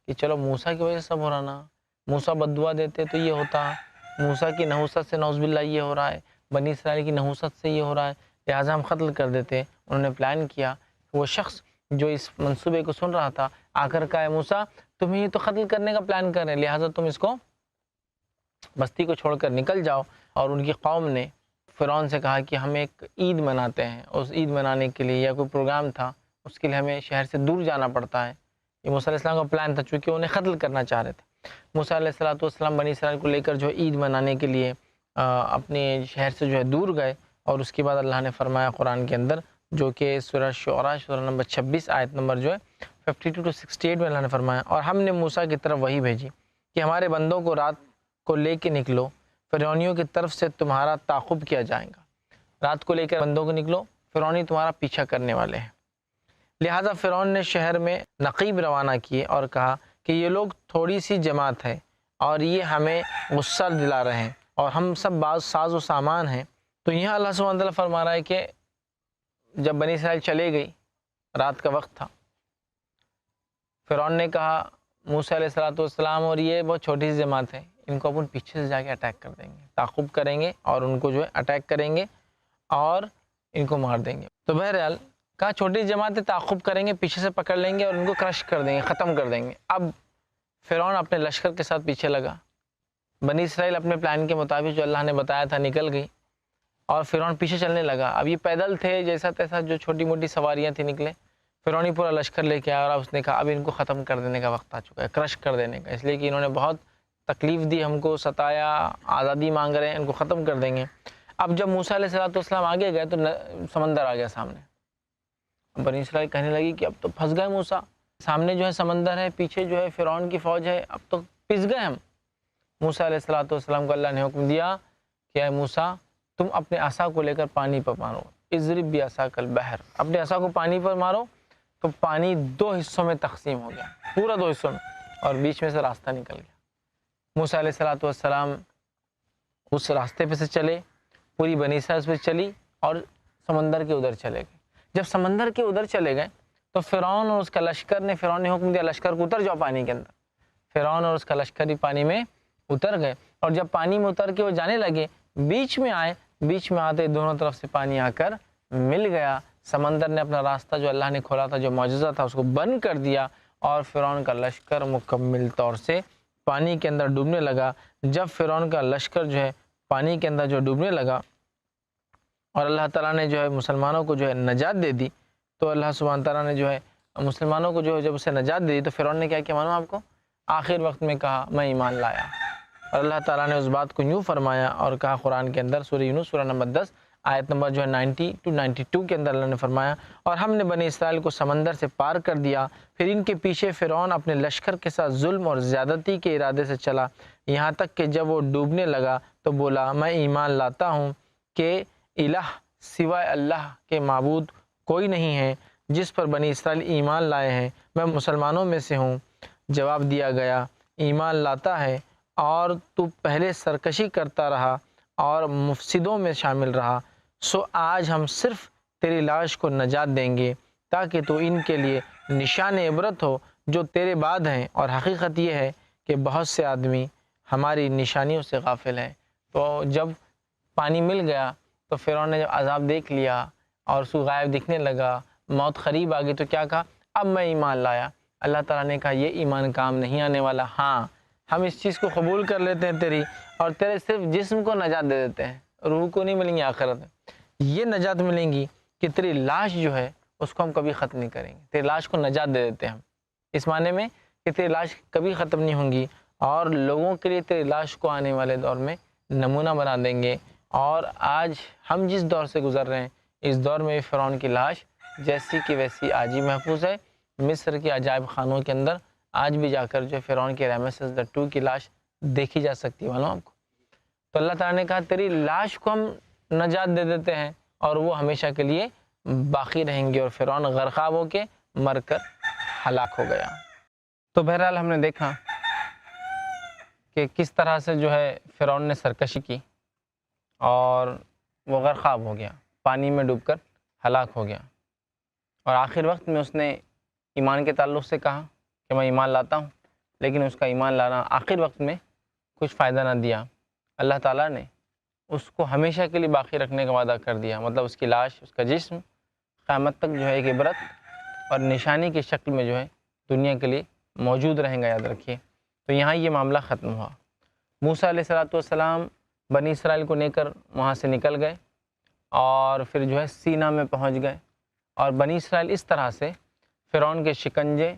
A: کہ چلو موسیٰ کی وجہ سے سب ہو رہا نا، موسیٰ بد دعا دیتے تو یہ ہوتا، موسیٰ کی نحوست سے نعوذ باللہ یہ ہو رہا ہے، بنی اسرائیل کی نحوست سے یہ ہو رہا ہے، لہٰذا ہم قتل کر دیتے۔ انہوں نے پلان کیا۔ وہ شخص جو اس منصوبے کو سن رہا تھا آ کر کہا موسیٰ تمہیں یہ تو قتل کرنے کا پلان کر رہے ہیں، لہٰذا تم اس کو بستی کو چھوڑ کر نکل جاؤ۔ اور ان کی قوم نے فرعون سے کہا کہ ہم ایک عید مناتے ہیں، اس عید منانے کے لیے یا کوئی پروگرام تھا، اس کے لیے ہمیں شہر سے دور جانا پڑتا ہے۔ یہ موسیٰ علیہ السلام کا پلان تھا، چونکہ انہیں قتل کرنا چاہ رہے تھے۔ موسیٰ علیہ السلام بنی اسرائیل کو لے کر جو عید منانے کے لیے اپنے شہر سے جو ہے دور گئے، اور اس کے بعد اللہ نے فرمایا قرآن کے اندر، جو کہ سورہ شعراء سورہ نمبر 26 آیت نمبر جو ہے 52 to 68 میں اللہ نے فرمایا، اور ہم نے موسیٰ کی طرف وحی بھیجی کہ ہمارے بندوں کو رات کو لے کے نکلو، فرعونیوں کی طرف سے تمہارا تعاقب کیا جائے گا۔ رات کو لے کر بندوں کو نکلو، فرعونی تمہارا پیچھا کرنے والے ہیں۔ لہٰذا فرعون نے شہر میں نقیب روانہ کیے اور کہا کہ یہ لوگ تھوڑی سی جماعت ہے اور یہ ہمیں غصہ دلا رہے ہیں، اور ہم سب بعض ساز و سامان ہیں۔ تو یہاں اللہ سبحانہ وتعالیٰ فرما رہا ہے کہ جب بنی اسرائیل چلے گئی، رات کا وقت تھا، فرعون نے کہا موسیٰ علیہ السلام اور یہ بہت چھوٹی سی جماعت ہے، ان کو اپن پیچھے سے جا کے اٹیک کر دیں گے، تعاقب کریں گے اور ان کو جو ہے اٹیک کریں گے اور ان کو مار دیں گے۔ تو بہرحال کہا چھوٹی جماعت تعاقب کریں گے، پیچھے سے پکڑ لیں گے اور ان کو کرش کر دیں گے، ختم کر دیں گے۔ اب فرعون اپنے لشکر کے ساتھ پیچھے لگا، بنی اسرائیل اپنے پلان کے مطابق جو اللہ نے بتایا تھا نکل گئی، اور فرعون پیچھے چلنے لگا۔ اب یہ پیدل تھے، جیسا تیسا جو چھوٹی موٹی سواریاں تھیں نکلے، فرعونی پورا لشکر لے کے آیا، اور اس نے کہا اب ان کو ختم کر دینے کا وقت آ چکا ہے، کرش کر دینے کا، اس لیے کہ انہوں نے بہت تکلیف دی ہم کو، ستایا، آزادی مانگ رہے ہیں، ان کو ختم کر دیں گے۔ اب جب موسیٰ علیہ السلام آگے گئے تو سمندر آ گیا سامنے۔ بنی اسرائیل کہنے لگی کہ اب تو پھنس گئے موسیٰ، سامنے جو ہے سمندر ہے، پیچھے جو ہے فرعون کی فوج ہے، اب تو پس گئے ہم۔ موسیٰ علیہ السلام کو اللہ نے حکم دیا کہ اے موسیٰ تم اپنے عصا کو لے کر پانی پر مارو، اضرب بعصاک البحر، اپنے عصا کو پانی پر مارو، تو پانی 2 حصوں میں تقسیم ہو گیا، پورا 2 حصوں میں، اور بیچ میں سے راستہ نکل گیا۔ موسیٰ علیہ السلام اس راستے پہ سے چلے، پوری بنی اسرائیل اس پہ چلی اور سمندر کے ادھر چلے گئے۔ جب سمندر کے ادھر چلے گئے تو فرعون اور اس کا لشکر نے، فرعون نے حکم دیا لشکر کو اتر جاؤ پانی کے اندر، فرعون اور اس کا لشکر ہی پانی میں اتر گئے، اور جب پانی میں اتر کے وہ جانے لگے، بیچ میں آئے، بیچ میں آتے دونوں طرف سے پانی آ کر مل گیا، سمندر نے اپنا راستہ جو اللہ نے کھولا تھا، جو معجزہ تھا، اس کو بند کر دیا، اور فرعون کا لشکر مکمل طور سے پانی کے اندر ڈوبنے لگا۔ جب فرعون کا لشکر جو ہے پانی کے اندر جو ڈوبنے لگا اور اللہ تعالیٰ نے جو ہے مسلمانوں کو جو ہے نجات دے دی، تو اللہ سبحانہ تعالیٰ نے جو ہے مسلمانوں کو جو ہے جب اسے نجات دے دی تو فرعون نے کیا کیا معلوم آپ کو؟ آخر وقت میں کہا میں ایمان لایا، اور اللہ تعالیٰ نے اس بات کو یوں فرمایا اور کہا قرآن کے اندر سورہ یونس سورہ نمبر 10 آیت نمبر جو ہے 90 to 92 کے اندر اللہ نے فرمایا، اور ہم نے بنی اسرائیل کو سمندر سے پار کر دیا، پھر ان کے پیچھے فرعون اپنے لشکر کے ساتھ ظلم اور زیادتی کے ارادے سے چلا، یہاں تک کہ جب وہ ڈوبنے لگا تو بولا میں ایمان لاتا ہوں کہ الہ سوائے اللہ کے معبود کوئی نہیں ہے جس پر بنی اسرائیل ایمان لائے ہیں، میں مسلمانوں میں سے ہوں۔ جواب دیا گیا ایمان لاتا ہے اور تو پہلے سرکشی کرتا رہا اور مفسدوں میں شامل رہا، سو آج ہم صرف تیری لاش کو نجات دیں گے تاکہ تو ان کے لیے نشان عبرت ہو جو تیرے بعد ہیں، اور حقیقت یہ ہے کہ بہت سے آدمی ہماری نشانیوں سے غافل ہیں۔ تو جب پانی مل گیا تو فرعون نے جب عذاب دیکھ لیا اور اس کو غائب دکھنے لگا، موت قریب آ گئی، تو کیا کہا؟ اب میں ایمان لایا۔ اللہ تعالیٰ نے کہا یہ ایمان کام نہیں آنے والا، ہاں ہم اس چیز کو قبول کر لیتے ہیں تیری، اور تیرے صرف جسم کو نجات دے دیتے ہیں، روح کو نہیں ملیں گی آخرت میں۔ یہ نجات ملیں گی کہ تیری لاش جو ہے اس کو ہم کبھی ختم نہیں کریں گے، تیری لاش کو نجات دے دیتے ہیں ہم، اس معنی میں کہ تیری لاش کبھی ختم نہیں ہوں گی، اور لوگوں کے لیے تیری لاش کو آنے والے دور میں نمونہ بنا دیں گے۔ اور آج ہم جس دور سے گزر رہے ہیں اس دور میں فرعون کی لاش جیسی کی ویسی آج ہی محفوظ ہے۔ مصر کے عجائب خانوں کے اندر آج بھی جا کر جو فرعون کے رامسس II کی لاش دیکھی جا سکتی ہے، معلوم آپ کو۔ تو اللہ تعالیٰ نے کہا تیری لاش کو ہم نجات دے دیتے ہیں اور وہ ہمیشہ کے لیے باقی رہیں گے، اور فرعون غرقاب ہو کے مر کر ہلاک ہو گیا۔ تو بہرحال ہم نے دیکھا کہ کس طرح سے جو ہے فرعون نے سرکشی کی اور وہ غرقاب ہو گیا، پانی میں ڈوب کر ہلاک ہو گیا، اور آخر وقت میں اس نے ایمان کے تعلق سے کہا کہ میں ایمان لاتا ہوں، لیکن اس کا ایمان لانا آخر وقت میں کچھ فائدہ نہ دیا۔ اللہ تعالیٰ نے اس کو ہمیشہ کے لیے باقی رکھنے کا وعدہ کر دیا، مطلب اس کی لاش، اس کا جسم قیامت تک جو ہے ایک عبرت اور نشانی کی شکل میں جو ہے دنیا کے لیے موجود رہیں گا، یاد رکھیے۔ تو یہاں یہ معاملہ ختم ہوا۔ موسیٰ علیہ السلام بنی اسرائیل کو لے کر وہاں سے نکل گئے اور پھر جو ہے سینا میں پہنچ گئے، اور بنی اسرائیل اس طرح سے فرعون کے شکنجے،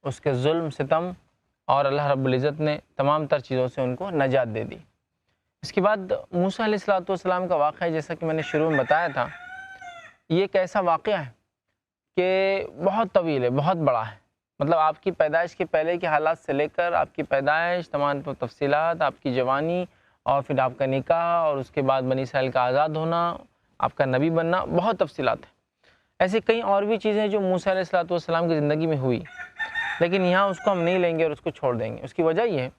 A: اس کے ظلم ستم، اور اللہ رب العزت نے تمام تر چیزوں سے ان کو نجات دے دی۔ اس کے بعد موسیٰ علیہ السلام کا واقعہ جیسا کہ میں نے شروع میں بتایا تھا، یہ ایک ایسا واقعہ ہے کہ بہت طویل ہے، بہت بڑا ہے، مطلب آپ کی پیدائش کے پہلے کے حالات سے لے کر آپ کی پیدائش، تمام تفصیلات، آپ کی جوانی، اور پھر آپ کا نکاح، اور اس کے بعد بنی اسرائیل کا آزاد ہونا، آپ کا نبی بننا، بہت تفصیلات ہیں۔ ایسی کئی اور بھی چیزیں جو موسیٰ علیہ السلام کی زندگی میں ہوئی، لیکن یہاں اس کو ہم نہیں لیں گے اور اس کو چھوڑ دیں گے۔ اس کی وجہ یہ ہے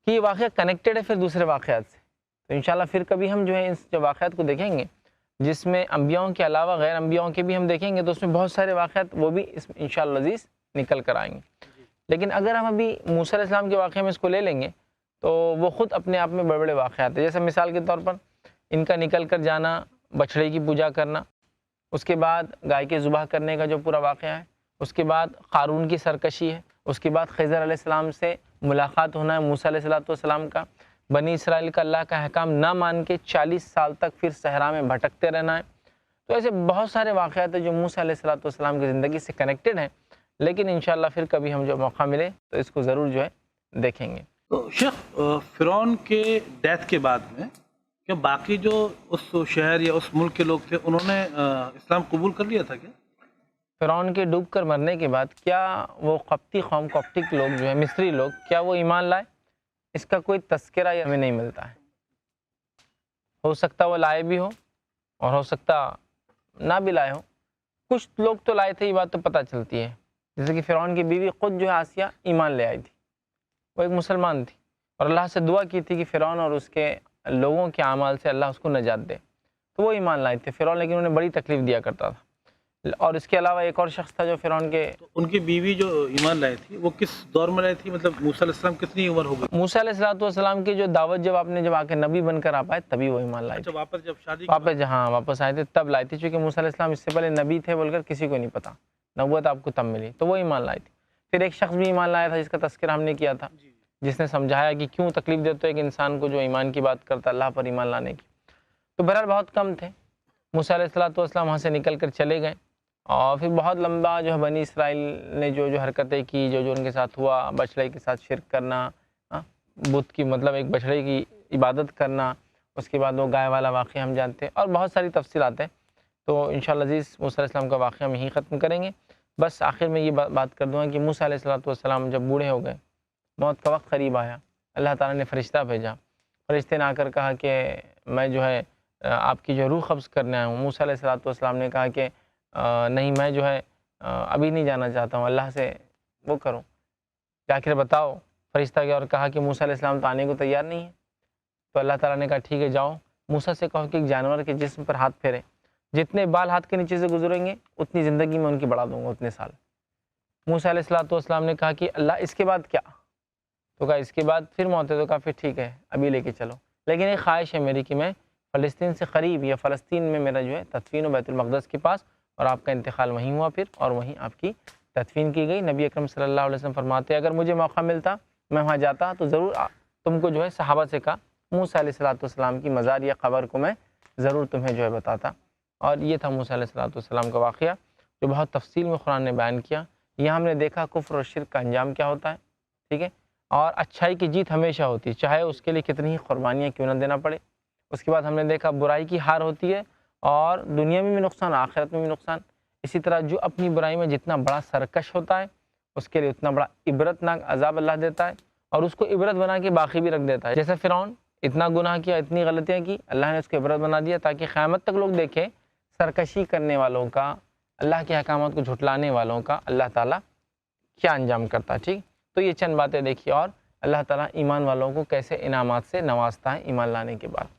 A: کہ یہ واقعہ کنیکٹڈ ہے پھر دوسرے واقعات سے، تو انشاءاللہ پھر کبھی ہم جو ہے اس جو واقعات کو دیکھیں گے، جس میں انبیاؤں کے علاوہ غیر انبیاؤں کے بھی ہم دیکھیں گے، تو اس میں بہت سارے واقعات وہ بھی اس انشاءاللہ عزیز نکل کر آئیں گے۔ لیکن اگر ہم ابھی موسیٰ علیہ السلام کے واقعے میں اس کو لے لیں گے تو وہ خود اپنے آپ میں بڑے بڑے واقعات ہیں۔ جیسے مثال کے طور پر ان کا نکل کر جانا، بچھڑے کی پوجا کرنا، اس کے بعد گائے کے ذبح کرنے کا جو پورا واقعہ ہے، اس کے بعد قارون کی سرکشی ہے، اس کے بعد خضر علیہ السلام سے ملاقات ہونا ہے موسیٰ علیہ السلام کا، بنی اسرائیل کا اللہ کا احکام نہ مان کے 40 سال تک پھر صحرا میں بھٹکتے رہنا ہے۔ تو ایسے بہت سارے واقعات ہیں جو موسیٰ علیہ السلام کی زندگی سے کنیکٹڈ ہیں، لیکن انشاءاللہ پھر کبھی ہم جو موقع ملے تو اس کو ضرور جو ہے دیکھیں گے۔
B: تو شیخ فرعون کے ڈیتھ کے بعد میں کیا باقی جو اس شہر یا اس ملک کے لوگ تھے انہوں نے اسلام قبول کر لیا تھا کیا؟
A: فرعون کے ڈوب کر مرنے کے بعد کیا وہ قبطی قوم، کوپٹک لوگ جو ہے، مصری لوگ، کیا وہ ایمان لائے؟ اس کا کوئی تذکرہ ہمیں نہیں ملتا ہے۔ ہو سکتا وہ لائے بھی ہو اور ہو سکتا نہ بھی لائے ہو۔ کچھ لوگ تو لائے تھے، یہ بات تو پتہ چلتی ہے، جیسے کہ فرعون کی بیوی خود جو ہے آسیہ ایمان لے آئی تھی، وہ ایک مسلمان تھی اور اللہ سے دعا کی تھی کہ فرعون اور اس کے لوگوں کے اعمال سے اللہ اس کو نجات دے، تو وہ ایمان لائے تھے۔ فرعون لیکن انہیں بڑی تکلیف دیا کرتا تھا۔ اور اس کے علاوہ ایک اور شخص تھا جو فرعون کے،
B: ان کی بیوی جو ایمان لائی تھی وہ کس دور میں لائی تھی؟ مطلب موسیٰ علیہ السلام کتنی عمر ہو گئی؟
A: موسیٰ علیہ السلام کی جو دعوت جب آپ نے جب آ کے نبی بن کر آپ آئے تبھی وہ ایمان لائی تھی۔
B: اچھا، واپس جب شادی
A: واپس آئے تھے تب لائی تھی، چونکہ موسیٰ علیہ السلام اس سے پہلے نبی تھے بول کر کسی کو نہیں پتا، نبوت آپ کو تب ملی، تو وہ ایمان لائی تھی۔ پھر ایک شخص بھی ایمان لایا تھا جس کا تذکرہ ہم نے کیا تھا، جس نے سمجھایا کہ کیوں تکلیف دیتے ایک انسان کو جو ایمان کی بات کرتا اللہ پر ایمان لانے کی۔ تو بہرحال بہت کم تھے۔ موسیٰ علیہ السلام وہاں سے نکل کر چلے گئے، اور پھر بہت لمبا جو ہے بنی اسرائیل نے جو حرکتیں کی، جو ان کے ساتھ ہوا، بچڑے کے ساتھ شرک کرنا، بت کی مطلب ایک بچڑے کی عبادت کرنا، اس کے بعد وہ گائے والا واقعہ ہم جانتے ہیں، اور بہت ساری تفصیلات ہیں۔ تو انشاءاللہ عزیز موسیٰ علیہ السلام کا واقعہ ہم یہیں ختم کریں گے۔ بس آخر میں یہ بات کر دوں گا کہ موسیٰ علیہ السلام جب بوڑھے ہو گئے، موت کا وقت قریب آیا، اللہ تعالیٰ نے فرشتہ بھیجا، فرشتے نے آ کر کہا کہ میں جو ہے آپ کی جو روح قبض کرنے آیا ہوں۔ موسیٰ علیہ السلام نے کہا کہ نہیں، میں جو ہے ابھی نہیں جانا چاہتا ہوں، اللہ سے وہ کروں کہ آخر بتاؤ۔ فرشتہ گیا اور کہا کہ موسیٰ علیہ السلام تو آنے کو تیار نہیں ہے۔ تو اللہ تعالیٰ نے کہا ٹھیک ہے، جاؤ موسیٰ سے کہو کہ ایک جانور کے جسم پر ہاتھ پھیرے، جتنے بال ہاتھ کے نیچے سے گزریں گے اتنی زندگی میں ان کی بڑھا دوں گا، اتنے سال۔ موسیٰ علیہ السلام نے کہا کہ اللہ اس کے بعد کیا؟ تو کہا اس کے بعد پھر موت ہے، تو کہا پھر ٹھیک ہے ابھی لے کے چلو۔ لیکن ایک خواہش ہے میری کہ میں فلسطین سے قریب یا فلسطین میں میرا جو ہے تدفین و بیت المقدس کے پاس، اور آپ کا انتقال وہیں ہوا پھر، اور وہیں آپ کی تدفین کی گئی۔ نبی اکرم صلی اللہ علیہ وسلم فرماتے اگر مجھے موقع ملتا میں وہاں جاتا تو ضرور تم کو جو ہے صحابہ سے کہا موسیٰ علیہ السلام کی مزار یا قبر کو میں ضرور تمہیں جو ہے بتاتا۔ اور یہ تھا موسیٰ علیہ السلام کا واقعہ جو بہت تفصیل میں قرآن نے بیان کیا۔ یہاں ہم نے دیکھا کفر اور شرک کا انجام کیا ہوتا ہے، ٹھیک ہے، اور اچھائی کی جیت ہمیشہ ہوتی ہے، چاہے اس کے لیے کتنی ہی قربانیاں کیوں نہ دینا پڑے۔ اس کے بعد ہم نے دیکھا برائی کی ہار ہوتی ہے، اور دنیا میں بھی نقصان، آخرت میں بھی نقصان۔ اسی طرح جو اپنی برائی میں جتنا بڑا سرکش ہوتا ہے اس کے لیے اتنا بڑا عبرتناک عذاب اللہ دیتا ہے، اور اس کو عبرت بنا کے باقی بھی رکھ دیتا ہے۔ جیسے فرعون اتنا گناہ کیا، اتنی غلطیاں کی، اللہ نے اس کو عبرت بنا دیا تاکہ قیامت تک لوگ دیکھیں سرکشی کرنے والوں کا، اللہ کے احکامات کو جھٹلانے والوں کا اللہ تعالیٰ کیا انجام کرتا ہے۔ ٹھیک، تو یہ چند باتیں دیکھی، اور اللہ تعالیٰ ایمان والوں کو کیسے انعامات سے نوازتا ہے ایمان لانے کے بعد۔